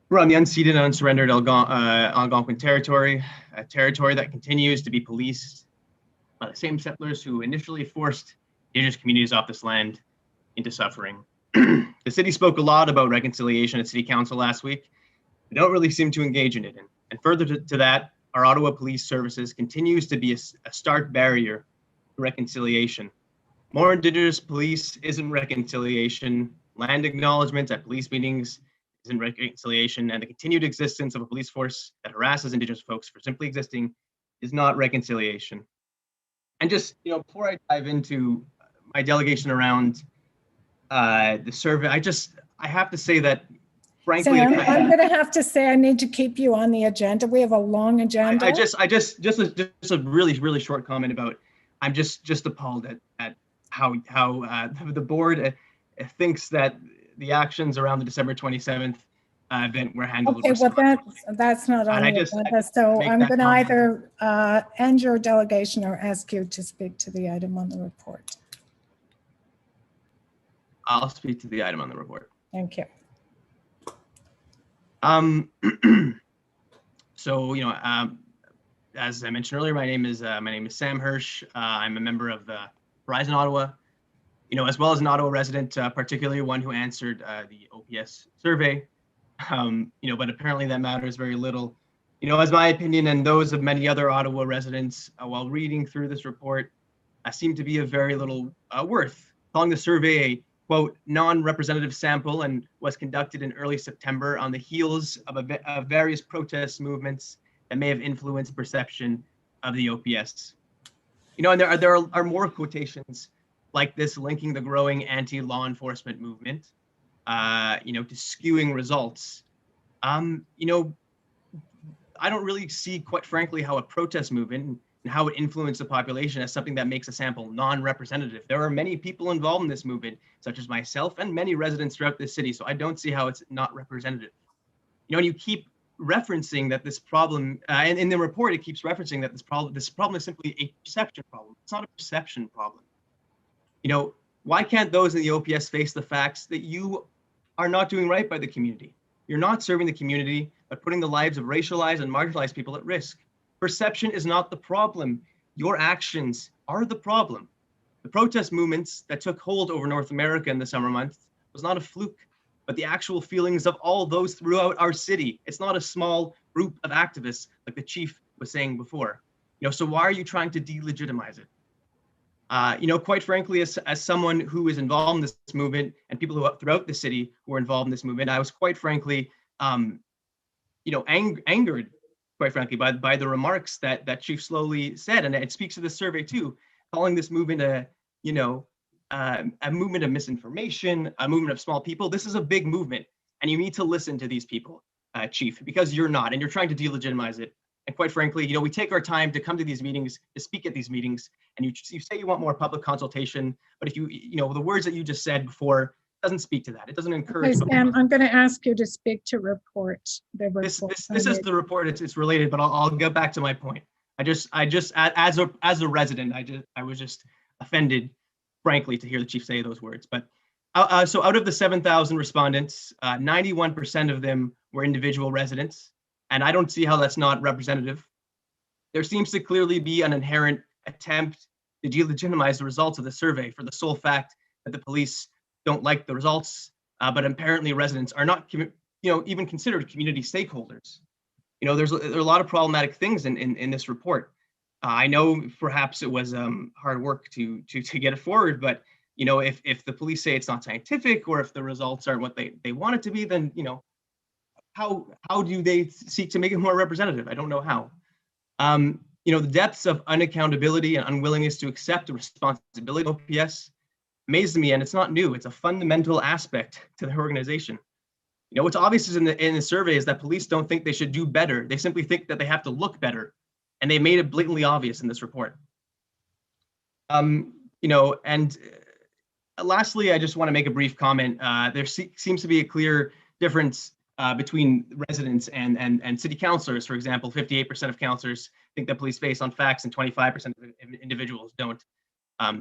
we're on the unceded and unsurrendered Algonquin territory, a territory that continues to be policed by the same settlers who initially forced Indigenous communities off this land into suffering. The city spoke a lot about reconciliation at City Council last week. They don't really seem to engage in it. And further to that, our Ottawa Police Services continues to be a stark barrier to reconciliation. More Indigenous police isn't reconciliation. Land acknowledgements at police meetings isn't reconciliation. And the continued existence of a police force that harasses Indigenous folks for simply existing is not reconciliation. And just, before I dive into my delegation around the survey, I have to say that frankly, Sam, I'm going to have to say I need to keep you on the agenda. We have a long agenda. Just a really short comment about. I'm just appalled at how the board thinks that the actions around the December 27th event were handled. Okay, well that's not on the agenda. So I'm going to either end your delegation or ask you to speak to the item on the report. I'll speak to the item on the report. Thank you. As I mentioned earlier, my name is Sam Hirsch. I'm a member of the Horizon Ottawa as well as an Ottawa resident, particularly one who answered the OPS survey. But apparently that matters very little. As my opinion and those of many other Ottawa residents, while reading through this report, seem to be of very little worth. Calling the survey a, quote, non-representative sample and was conducted in early September on the heels of various protest movements that may have influenced perception of the OPS. And there are more quotations like this linking the growing anti-law enforcement movement, to skewing results. I don't really see, quite frankly, how a protest movement and how it influenced the population as something that makes a sample non-representative. There are many people involved in this movement, such as myself and many residents throughout the city, so I don't see how it's not representative. And you keep referencing that this problem, and in the report, it keeps referencing that this problem is simply a perception problem. It's not a perception problem. Why can't those in the OPS face the facts that you are not doing right by the community? You're not serving the community, but putting the lives of racialized and marginalized people at risk. Perception is not the problem. Your actions are the problem. The protest movements that took hold over North America in the summer months was not a fluke, but the actual feelings of all those throughout our city. It's not a small group of activists like the chief was saying before. So why are you trying to delegitimize it? Quite frankly, as someone who is involved in this movement and people who throughout the city who are involved in this movement, I was quite frankly, angered, quite frankly, by the remarks that Chief Slowly said, and it speaks to the survey too, calling this movement a movement of misinformation, a movement of small people. This is a big movement, and you need to listen to these people, Chief, because you're not, and you're trying to delegitimize it. And quite frankly, we take our time to come to these meetings, to speak at these meetings, and you say you want more public consultation, but if the words that you just said before doesn't speak to that. It doesn't encourage. Okay, Sam, I'm going to ask you to speak to report. This is the report. It's related, but I'll get back to my point. I just as a resident, I was just offended, frankly, to hear the chief say those words. But so out of the 7,000 respondents, 91% of them were individual residents. And I don't see how that's not representative. There seems to clearly be an inherent attempt to delegitimize the results of the survey for the sole fact that the police don't like the results, but apparently residents are not, even considered community stakeholders. There are a lot of problematic things in this report. I know perhaps it was hard work to get it forward, but if the police say it's not scientific or if the results aren't what they want it to be, then how do they seek to make it more representative? I don't know how. The depths of unaccountability and unwillingness to accept the responsibility of OPS amazes me, and it's not new. It's a fundamental aspect to the organization. What's obvious is in the survey is that police don't think they should do better. They simply think that they have to look better, and they made it blatantly obvious in this report. And lastly, I just want to make a brief comment. There seems to be a clear difference between residents and city councilors. For example, 58% of councilors think that police face on facts and 25% of individuals don't.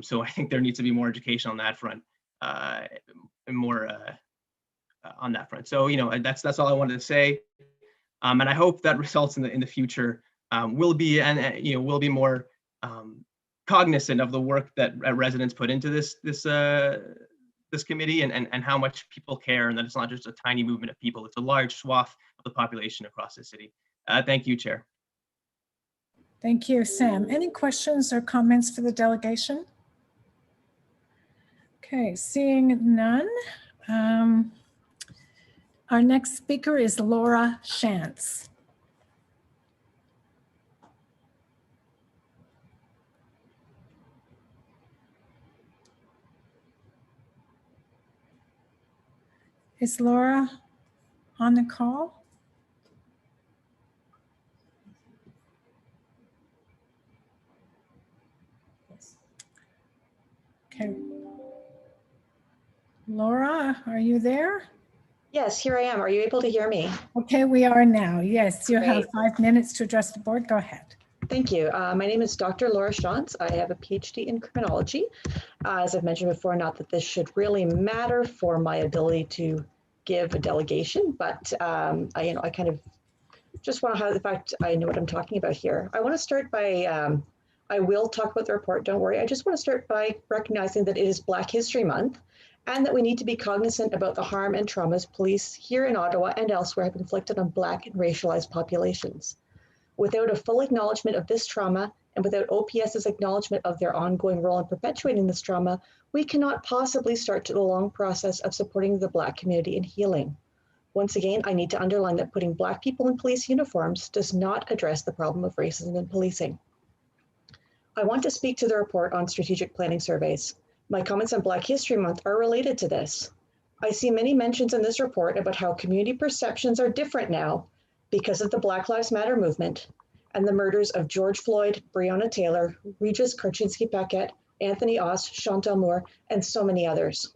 So I think there needs to be more education on that front, and more on that front. So that's all I wanted to say, and I hope that results in the future will be more cognizant of the work that residents put into this committee and how much people care, and that it's not just a tiny movement of people, it's a large swath of the population across the city. Thank you, Chair. Thank you, Sam. Any questions or comments for the delegation? Okay, seeing none. Our next speaker is Laura Shantz. Is Laura on the call? Okay. Laura, are you there? Yes, here I am. Are you able to hear me? Okay, we are now. Yes, you Great. have 5 minutes to address the board. Go ahead. Thank you. My name is Dr. Laura Shantz. I have a PhD in criminology. As I've mentioned before, not that this should really matter for my ability to give a delegation, but I kind of just want to have the fact I know what I'm talking about here. I want to start by I will talk about the report, don't worry. I just want to start by recognizing that it is Black History Month and that we need to be cognizant about the harm and traumas police here in Ottawa and elsewhere have inflicted on Black and racialized populations. Without a full acknowledgement of this trauma and without OPS's acknowledgement of their ongoing role in perpetuating this trauma, we cannot possibly start the long process of supporting the Black community in healing. Once again, I need to underline that putting Black people in police uniforms does not address the problem of racism in policing. I want to speak to the report on strategic planning surveys. My comments on Black History Month are related to this. I see many mentions in this report about how community perceptions are different now because of the Black Lives Matter movement and the murders of George Floyd, Breonna Taylor, Regis Karchinski-Paquette, Anthony Oss, Chantal Moore, and so many others.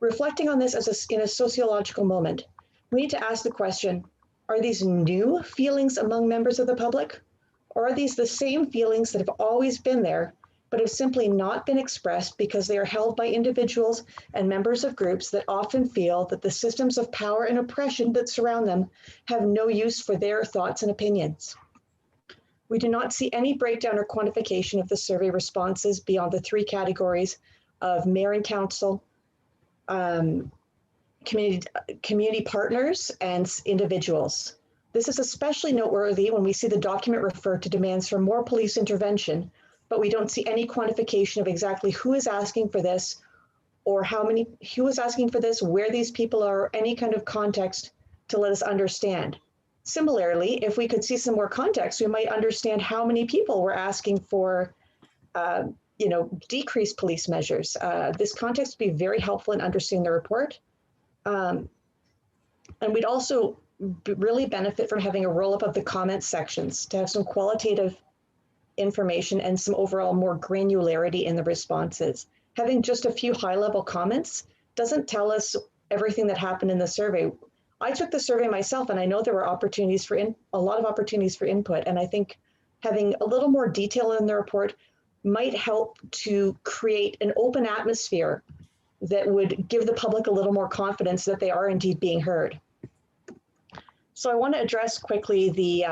Reflecting on this in a sociological moment, we need to ask the question, are these new feelings among members of the public? Or are these the same feelings that have always been there, but have simply not been expressed because they are held by individuals and members of groups that often feel that the systems of power and oppression that surround them have no use for their thoughts and opinions? We do not see any breakdown or quantification of the survey responses beyond the 3 categories of mayor and council, community partners, and individuals. This is especially noteworthy when we see the document refer to demands for more police intervention, but we don't see any quantification of exactly who is asking for this or who is asking for this, where these people are, or any kind of context to let us understand. Similarly, if we could see some more context, we might understand how many people were asking for decreased police measures. This context would be very helpful in understanding the report. And we'd also really benefit from having a roll-up of the comments sections to have some qualitative information and some overall more granularity in the responses. Having just a few high-level comments doesn't tell us everything that happened in the survey. I took the survey myself, and I know there were opportunities for a lot of opportunities for input, and I think having a little more detail in the report might help to create an open atmosphere that would give the public a little more confidence that they are indeed being heard. So I want to address quickly the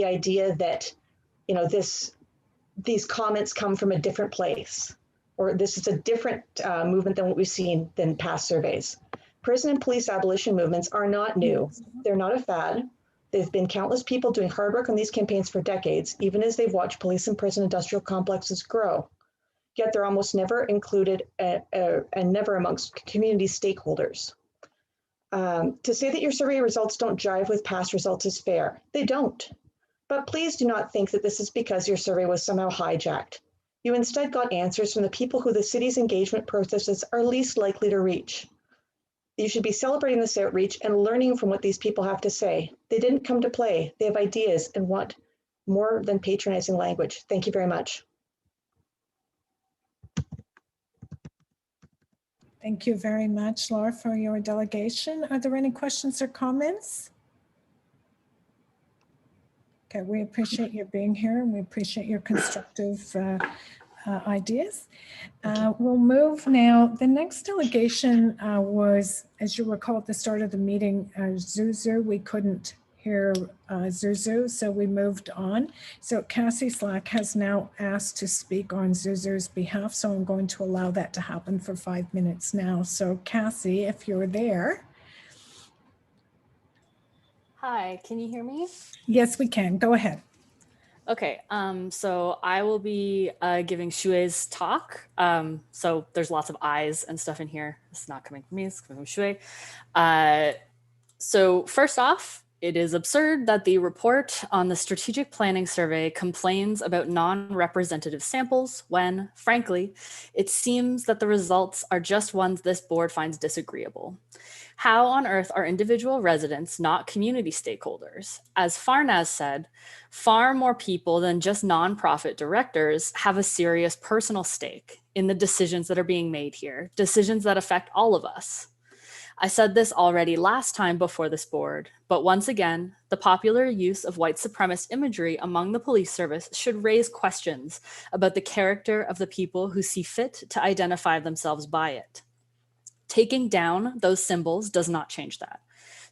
idea that, these comments come from a different place, or this is a different movement than what we've seen than past surveys. Prison and police abolition movements are not new. They're not a fad. There've been countless people doing hard work on these campaigns for decades, even as they've watched police and prison industrial complexes grow. Yet they're almost never included and never amongst community stakeholders. To say that your survey results don't jive with past results is fair. They don't. But please do not think that this is because your survey was somehow hijacked. You instead got answers from the people who the city's engagement processes are least likely to reach. You should be celebrating this outreach and learning from what these people have to say. They didn't come to play. They have ideas and want more than patronizing language. Thank you very much. Thank you very much, Laura, for your delegation. Are there any questions or comments? Okay, we appreciate you being here and we appreciate your constructive ideas. We'll move now. The next delegation was, as you recall at the start of the meeting, Zuzu. We couldn't hear Zuzu, so we moved on. So Cassie Slack has now asked to speak on Zuzu's behalf, so I'm going to allow that to happen for 5 minutes now. So Cassie, if you're there. Hi, can you hear me? Yes, we can. Go ahead. Okay, so I will be giving Shui's talk. So there's lots of eyes and stuff in here. It's not coming from me, it's coming from Shui. So first off, it is absurd that the report on the strategic planning survey complains about non-representative samples when, frankly, it seems that the results are just ones this board finds disagreeable. How on earth are individual residents not community stakeholders? As Farnaz said, far more people than just nonprofit directors have a serious personal stake in the decisions that are being made here, decisions that affect all of us. I said this already last time before this board, but once again, the popular use of white supremacist imagery among the police service should raise questions about the character of the people who see fit to identify themselves by it. Taking down those symbols does not change that.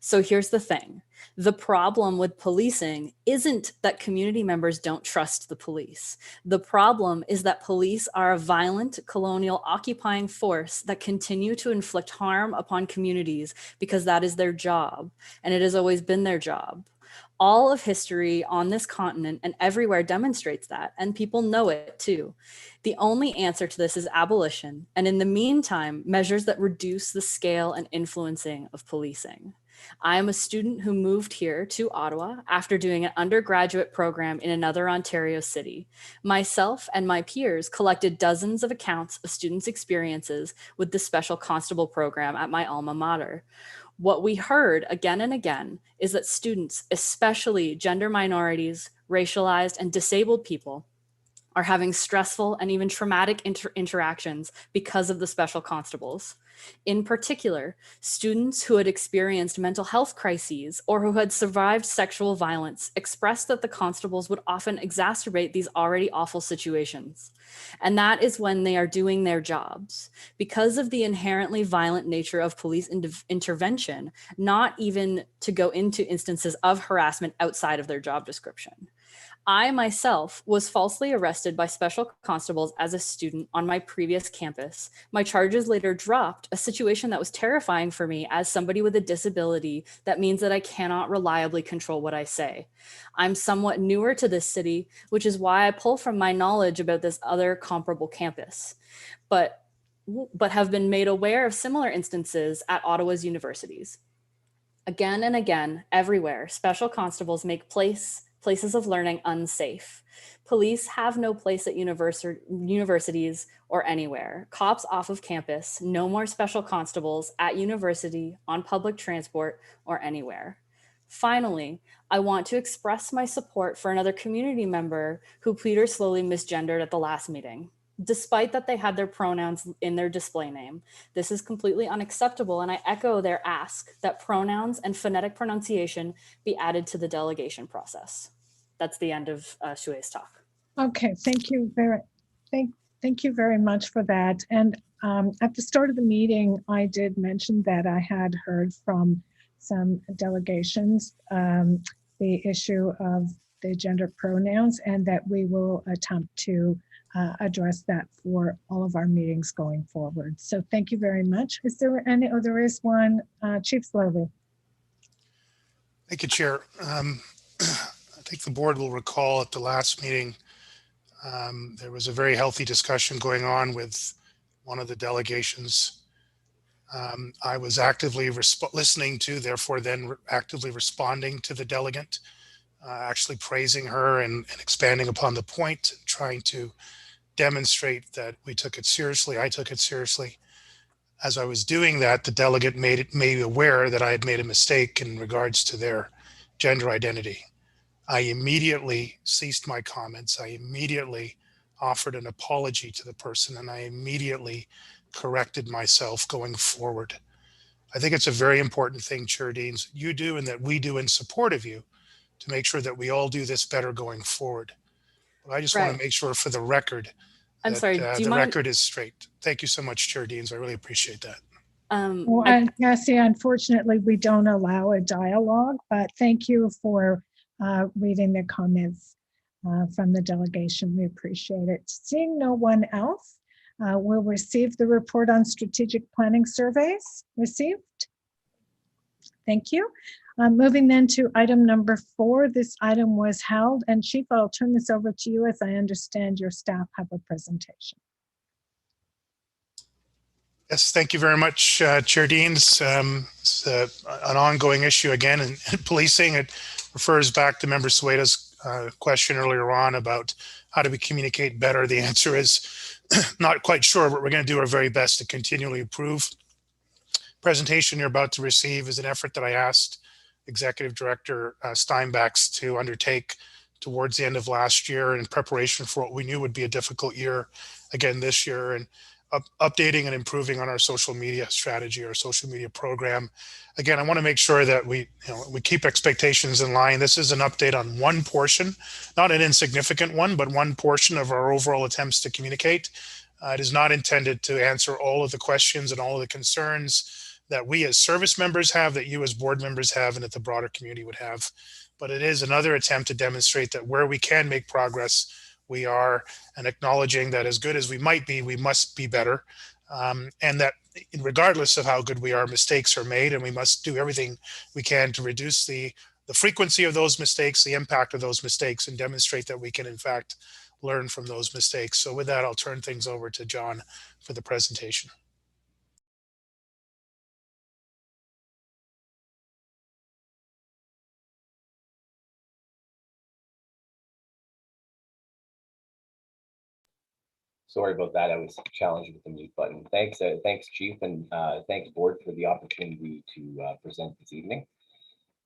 So here's the thing. The problem with policing isn't that community members don't trust the police. The problem is that police are a violent, colonial, occupying force that continue to inflict harm upon communities because that is their job, and it has always been their job. All of history on this continent and everywhere demonstrates that, and people know it too. The only answer to this is abolition, and in the meantime, measures that reduce the scale and influencing of policing. I am a student who moved here to Ottawa after doing an undergraduate program in another Ontario city. Myself and my peers collected dozens of accounts of students' experiences with the Special Constable program at my alma mater. What we heard again and again is that students, especially gender minorities, racialized, and disabled people, are having stressful and even traumatic interactions because of the special constables. In particular, students who had experienced mental health crises or who had survived sexual violence expressed that the constables would often exacerbate these already awful situations. And that is when they are doing their jobs. Because of the inherently violent nature of police intervention, not even to go into instances of harassment outside of their job description. I myself was falsely arrested by special constables as a student on my previous campus. My charges later dropped, a situation that was terrifying for me as somebody with a disability that means that I cannot reliably control what I say. I'm somewhat newer to this city, which is why I pull from my knowledge about this other comparable campus, but have been made aware of similar instances at Ottawa's universities. Again and again, everywhere, special constables make places of learning unsafe. Police have no place at universities or anywhere. Cops off of campus, no more special constables at university, on public transport, or anywhere. Finally, I want to express my support for another community member who Peter slowly misgendered at the last meeting. Despite that they had their pronouns in their display name. This is completely unacceptable, and I echo their ask that pronouns and phonetic pronunciation be added to the delegation process. That's the end of Shue's talk. Okay, thank you very much for that. And at the start of the meeting, I did mention that I had heard from some delegations the issue of the gender pronouns, and that we will attempt to address that for all of our meetings going forward. So thank you very much. Is there any, oh, there is one, Chief Slowly. Thank you, Chair. I think the board will recall at the last meeting, there was a very healthy discussion going on with one of the delegations. I was actively listening to, therefore then actively responding to the delegate, actually praising her and expanding upon the point, trying to demonstrate that we took it seriously. I took it seriously. As I was doing that, the delegate made me aware that I had made a mistake in regards to their gender identity. I immediately ceased my comments. I immediately offered an apology to the person, and I immediately corrected myself going forward. I think it's a very important thing, Chair Deans, you do and that we do in support of you to make sure that we all do this better going forward. But I just want to make sure for the record I'm that sorry, do you the mind? record is straight. Thank you so much, Chair Deans. I really appreciate that. Well, and Cassie, unfortunately, we don't allow a dialogue, but thank you for reading the comments from the delegation. We appreciate it. Seeing no one else, we'll receive the report on strategic planning surveys received. Thank you. Moving then to item number 4. This item was held, and Chief, I'll turn this over to you as I understand your staff have a presentation. Yes, thank you very much, Chair Deans. It's an ongoing issue again in policing. It refers back to Member Sueda's question earlier on about how do we communicate better. The answer is not quite sure, but we're going to do our very best to continually improve. Presentation you're about to receive is an effort that I asked Executive Director Steinbachs to undertake towards the end of last year in preparation for what we knew would be a difficult year again this year, and updating and improving on our social media strategy, our social media program. Again, I want to make sure that we keep expectations in line. This is an update on one portion, not an insignificant one, but one portion of our overall attempts to communicate. It is not intended to answer all of the questions and all of the concerns that we as service members have, that you as board members have, and that the broader community would have. But it is another attempt to demonstrate that where we can make progress, we are, and acknowledging that as good as we might be, we must be better. And that regardless of how good we are, mistakes are made, and we must do everything we can to reduce the frequency of those mistakes, the impact of those mistakes, and demonstrate that we can in fact learn from those mistakes. So with that, I'll turn things over to John for the presentation. Sorry about that. I was challenged with the mute button. Thanks, Chief, and thanks, Board, for the opportunity to present this evening.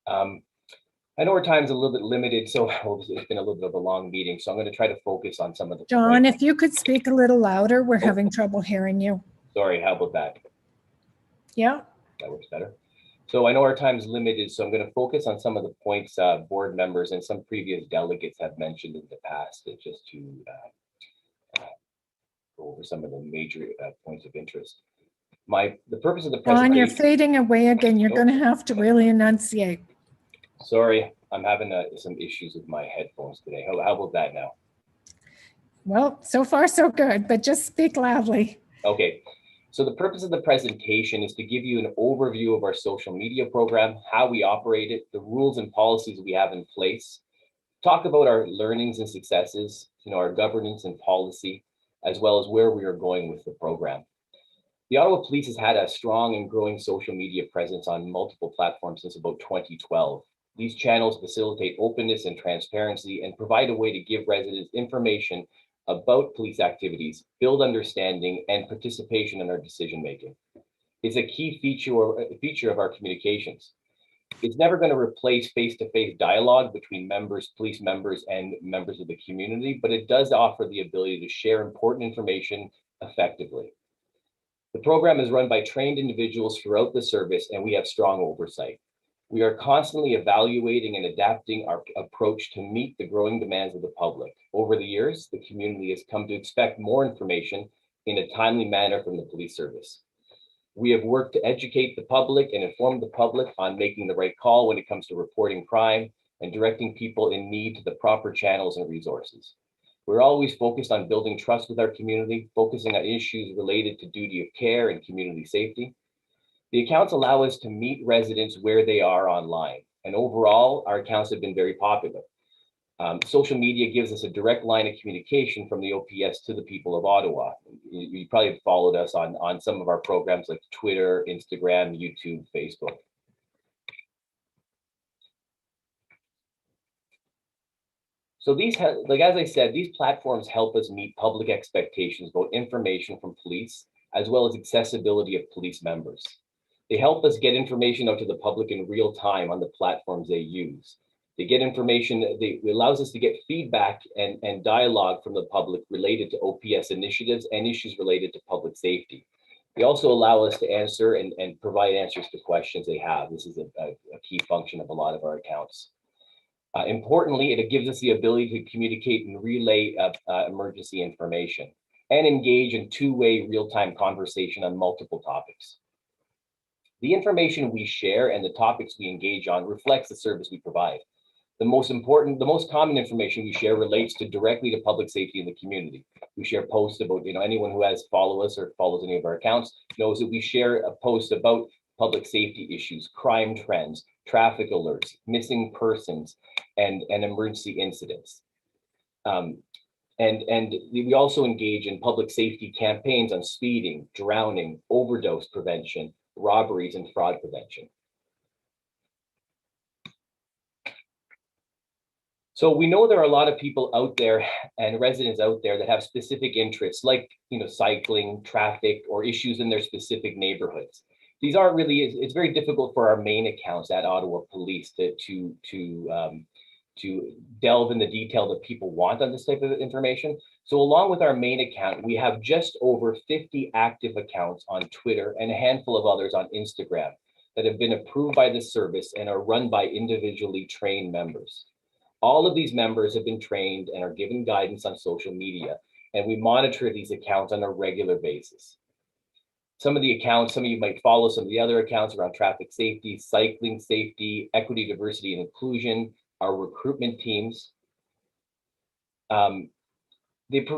I know our time's a little bit limited, so it's been a little bit of a long meeting, so I'm going to try to focus on some of the John, if you could speak a little louder, we're having trouble hearing you. Sorry, how about that? Yeah. That works better. So I know our time's limited, so I'm going to focus on some of the points board members and some previous delegates have mentioned in the past, just to go over some of the major points of interest. The purpose of the presentation. John, you're fading away again. You're going to have to really enunciate. Sorry, I'm having some issues with my headphones today. How about that now? Well, so far so good, but just speak loudly. Okay. So the purpose of the presentation is to give you an overview of our social media program, how we operate it, the rules and policies we have in place, talk about our learnings and successes, our governance and policy, as well as where we are going with the program. The Ottawa Police has had a strong and growing social media presence on multiple platforms since about 2012. These channels facilitate openness and transparency and provide a way to give residents information about police activities, build understanding, and participation in our decision-making. It's a key feature of our communications. It's never going to replace face-to-face dialogue between police members, and members of the community, but it does offer the ability to share important information effectively. The program is run by trained individuals throughout the service, and we have strong oversight. We are constantly evaluating and adapting our approach to meet the growing demands of the public. Over the years, the community has come to expect more information in a timely manner from the police service. We have worked to educate the public and inform the public on making the right call when it comes to reporting crime and directing people in need to the proper channels and resources. We're always focused on building trust with our community, focusing on issues related to duty of care and community safety. The accounts allow us to meet residents where they are online, and overall, our accounts have been very popular. Social media gives us a direct line of communication from the OPS to the people of Ottawa. You probably have followed us on some of our programs like Twitter, Instagram, YouTube, Facebook. So as I said, these platforms help us meet public expectations about information from police, as well as accessibility of police members. They help us get information out to the public in real time on the platforms they use. They get information, it allows us to get feedback and dialogue from the public related to OPS initiatives and issues related to public safety. They also allow us to answer and provide answers to questions they have. This is a key function of a lot of our accounts. Importantly, it gives us the ability to communicate and relay emergency information and engage in two-way real-time conversation on multiple topics. The information we share and the topics we engage on reflects the service we provide. The most common information we share relates directly to public safety in the community. We share posts about, anyone who has followed us or follows any of our accounts knows that we share a post about public safety issues, crime trends, traffic alerts, missing persons, and emergency incidents. And we also engage in public safety campaigns on speeding, drowning, overdose prevention, robberies, and fraud prevention. So we know there are a lot of people out there and residents out there that have specific interests like, cycling, traffic, or issues in their specific neighborhoods. These aren't really, it's very difficult for our main accounts at Ottawa Police to delve in the detail that people want on this type of information. So along with our main account, we have just over 50 active accounts on Twitter and a handful of others on Instagram that have been approved by the service and are run by individually trained members. All of these members have been trained and are given guidance on social media, and we monitor these accounts on a regular basis. Some of the accounts, some of you might follow some of the other accounts around traffic safety, cycling safety, equity, diversity, and inclusion, our recruitment teams. This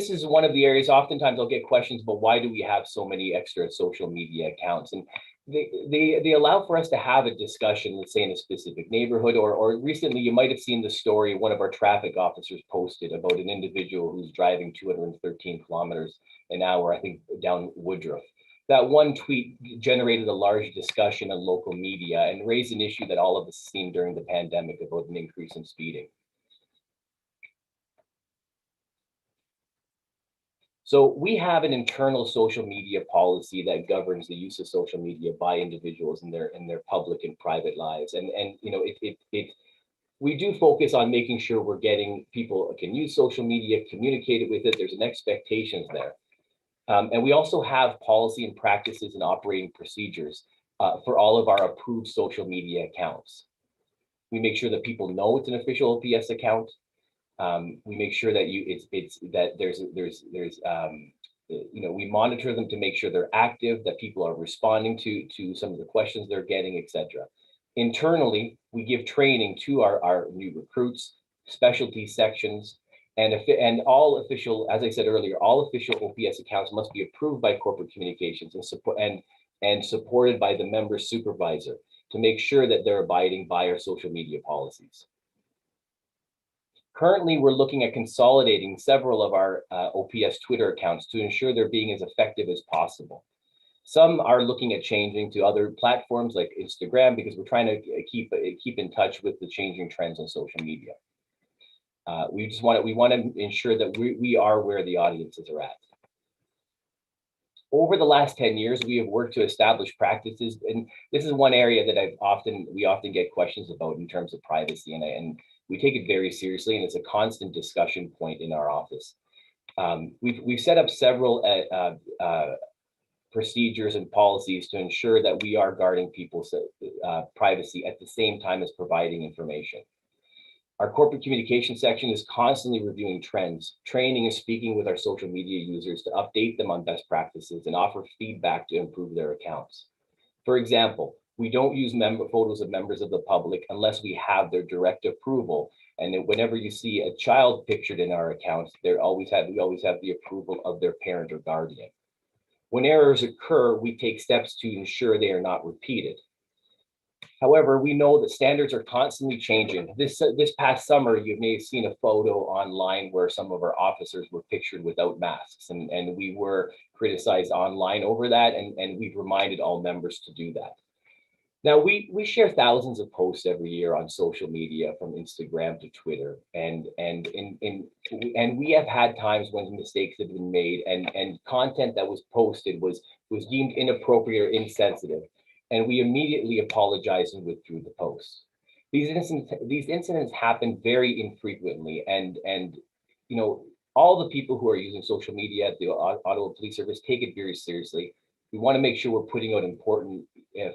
is one of the areas, oftentimes I'll get questions about why do we have so many extra social media accounts? And they allow for us to have a discussion, let's say in a specific neighborhood, or recently you might have seen the story one of our traffic officers posted about an individual who's driving 213 kilometers an hour, I think down Woodruff. That one tweet generated a large discussion on local media and raised an issue that all of us seen during the pandemic about an increase in speeding. So we have an internal social media policy that governs the use of social media by individuals in their public and private lives. And you know, we do focus on making sure we're getting people can use social media, communicate with it. There's an expectations there. And we also have policy and practices and operating procedures for all of our approved social media accounts. We make sure that people know it's an official OPS account. We make sure that we monitor them to make sure they're active, that people are responding to some of the questions they're getting, etc. Internally, we give training to our new recruits, specialty sections, and all official, as I said earlier, all official OPS accounts must be approved by corporate communications and supported by the member supervisor to make sure that they're abiding by our social media policies. Currently, we're looking at consolidating several of our OPS Twitter accounts to ensure they're being as effective as possible. Some are looking at changing to other platforms like Instagram because we're trying to keep in touch with the changing trends on social media. We want to ensure that we are where the audiences are at. Over the last 10 years, we have worked to establish practices, and this is one area that we often get questions about in terms of privacy, and we take it very seriously, and it's a constant discussion point in our office. We've set up several procedures and policies to ensure that we are guarding people's privacy at the same time as providing information. Our corporate communication section is constantly reviewing trends, training and speaking with our social media users to update them on best practices and offer feedback to improve their accounts. For example, we don't use photos of members of the public unless we have their direct approval. And whenever you see a child pictured in our accounts, we always have the approval of their parent or guardian. When errors occur, we take steps to ensure they are not repeated. However, we know that standards are constantly changing. This past summer, you may have seen a photo online where some of our officers were pictured without masks, and we were criticized online over that, and we've reminded all members to do that. Now, we share thousands of posts every year on social media, from Instagram to Twitter, and we have had times when mistakes have been made, and content that was posted was deemed inappropriate or insensitive, and we immediately apologized and withdrew the post. These incidents happen very infrequently, and you know, all the people who are using social media at the Ottawa Police Service take it very seriously. We want to make sure we're putting out important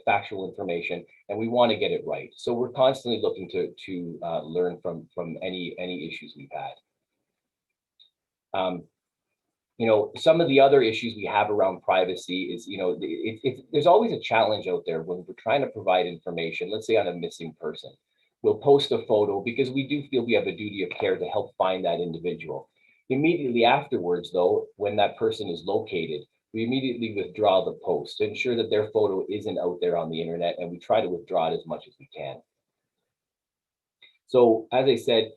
factual information, and we want to get it right. So we're constantly looking to learn from any issues we've had. You know, some of the other issues we have around privacy is, you know, there's always a challenge out there when we're trying to provide information, let's say on a missing person. We'll post a photo because we do feel we have a duty of care to help find that individual. Immediately afterwards, though, when that person is located, we immediately withdraw the post to ensure that their photo isn't out there on the internet, and we try to withdraw it as much as we can. So, as I said,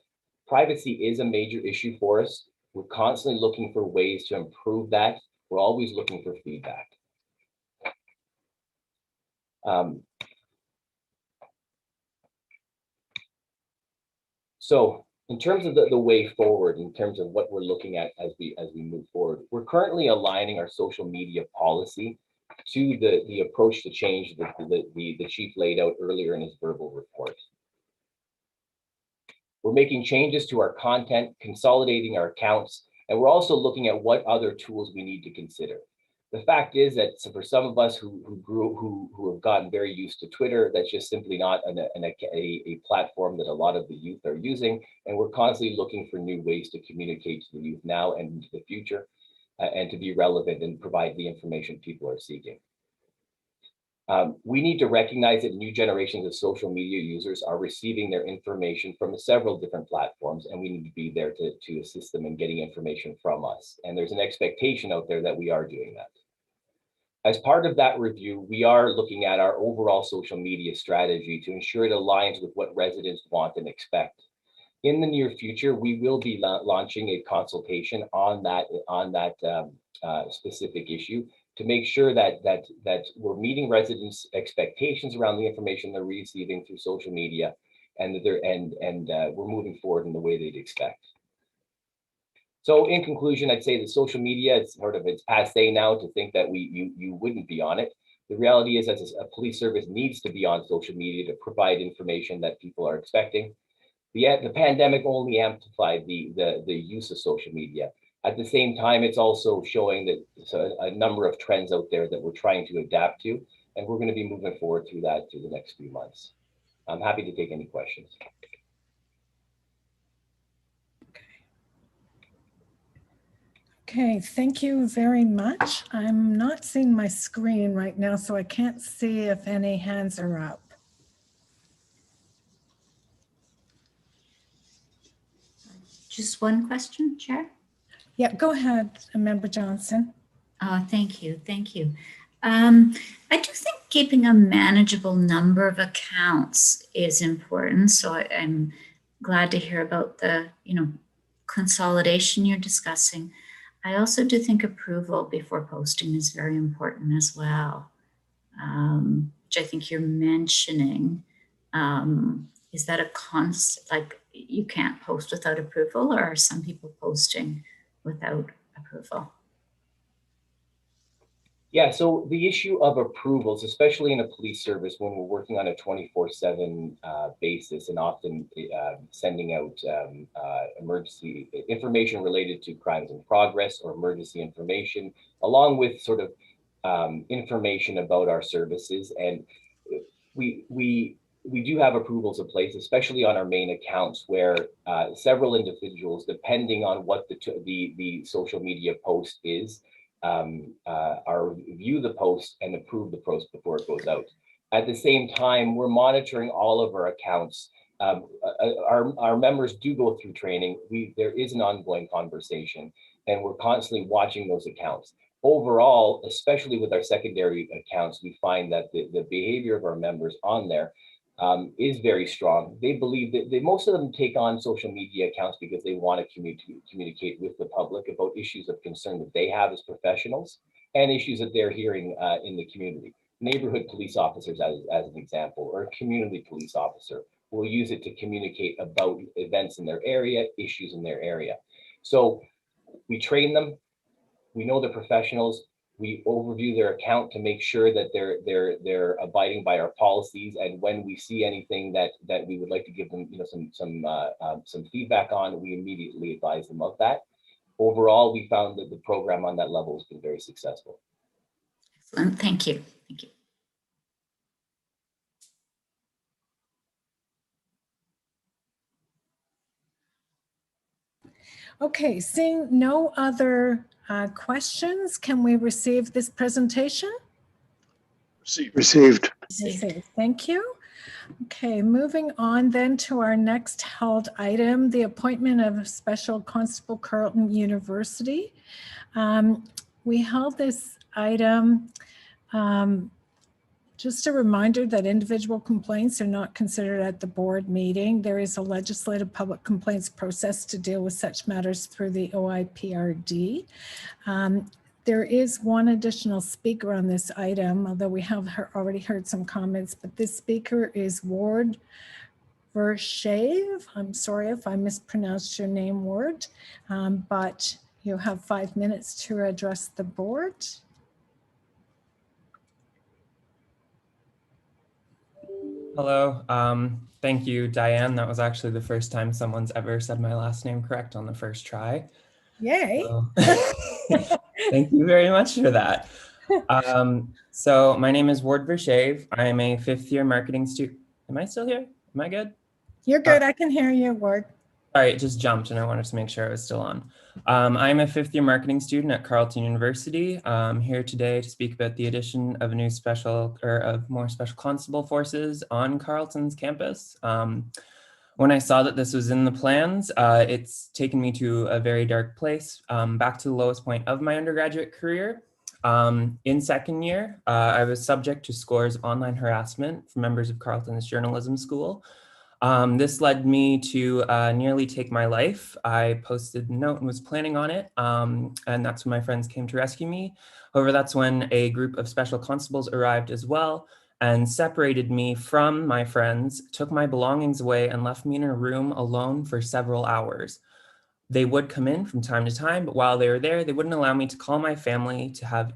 privacy is a major issue for us. We're constantly looking for ways to improve that. We're always looking for feedback. So in terms of the way forward, in terms of what we're looking at as we move forward, we're currently aligning our social media policy to the approach to change that the chief laid out earlier in his verbal report. We're making changes to our content, consolidating our accounts, and we're also looking at what other tools we need to consider. The fact is that for some of us who have gotten very used to Twitter, that's just simply not a platform that a lot of the youth are using, and we're constantly looking for new ways to communicate to the youth now and into the future. and to be relevant and provide the information people are seeking. We need to recognize that new generations of social media users are receiving their information from several different platforms, and we need to be there to assist them in getting information from us. And there's an expectation out there that we are doing that. As part of that review, we are looking at our overall social media strategy to ensure it aligns with what residents want and expect. In the near future, we will be launching a consultation on that specific issue to make sure that we're meeting residents' expectations around the information they're receiving through social media, and that we're moving forward in the way they'd expect. So in conclusion, I'd say that social media, it's passé now to think that you wouldn't be on it. The reality is, as a police service needs to be on social media to provide information that people are expecting. The pandemic only amplified the use of social media. At the same time, it's also showing that there's a number of trends out there that we're trying to adapt to, and we're going to be moving forward through that through the next few months. I'm happy to take any questions. Okay, thank you very much. I'm not seeing my screen right now, so I can't see if any hands are up. Just one question, Chair? Yeah, go ahead, Member Johnson. Thank you. I do think keeping a manageable number of accounts is important. So I'm glad to hear about the, consolidation you're discussing. I also do think approval before posting is very important as well, which I think you're mentioning. Is that a constant, like you can't post without approval, or are some people posting without approval? Yeah, so the issue of approvals, especially in a police service when we're working on a 24/7 basis and often sending out emergency information related to crimes in progress or emergency information, along with sort of information about our services. And we do have approvals in place, especially on our main accounts, where several individuals, depending on what the social media post is, review the post and approve the post before it goes out. At the same time, we're monitoring all of our accounts. Our members do go through training. There is an ongoing conversation, and we're constantly watching those accounts. Overall, especially with our secondary accounts, we find that the behavior of our members on there is very strong. They believe that most of them take on social media accounts because they want to communicate with the public about issues of concern that they have as professionals and issues that they're hearing in the community. Neighborhood police officers, as an example, or a community police officer will use it to communicate about events in their area, issues in their area. So we train them. We know they're professionals. We overview their account to make sure that they're abiding by our policies. And when we see anything that we would like to give them, some feedback on, we immediately advise them of that. Overall, we found that the program on that level has been very successful. Excellent. Thank you. Thank you. Okay, seeing no other questions, can we receive this presentation? Received. Thank you. Okay, moving on then to our next held item, the appointment of Special Constable Carleton University. We held this item. Just a reminder that individual complaints are not considered at the board meeting. There is a legislative public complaints process to deal with such matters through the OIPRD. There is one additional speaker on this item, although we have already heard some comments, but this speaker is Ward Vershave. I'm sorry if I mispronounced your name, Ward, but you have 5 minutes to address the board. Hello. Thank you, Diane. That was actually the first time someone's ever said my last name correct on the first try. Yay. So, thank you very much for that. So my name is Ward Vershave. I am a 5th year marketing student. Am I still here? Am I good? You're good. I can hear you, Ward. Sorry, it just jumped and I wanted to make sure I was still on. I'm a fifth-year marketing student at Carleton University. I'm here today to speak about the addition of a new more special constable forces on Carleton's campus. When I saw that this was in the plans, it's taken me to a very dark place, back to the lowest point of my undergraduate career. In second year, I was subject to scores of online harassment from members of Carleton's journalism school. This led me to nearly take my life. I posted a note and was planning on it, and that's when my friends came to rescue me. However, that's when a group of special constables arrived as well and separated me from my friends, took my belongings away, and left me in a room alone for several hours. They would come in from time to time, but while they were there, they wouldn't allow me to call my family, to have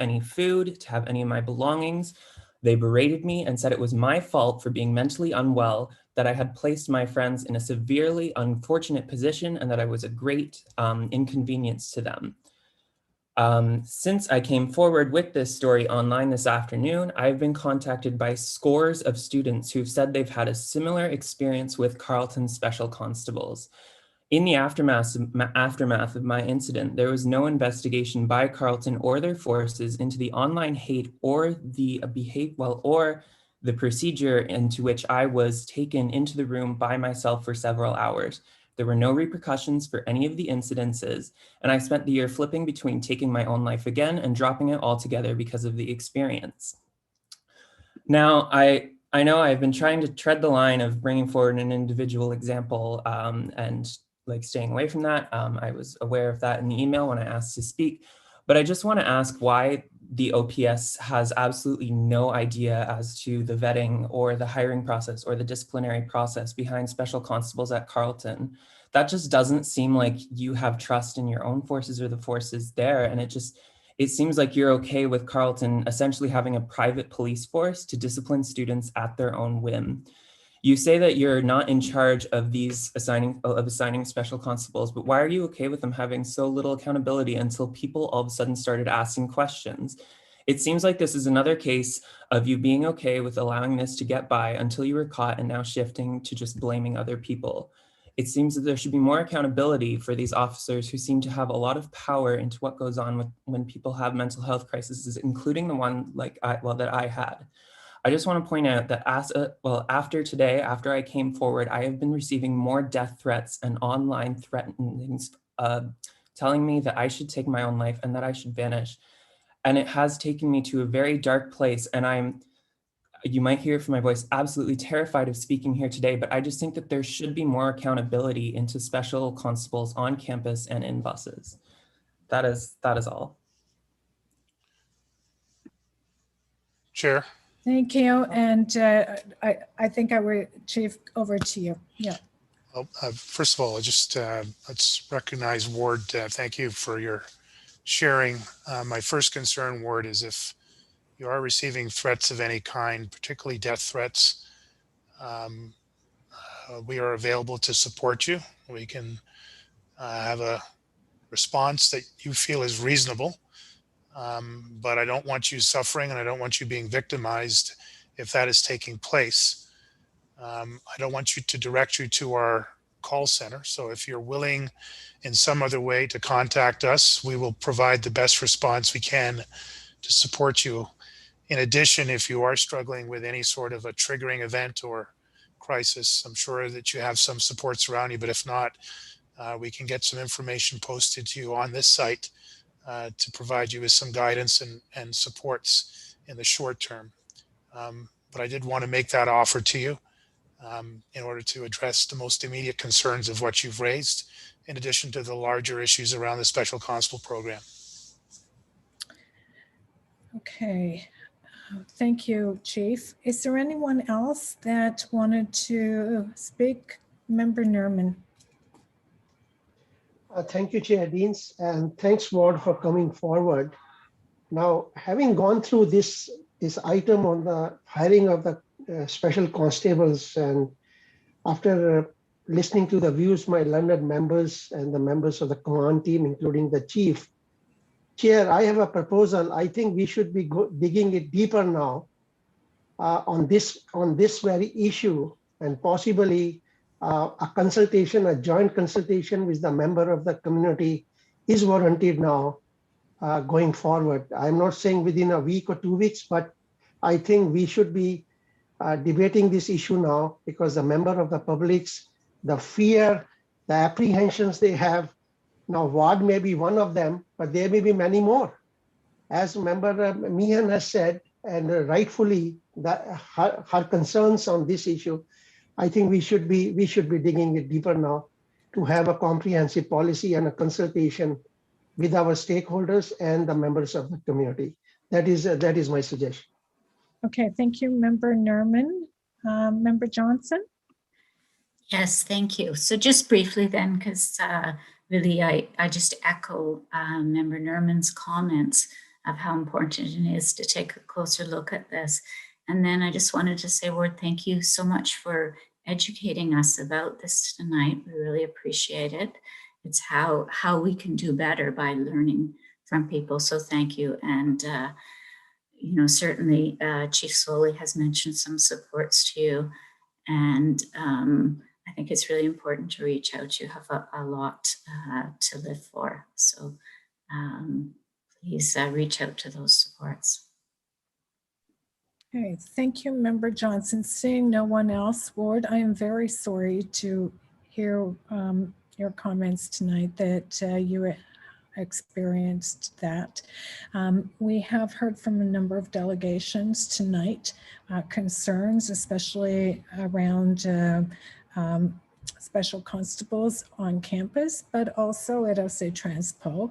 any food, to have any of my belongings. They berated me and said it was my fault for being mentally unwell, that I had placed my friends in a severely unfortunate position, and that I was a great inconvenience to them. Since I came forward with this story online this afternoon, I've been contacted by scores of students who've said they've had a similar experience with Carleton Special Constables. In the aftermath of my incident, there was no investigation by Carleton or their forces into the online hate or the the procedure into which I was taken into the room by myself for several hours. There were no repercussions for any of the incidences, and I spent the year flipping between taking my own life again and dropping it altogether because of the experience. Now, I know I've been trying to tread the line of bringing forward an individual example and staying away from that. I was aware of that in the email when I asked to speak, but I just want to ask why the OPS has absolutely no idea as to the vetting or the hiring process or the disciplinary process behind special constables at Carleton. That just doesn't seem like you have trust in your own forces or the forces there. And it seems like you're okay with Carleton essentially having a private police force to discipline students at their own whim. You say that you're not in charge of assigning special constables, but why are you okay with them having so little accountability until people all of a sudden started asking questions? It seems like this is another case of you being okay with allowing this to get by until you were caught and now shifting to just blaming other people. It seems that there should be more accountability for these officers who seem to have a lot of power into what goes on when people have mental health crises, including the one that I had. I just want to point out that after today, after I came forward, I have been receiving more death threats and online threatenings telling me that I should take my own life and that I should vanish. And it has taken me to a very dark place. And you might hear from my voice, absolutely terrified of speaking here today, but I just think that there should be more accountability into special constables on campus and in buses. That is all. Chair. Thank you. And I think I would, Chief, over to you. Yeah. Well, first of all, let's recognize Ward. Thank you for your sharing. My first concern, Ward, is if you are receiving threats of any kind, particularly death threats, we are available to support you. We can have a response that you feel is reasonable. But I don't want you suffering and I don't want you being victimized if that is taking place. I don't want you to direct you to our call center. So if you're willing in some other way to contact us, we will provide the best response we can to support you. In addition, if you are struggling with any sort of a triggering event or crisis, I'm sure that you have some supports around you, but if not, we can get some information posted to you on this site to provide you with some guidance and supports in the short term. But I did want to make that offer to you in order to address the most immediate concerns of what you've raised, in addition to the larger issues around the Special Constable Program. Okay. Thank you, Chief. Is there anyone else that wanted to speak? Member Nerman. Thank you, Chair Deans, and thanks, Ward, for coming forward. Now, having gone through this item on the hiring of the special constables, and after listening to the views my learned members and the members of the command team, including the Chief, Chair, I have a proposal. I think we should be digging it deeper now on this very issue, and possibly a consultation, a joint consultation with the member of the community is warranted now going forward. I'm not saying within a week or 2 weeks, but I think we should be debating this issue now, because the member of the public's, the fear, the apprehensions they have. Now, ward may be one of them, but there may be many more. As member Meehan has said, and rightfully, that her concerns on this issue, I think we should be digging it deeper now to have a comprehensive policy and a consultation with our stakeholders and the members of the community. That is my suggestion. Okay, thank you, Member Nerman. Member Johnson? Yes, thank you. So just briefly then, because really I just echo Member Nerman's comments of how important it is to take a closer look at this. And then I just wanted to say, Ward, thank you so much for educating us about this tonight. We really appreciate it. It's how we can do better by learning from people. So thank you. And you know, certainly Chief Slowly has mentioned some supports to you. And I think it's really important to reach out. You have a lot to live for. So please reach out to those supports. Okay, thank you, Member Johnson. Seeing no one else, Ward, I am very sorry to hear your comments tonight that you experienced that. We have heard from a number of delegations tonight, concerns, especially around special constables on campus, but also at OC Transpo.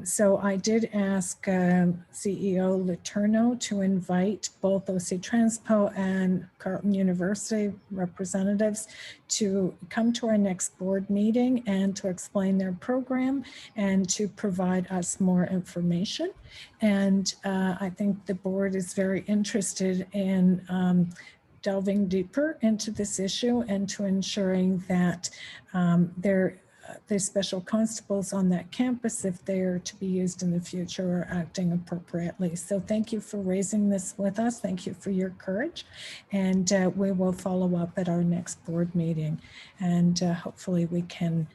So I did ask CEO Letourneau to invite both OC Transpo and Carleton University representatives to come to our next board meeting and to explain their program and to provide us more information. And I think the board is very interested in delving deeper into this issue and to ensuring that the special constables on that campus, if they are to be used in the future, are acting appropriately. So thank you for raising this with us. Thank you for your courage. And we will follow up at our next board meeting. And hopefully we can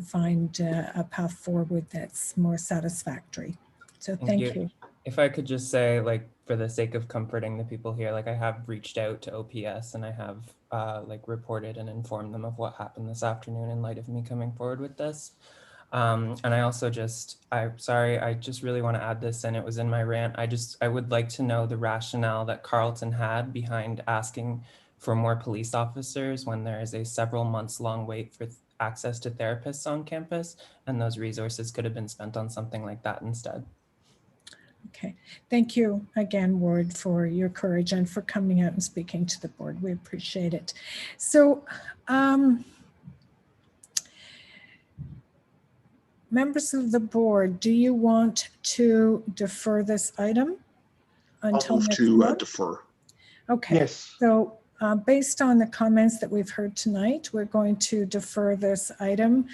find a path forward that's more satisfactory. So thank you. If I could just say, like, for the sake of comforting the people here, like I have reached out to OPS and I have like reported and informed them of what happened this afternoon in light of me coming forward with this. And I also I'm sorry, I just really want to add this, and it was in my rant. I would like to know the rationale that Carleton had behind asking for more police officers when there is a several months long wait for access to therapists on campus, and those resources could have been spent on something like that instead. Okay, thank you again, Ward, for your courage and for coming out and speaking to the board. We appreciate it. So, members of the board, do you want to defer this item until I'll move next to month? defer. Okay, yes. So based on the comments that we've heard tonight, we're going to defer this item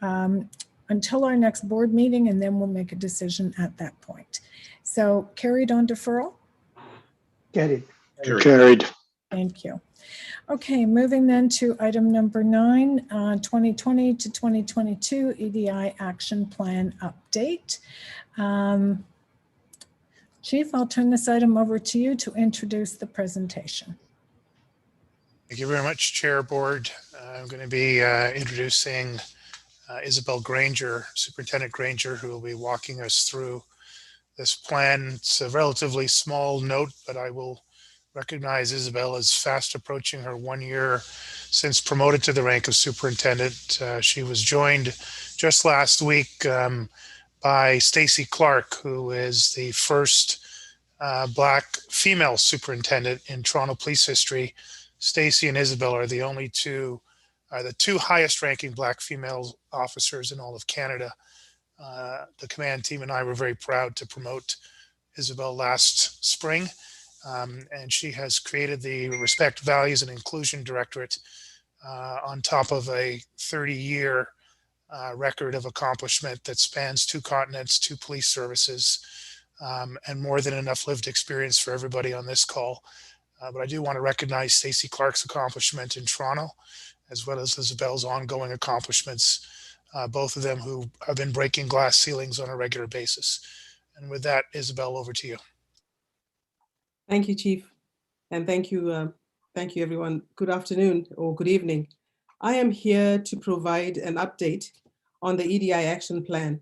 until our next board meeting, and then we'll make a decision at that point. So carried on deferral? Carried. Carried. Thank you. Okay, moving then to item number 9, 2020 to 2022 EDI Action Plan Update. Chief, I'll turn this item over to you to introduce the presentation. Thank you very much, Chair Board. I'm going to be introducing Isabel Granger, Superintendent Granger, who will be walking us through this plan. It's a relatively small note, but I will recognize Isabel as fast approaching her 1 year since promoted to the rank of superintendent. She was joined just last week by Stacy Clark, who is the first Black female superintendent in Toronto police history. Stacy and Isabel are the two highest ranking Black female officers in all of Canada. The command team and I were very proud to promote Isabel last spring. And she has created the Respect, Values, and Inclusion Directorate on top of a 30-year record of accomplishment that spans 2 continents, 2 police services, and more than enough lived experience for everybody on this call. But I do want to recognize Stacy Clark's accomplishment in Toronto as well as Isabel's ongoing accomplishments, both of them who have been breaking glass ceilings on a regular basis. And with that, Isabel, over to you. Thank you, Chief. And thank you, everyone. Good afternoon or good evening. I am here to provide an update on the EDI action plan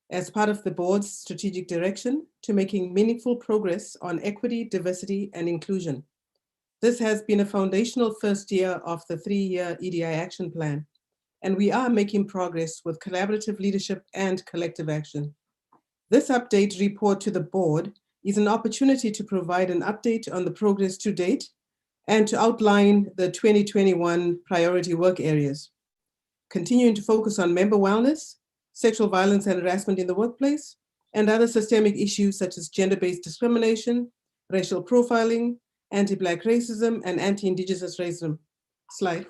as part of the board's strategic direction to making meaningful progress on equity, diversity, and inclusion. This has been a foundational first year of the 3-year EDI action plan, and we are making progress with collaborative leadership and collective action. This update report to the board is an opportunity to provide an update on the progress to date and to outline the 2021 priority work areas, continuing to focus on member wellness, sexual violence and harassment in the workplace, and other systemic issues such as gender-based discrimination, racial profiling, anti-Black racism, and anti-Indigenous racism. Slide.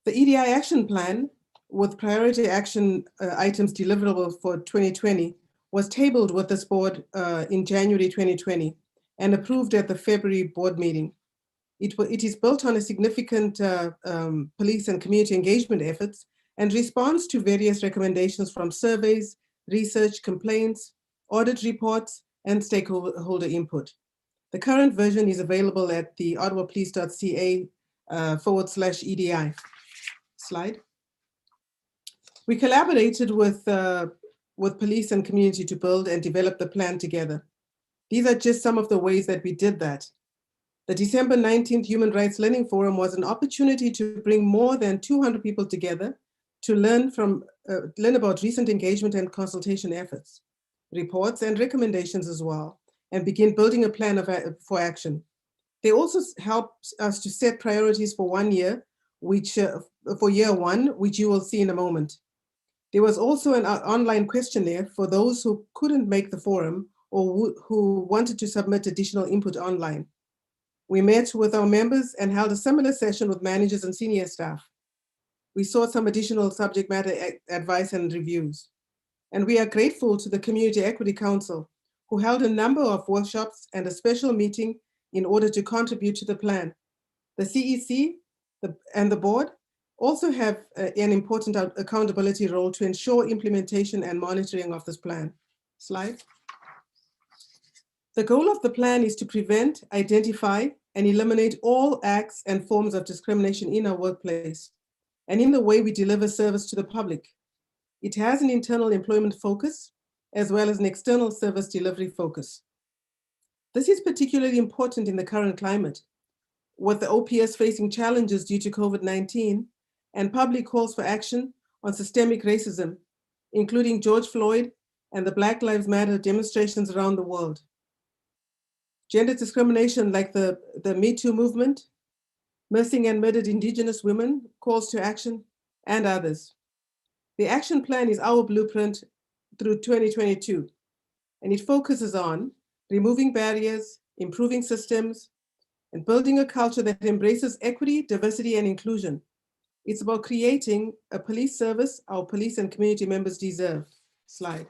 The EDI action plan with priority action items deliverable for 2020 was tabled with this board in January 2020 and approved at the February board meeting. It is built on a significant police and community engagement efforts and responds to various recommendations from surveys, research, complaints, audit reports, and stakeholder input. The current version is available at the ottawapolice.ca/EDI. Slide. We collaborated with police and community to build and develop the plan together. These are just some of the ways that we did that. The December 19th Human Rights Learning Forum was an opportunity to bring more than 200 people together to learn about recent engagement and consultation efforts, reports and recommendations as well, and begin building a plan for action. They also helped us to set priorities for 1 year, for year one, which you will see in a moment. There was also an online questionnaire for those who couldn't make the forum or who wanted to submit additional input online. We met with our members and held a similar session with managers and senior staff. We saw some additional subject matter advice and reviews. And we are grateful to the Community Equity Council, who held a number of workshops and a special meeting in order to contribute to the plan. The CEC and the board also have an important accountability role to ensure implementation and monitoring of this plan. Slide. The goal of the plan is to prevent, identify, and eliminate all acts and forms of discrimination in our workplace and in the way we deliver service to the public. It has an internal employment focus as well as an external service delivery focus. This is particularly important in the current climate, with the OPS facing challenges due to COVID-19 and public calls for action on systemic racism, including George Floyd and the Black Lives Matter demonstrations around the world. Gender discrimination like the Me Too movement, missing and murdered Indigenous women, calls to action, and others. The action plan is our blueprint through 2022, and it focuses on removing barriers, improving systems, and building a culture that embraces equity, diversity, and inclusion. It's about creating a police service our police and community members deserve. Slide.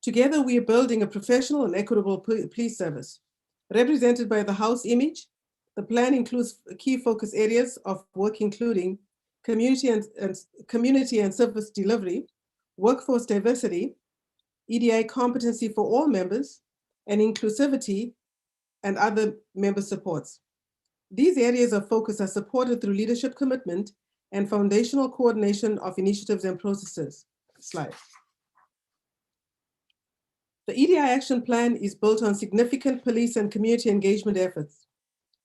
Together, we are building a professional and equitable police service. Represented by the house image, the plan includes key focus areas of work, including community and service delivery, workforce diversity, EDI competency for all members, and inclusivity and other member supports. These areas of focus are supported through leadership commitment and foundational coordination of initiatives and processes. Slide. The EDI action plan is built on significant police and community engagement efforts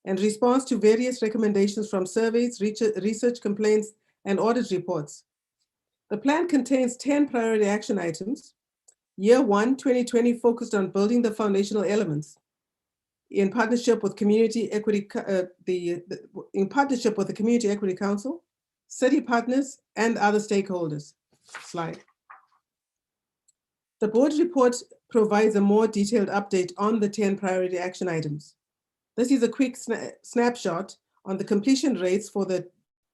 and responds to various recommendations from surveys, research complaints, and audit reports. The plan contains 10 priority action items. Year 1, 2020 focused on building the foundational elements in partnership with Community Equity, in partnership with the Community Equity Council, city partners, and other stakeholders. Slide. The board report provides a more detailed update on the 10 priority action items. This is a quick snapshot on the completion rates for the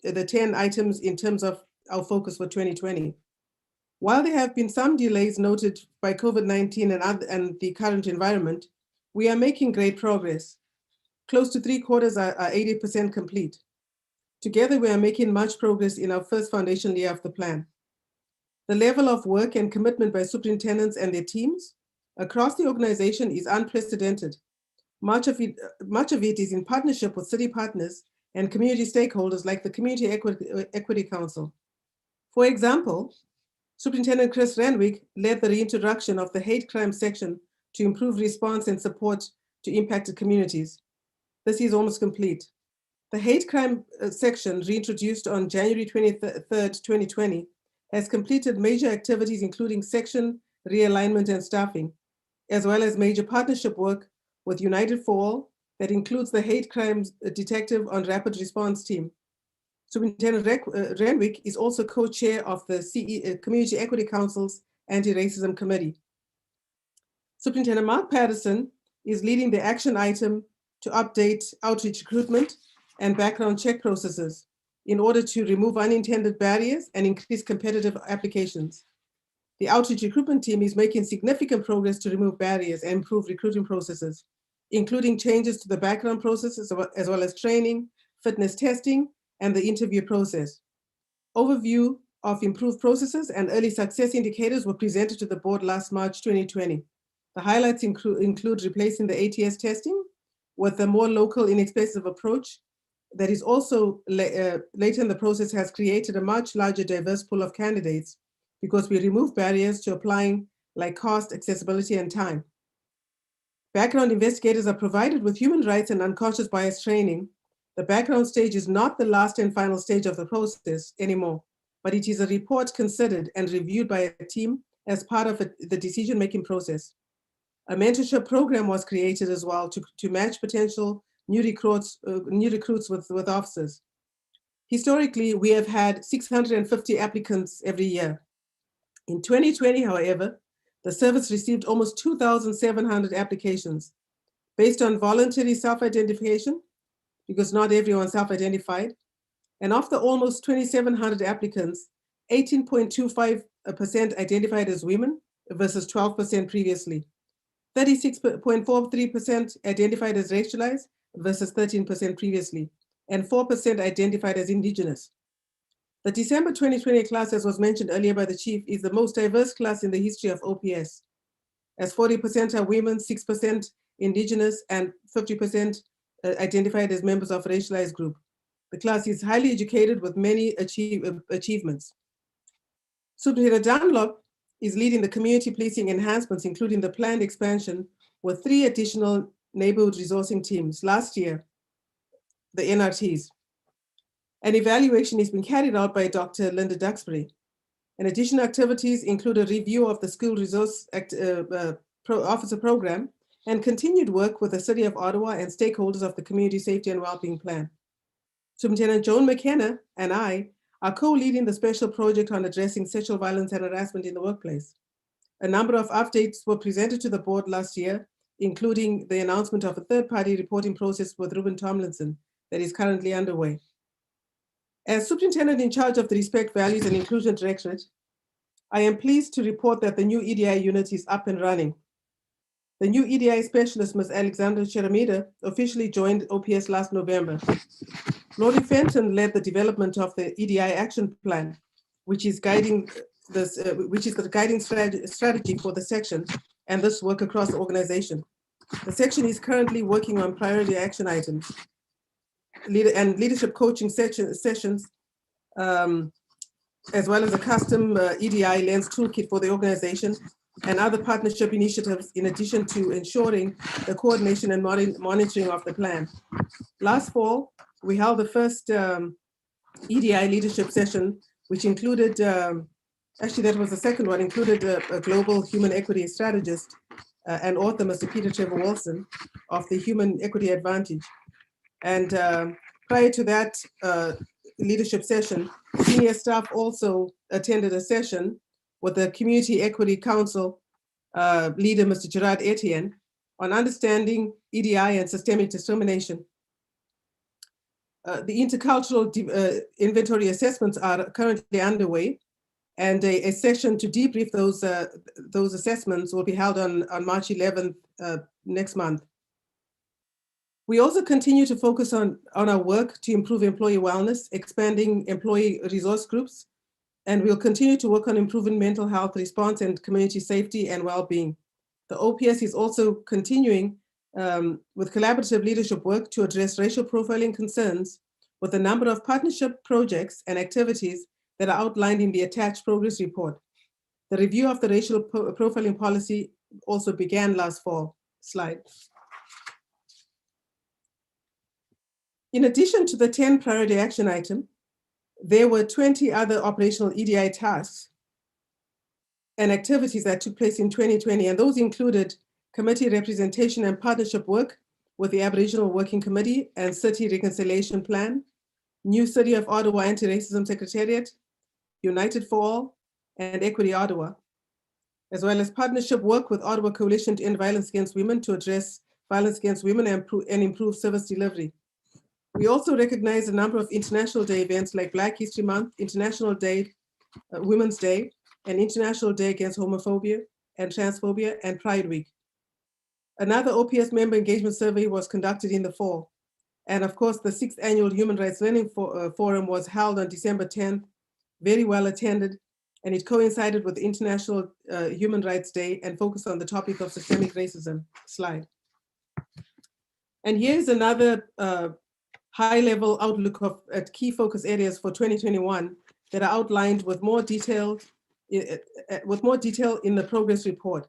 10 items in terms of our focus for 2020. While there have been some delays noted by COVID-19 and the current environment, we are making great progress. Close to 3/4 are 80% complete. Together, we are making much progress in our first foundation year of the plan. The level of work and commitment by superintendents and their teams across the organization is unprecedented. Much of it is in partnership with city partners and community stakeholders like the Community Equity Council. For example, Superintendent Chris Renwick led the reintroduction of the hate crime section to improve response and support to impacted communities. This is almost complete. The hate crime section, reintroduced on January 23rd, 2020, has completed major activities including section realignment and staffing, as well as major partnership work with United for All that includes the hate crimes detective on rapid response team. Superintendent Renwick is also co-chair of the Community Equity Council's Anti-Racism Committee. Superintendent Mark Patterson is leading the action item to update outreach recruitment and background check processes in order to remove unintended barriers and increase competitive applications. The outreach recruitment team is making significant progress to remove barriers and improve recruiting processes, including changes to the background processes as well as training, fitness testing, and the interview process. Overview of improved processes and early success indicators were presented to the board last March 2020. The highlights include replacing the ATS testing with a more local, inexpensive approach that is also later in the process has created a much larger diverse pool of candidates because we remove barriers to applying like cost, accessibility, and time. Background investigators are provided with human rights and unconscious bias training. The background stage is not the last and final stage of the process anymore, but it is a report considered and reviewed by a team as part of the decision-making process. A mentorship program was created as well to match potential new recruits with officers. Historically, we have had 650 applicants every year. In 2020, however, the service received almost 2,700 applications based on voluntary self-identification, because not everyone self-identified. And of the almost 2,700 applicants, 18.25% identified as women versus 12% previously. 36.43% identified as racialized versus 13% previously, and 4% identified as Indigenous. The December 2020 class, as was mentioned earlier by the chief, is the most diverse class in the history of OPS, as 40% are women, 6% Indigenous, and 50% identified as members of racialized group. The class is highly educated with many achievements. Superintendent Dunlop is leading the community policing enhancements, including the planned expansion with 3 additional neighborhood resourcing teams last year, the NRTs. An evaluation is being carried out by Dr. Linda Duxbury. And additional activities include a review of the school resource officer program and continued work with the City of Ottawa and stakeholders of the Community Safety and Wellbeing Plan. Superintendent Joan McKenna and I are co-leading the special project on addressing sexual violence and harassment in the workplace. A number of updates were presented to the board last year, including the announcement of a third-party reporting process with Ruben Tomlinson that is currently underway. As superintendent in charge of the Respect, Values and Inclusion Directorate, I am pleased to report that the new EDI unit is up and running. The new EDI specialist, Ms. Alexandra Cheramida, officially joined OPS last November. Laurie Fenton led the development of the EDI action plan, which is guiding this, which is the guiding strategy for the section and this work across the organization. The section is currently working on priority action items and leadership coaching sessions, as well as a custom EDI lens toolkit for the organization and other partnership initiatives, in addition to ensuring the coordination and monitoring of the plan. Last fall, we held the first EDI leadership session, which included, actually that was the second one, included a global human equity strategist and author, Mr. Peter Trevor Wilson of the Human Equity Advantage. And prior to that leadership session, senior staff also attended a session with the Community Equity Council leader, Mr. Gerard Etienne, on understanding EDI and systemic discrimination. The intercultural inventory assessments are currently underway, and a session to debrief those assessments will be held on March 11th next month. We also continue to focus on our work to improve employee wellness, expanding employee resource groups, and we'll continue to work on improving mental health response and community safety and well-being. The OPS is also continuing with collaborative leadership work to address racial profiling concerns with a number of partnership projects and activities that are outlined in the attached progress report. The review of the racial profiling policy also began last fall. Slide. In addition to the 10 priority action items, there were 20 other operational EDI tasks and activities that took place in 2020, and those included committee representation and partnership work with the Aboriginal Working Committee and City Reconciliation Plan, new City of Ottawa Anti-Racism Secretariat, United for All, and Equity Ottawa, as well as partnership work with Ottawa Coalition to End Violence Against Women to address violence against women and improve service delivery. We also recognize a number of International Day events like Black History Month, International Day, Women's Day, and International Day Against Homophobia and Transphobia, and Pride Week. Another OPS member engagement survey was conducted in the fall. And of course, the 6th Annual Human Rights Learning Forum was held on December 10th, very well attended, and it coincided with International Human Rights Day and focused on the topic of systemic racism. Slide. And here's another high-level outlook at key focus areas for 2021 that are outlined with more detail in the progress report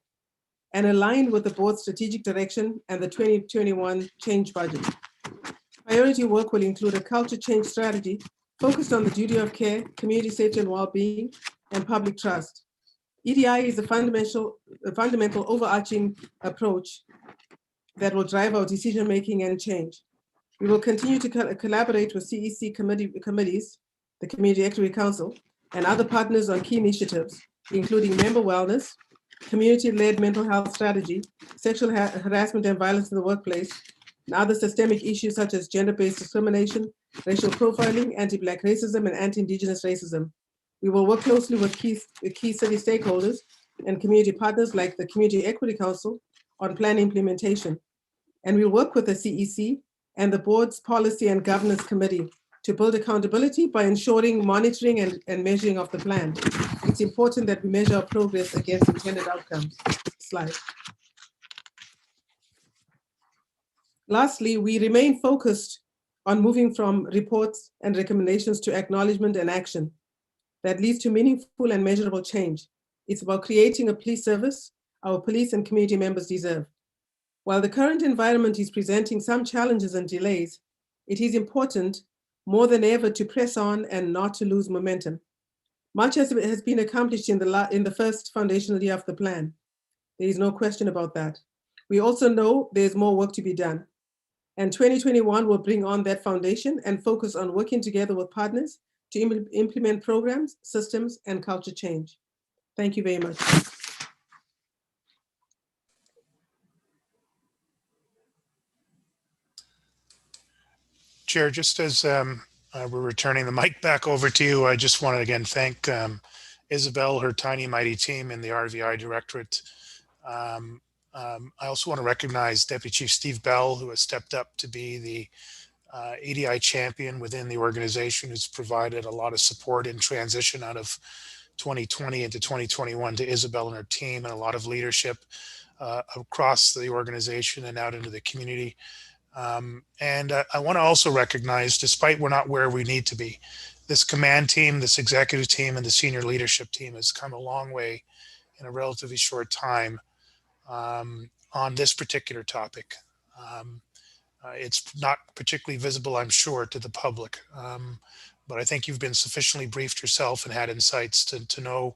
and aligned with the board's strategic direction and the 2021 change budget. Priority work will include a culture change strategy focused on the duty of care, community safety and well-being, and public trust. EDI is a fundamental overarching approach that will drive our decision-making and change. We will continue to collaborate with CEC committees, the Community Equity Council, and other partners on key initiatives, including member wellness, community-led mental health strategy, sexual harassment and violence in the workplace, and other systemic issues such as gender-based discrimination, racial profiling, anti-Black racism, and anti-Indigenous racism. We will work closely with key city stakeholders and community partners like the Community Equity Council on plan implementation. And we'll work with the CEC and the board's Policy and Governance Committee to build accountability by ensuring monitoring and measuring of the plan. It's important that we measure our progress against intended outcomes. Slide. Lastly, we remain focused on moving from reports and recommendations to acknowledgement and action that leads to meaningful and measurable change. It's about creating a police service our police and community members deserve. While the current environment is presenting some challenges and delays, it is important more than ever to press on and not to lose momentum. Much has been accomplished in the first foundational year of the plan. There is no question about that. We also know there's more work to be done. And 2021 will bring on that foundation and focus on working together with partners to implement programs, systems, and culture change. Thank you very much. Chair, just as we're returning the mic back over to you, I just want to again thank Isabel, her tiny mighty team in the RVI Directorate. I also want to recognize Deputy Chief Steve Bell, who has stepped up to be the EDI champion within the organization, who's provided a lot of support in transition out of 2020 into 2021 to Isabel and her team, and a lot of leadership across the organization and out into the community. And I want to also recognize, despite we're not where we need to be, this command team, this executive team, and the senior leadership team has come a long way in a relatively short time on this particular topic. It's not particularly visible, I'm sure, to the public, but I think you've been sufficiently briefed yourself and had insights to know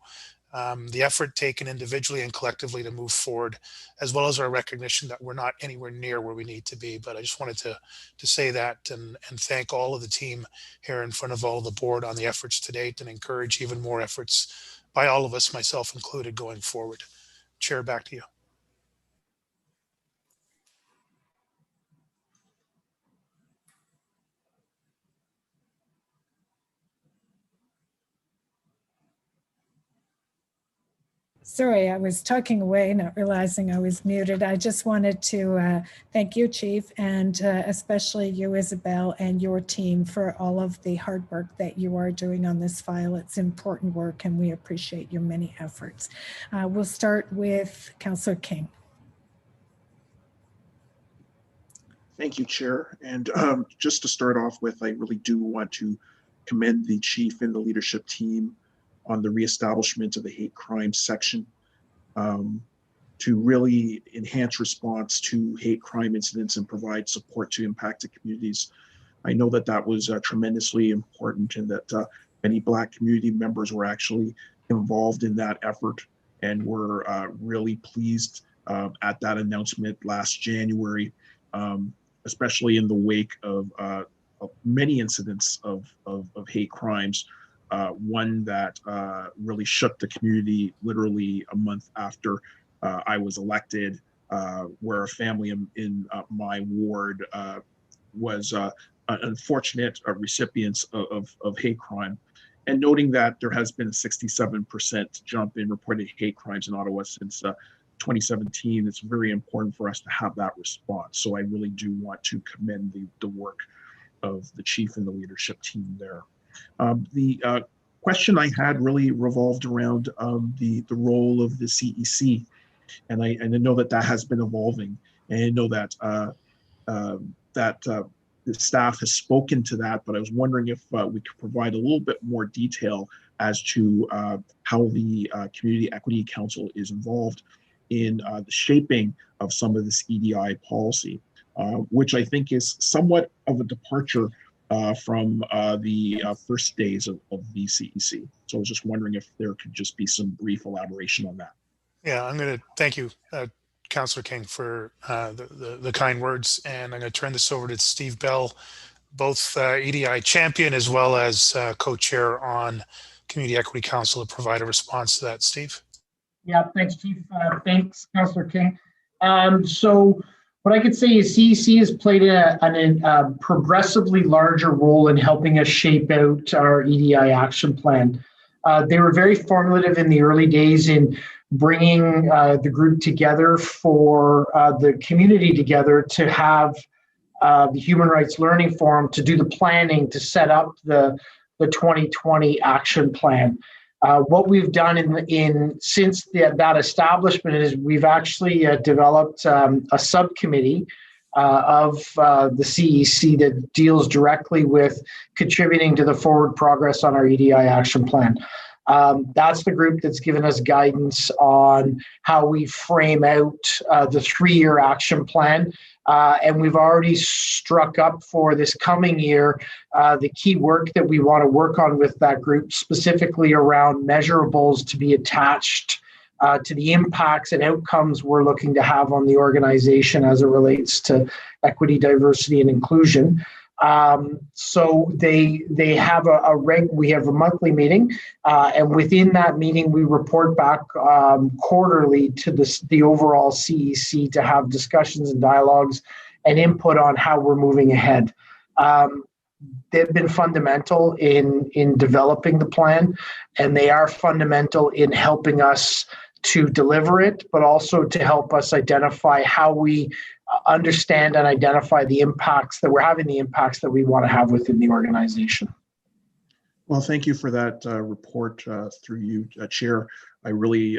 the effort taken individually and collectively to move forward, as well as our recognition that we're not anywhere near where we need to be. But I just wanted to say that and thank all of the team here in front of all of the board on the efforts to date, and encourage even more efforts by all of us, myself included, going forward. Chair, back to you. Sorry, I was talking away, not realizing I was muted. I just wanted to thank you, Chief, and especially you, Isabel, and your team for all of the hard work that you are doing on this file. It's important work, and we appreciate your many efforts. We'll start with Councillor King. Thank you, Chair. And just to start off with, I really do want to commend the Chief and the leadership team on the reestablishment of the hate crime section to really enhance response to hate crime incidents and provide support to impacted communities. I know that that was tremendously important and that many Black community members were actually involved in that effort, and were really pleased at that announcement last January, especially in the wake of many incidents of hate crimes. One that really shook the community literally a month after I was elected, where a family in my ward was unfortunate recipients of hate crime. And noting that there has been a 67% jump in reported hate crimes in Ottawa since 2017, it's very important for us to have that response. So I really do want to commend the work of the Chief and the leadership team there. The question I had really revolved around the role of the CEC, and I know that has been evolving, and I know that the staff has spoken to that, but I was wondering if we could provide a little bit more detail as to how the Community Equity Council is involved in the shaping of some of this EDI policy, which I think is somewhat of a departure from the first days of the CEC. So I was just wondering if there could just be some brief elaboration on that. Yeah, I'm going to thank you, Councillor King, for the kind words, and I'm going to turn this over to Steve Bell, both EDI champion as well as co-chair on Community Equity Council, to provide a response to that. Steve? Yeah, thanks, Chief. Thanks, Councillor King. So what I could say is CEC has played a progressively larger role in helping us shape out our EDI action plan. They were very formative in the early days in bringing the group together, for the community together, to have the Human Rights Learning Forum to do the planning to set up the 2020 action plan. What we've done since that establishment is we've actually developed a subcommittee of the CEC that deals directly with contributing to the forward progress on our EDI action plan. That's the group that's given us guidance on how we frame out the 3-year action plan. And we've already struck up for this coming year the key work that we want to work on with that group, specifically around measurables to be attached to the impacts and outcomes we're looking to have on the organization as it relates to equity, diversity, and inclusion. So they have we have a monthly meeting, and within that meeting we report back quarterly to the overall CEC to have discussions and dialogues and input on how we're moving ahead. They've been fundamental in developing the plan, and they are fundamental in helping us to deliver it, but also to help us identify how we understand and identify the impacts that we're having, the impacts that we want to have within the organization. Well, thank you for that report through you, Chair. I really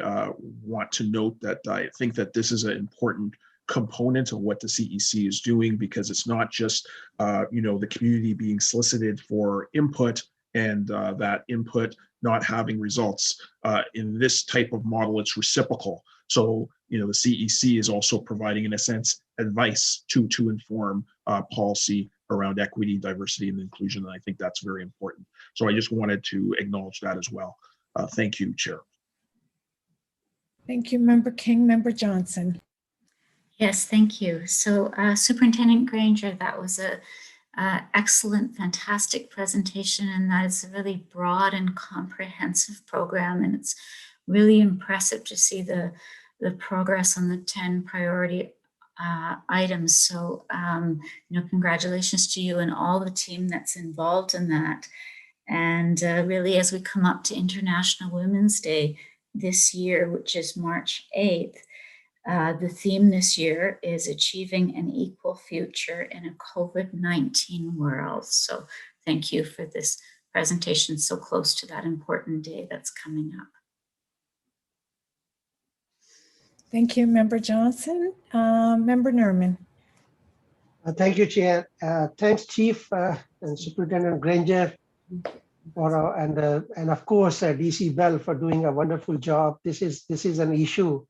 want to note that I think that this is an important component of what the CEC is doing, because it's not just the community being solicited for input and that input not having results. In this type of model, it's reciprocal. So, the CEC is also providing, in a sense, advice to inform policy around equity, diversity, and inclusion. And I think that's very important. So I just wanted to acknowledge that as well. Thank you, Chair. Thank you, Member King. Member Johnson. Yes, thank you. So Superintendent Granger, that was a excellent, fantastic presentation, and that is a really broad and comprehensive program, and it's really impressive to see the progress on the 10 priority items. So, congratulations to you and all the team that's involved in that. And really, as we come up to International Women's Day, this year, which is March 8th. The theme this year is achieving an equal future in a COVID-19 world. So thank you for this presentation so close to that important day that's coming up. Thank you, Member Johnson. Member Nerman. Thank you, Chair. Thanks, Chief and Superintendent Granger, and of course DC Bell for doing a wonderful job. This is an issue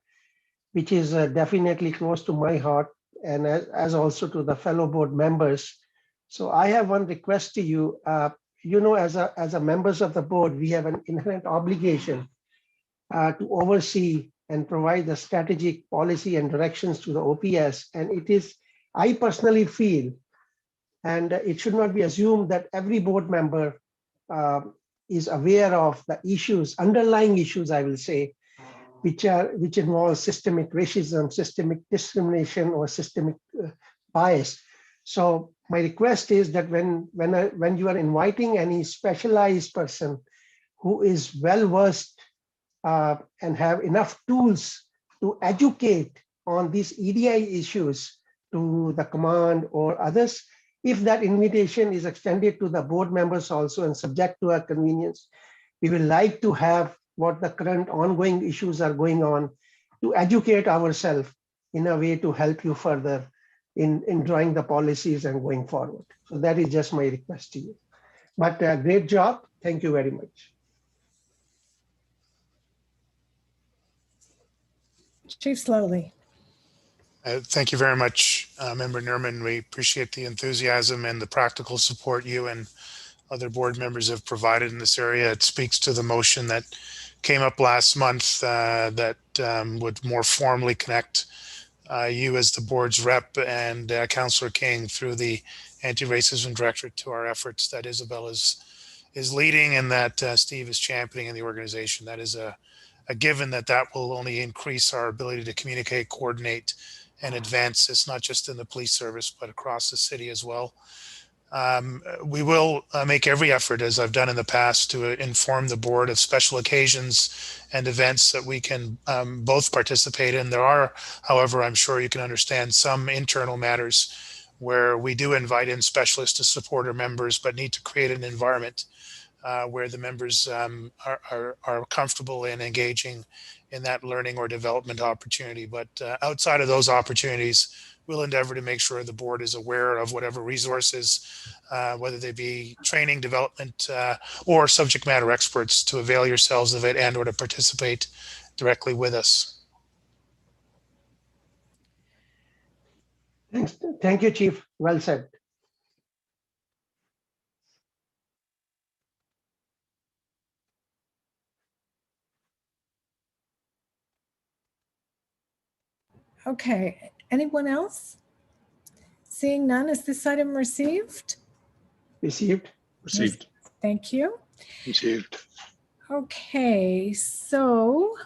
which is definitely close to my heart, and as also to the fellow board members. So I have one request to you. As a members of the board, we have an inherent obligation to oversee and provide the strategic policy and directions to the OPS. And it is, I personally feel, and it should not be assumed that every board member is aware of the issues, underlying issues, I will say, which involve systemic racism, systemic discrimination, or systemic bias. So my request is that when you are inviting any specialized person who is well versed and have enough tools to educate on these EDI issues to the command or others, if that invitation is extended to the board members also and subject to our convenience, we would like to have what the current ongoing issues are going on to educate ourselves in a way to help you further in drawing the policies and going forward. So that is just my request to you. But great job. Thank you very much. Chief Slowly. Thank you very much, Member Nerman. We appreciate the enthusiasm and the practical support you and other board members have provided in this area. It speaks to the motion that came up last month that would more formally connect you as the board's rep and Councillor King through the Anti-Racism Directorate to our efforts that Isabel is leading and that Steve is championing in the organization. That is a given that will only increase our ability to communicate, coordinate, and advance this, not just in the police service, but across the city as well. We will make every effort, as I've done in the past, to inform the board of special occasions and events that we can both participate in. There are, however, I'm sure you can understand, some internal matters where we do invite in specialists to support our members, but need to create an environment where the members are comfortable in engaging in that learning or development opportunity. But outside of those opportunities, we'll endeavor to make sure the board is aware of whatever resources, whether they be training, development, or subject matter experts, to avail yourselves of it and or to participate directly with us. Thanks. Thank you, Chief. Well said. Okay, anyone else? Seeing none, is this item received? Received. Received. Thank you. Received. Okay, so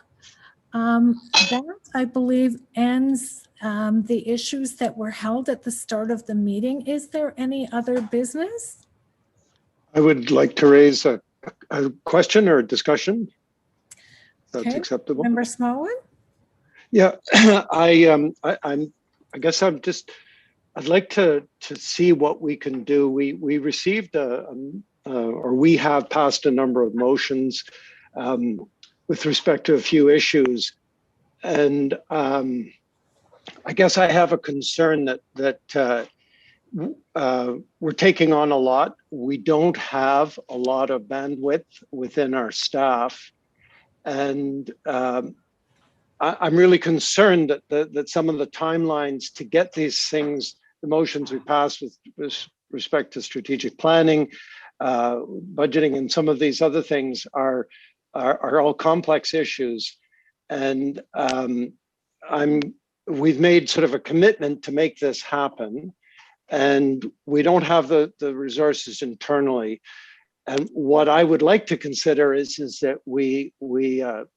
that, I believe, ends the issues that were held at the start of the meeting. Is there any other business? I would like to raise a question or a discussion. That's Okay. acceptable. Member Smallwood? Yeah, I guess I'd like to see what we can do. We received or we have passed a number of motions with respect to a few issues, and I guess I have a concern that we're taking on a lot. We don't have a lot of bandwidth within our staff, and I'm really concerned that some of the timelines to get these things, the motions we passed with respect to strategic planning, budgeting, and some of these other things are all complex issues. And we've made sort of a commitment to make this happen, and we don't have the resources internally. And what I would like to consider is that we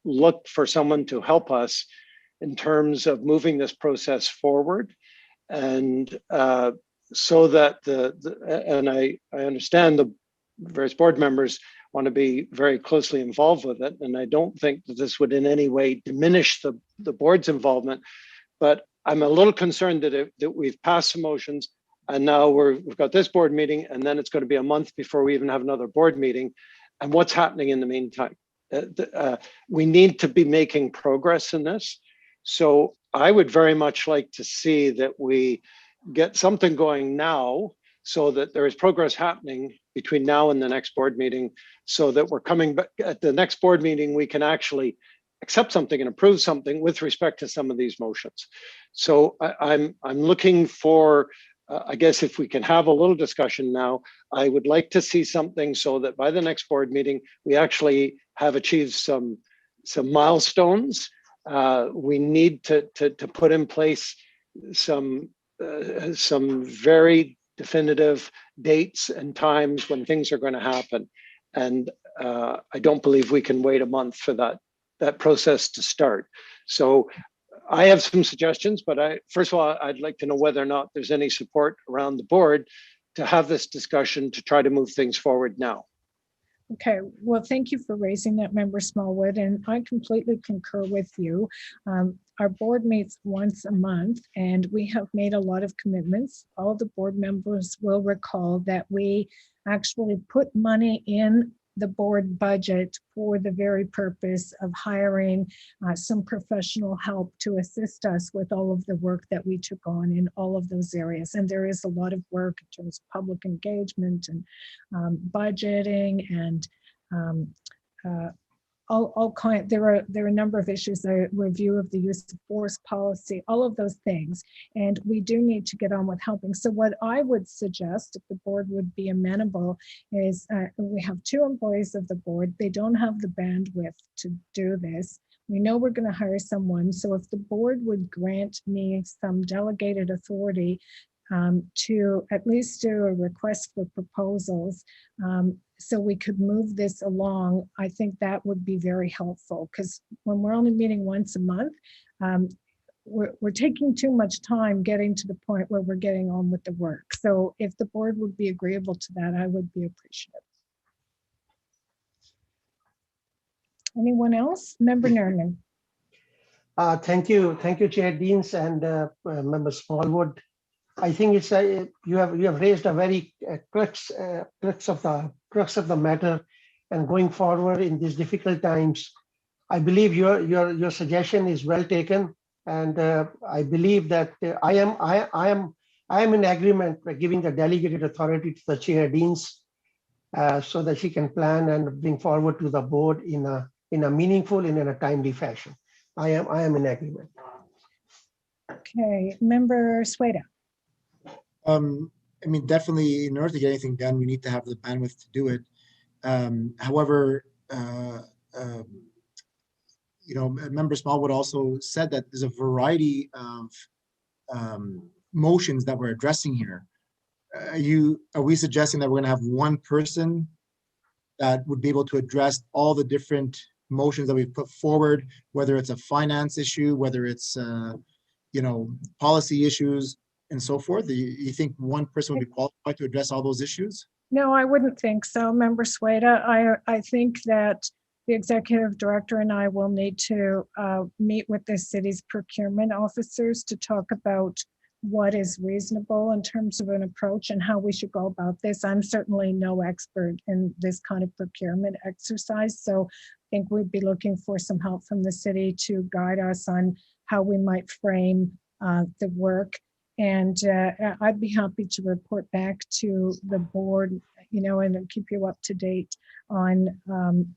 look for someone to help us in terms of moving this process forward, and so that and I understand the various board members want to be very closely involved with it. And I don't think that this would in any way diminish the board's involvement. But I'm a little concerned that we've passed some motions and now we've got this board meeting, and then it's going to be a month before we even have another board meeting. And what's happening in the meantime? We need to be making progress in this. So I would very much like to see that we get something going now so that there is progress happening between now and the next board meeting, so that we're coming back at the next board meeting, we can actually accept something and approve something with respect to some of these motions. So I'm looking for, I guess if we can have a little discussion now, I would like to see something so that by the next board meeting, we actually have achieved some milestones. We need to put in place some very definitive dates and times when things are going to happen. And I don't believe we can wait a month for that process to start. So I have some suggestions, but first of all, I'd like to know whether or not there's any support around the board to have this discussion to try to move things forward now. Okay, well, thank you for raising that, Member Smallwood, and I completely concur with you. Our board meets once a month, and we have made a lot of commitments. All the board members will recall that we actually put money in the board budget for the very purpose of hiring some professional help to assist us with all of the work that we took on in all of those areas. And there is a lot of work in terms of public engagement and budgeting and there are a number of issues, a review of the use of force policy, all of those things. And we do need to get on with helping. So what I would suggest, if the board would be amenable, is we have 2 employees of the board. They don't have the bandwidth to do this. We know we're going to hire someone. So if the board would grant me some delegated authority to at least do a request for proposals so we could move this along, I think that would be very helpful, because when we're only meeting once a month, we're taking too much time getting to the point where we're getting on with the work. So if the board would be agreeable to that, I would be appreciative. Anyone else? Member Nerman. Thank you, Chair Deans and Member Smallwood. I think it's you have raised a very crux of the matter, and going forward in these difficult times, I believe your suggestion is well taken, and I believe that I am in agreement by giving the delegated authority to the Chair Deans so that she can plan and bring forward to the board in a meaningful and in a timely fashion. I am in agreement. Okay, Member Sueda. I mean, definitely in order to get anything done, we need to have the bandwidth to do it. However, you know, Member Smallwood also said that there's a variety of motions that we're addressing here. Are we suggesting that we're going to have one person that would be able to address all the different motions that we've put forward, whether it's a finance issue, whether it's you know, policy issues, and so forth? Do you think one person would be qualified to address all those issues? No, I wouldn't think so, Member Sueda. I think that the executive director and I will need to meet with the city's procurement officers to talk about what is reasonable in terms of an approach and how we should go about this. I'm certainly no expert in this kind of procurement exercise, so I think we'd be looking for some help from the city to guide us on how we might frame the work. And I'd be happy to report back to the board, you know, and keep you up to date on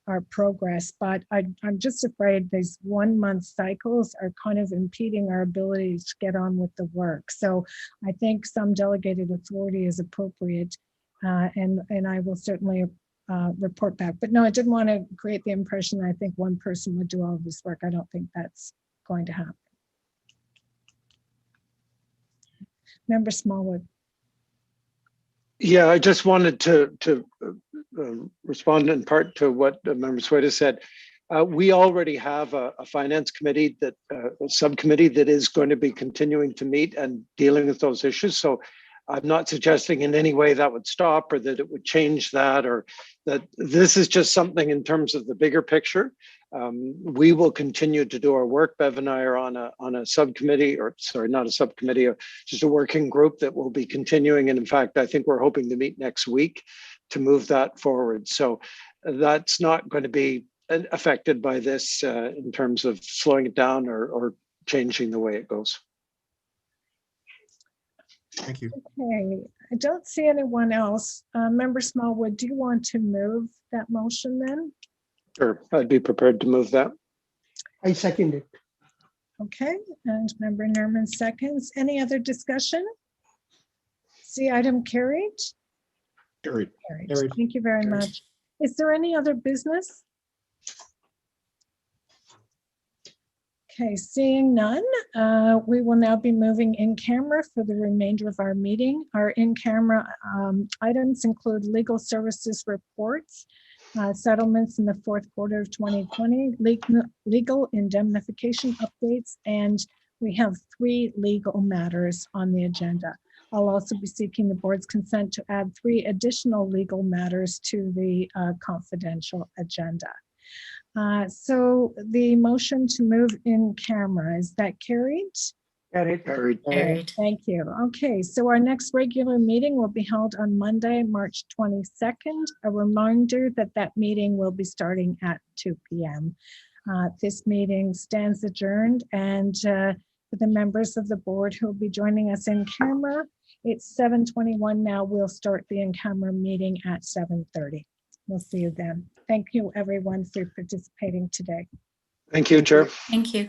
our progress. But I'm just afraid these 1 month cycles are kind of impeding our ability to get on with the work. So I think some delegated authority is appropriate, and I will certainly report back. But no, I didn't want to create the impression I think one person would do all of this work. I don't think that's going to happen. Member Smallwood. Yeah, I just wanted to respond in part to what Member Sueda said. We already have a finance committee, a subcommittee that is going to be continuing to meet and dealing with those issues. So I'm not suggesting in any way that would stop or that it would change that, or that this is just something in terms of the bigger picture. We will continue to do our work. Bev and I are on a subcommittee, or sorry, not a subcommittee, just a working group that will be continuing. And in fact, I think we're hoping to meet next week to move that forward. So that's not going to be affected by this in terms of slowing it down or changing the way it goes. Thank you. Okay, I don't see anyone else. Member Smallwood, do you want to move that motion then? Sure, I'd be prepared to move that. I second it. Okay, and Member Nerman seconds. Any other discussion? See item carried? Carried. Carried. Thank you very much. Is there any other business? Okay, seeing none, we will now be moving in camera for the remainder of our meeting. Our in-camera items include legal services reports, settlements in the fourth quarter of 2020, legal indemnification updates, and we have 3 legal matters on the agenda. I'll also be seeking the board's consent to add 3 additional legal matters to the confidential agenda. So the motion to move in camera, is that carried? Carried. Thank you. Okay, so our next regular meeting will be held on Monday, March 22nd. A reminder that that meeting will be starting at 2 p.m. This meeting stands adjourned, and for the members of the board who will be joining us in camera, it's 7:21 now. We'll start the in-camera meeting at 7:30. We'll see you then. Thank you, everyone, for participating today. Thank you, Chair. Thank you.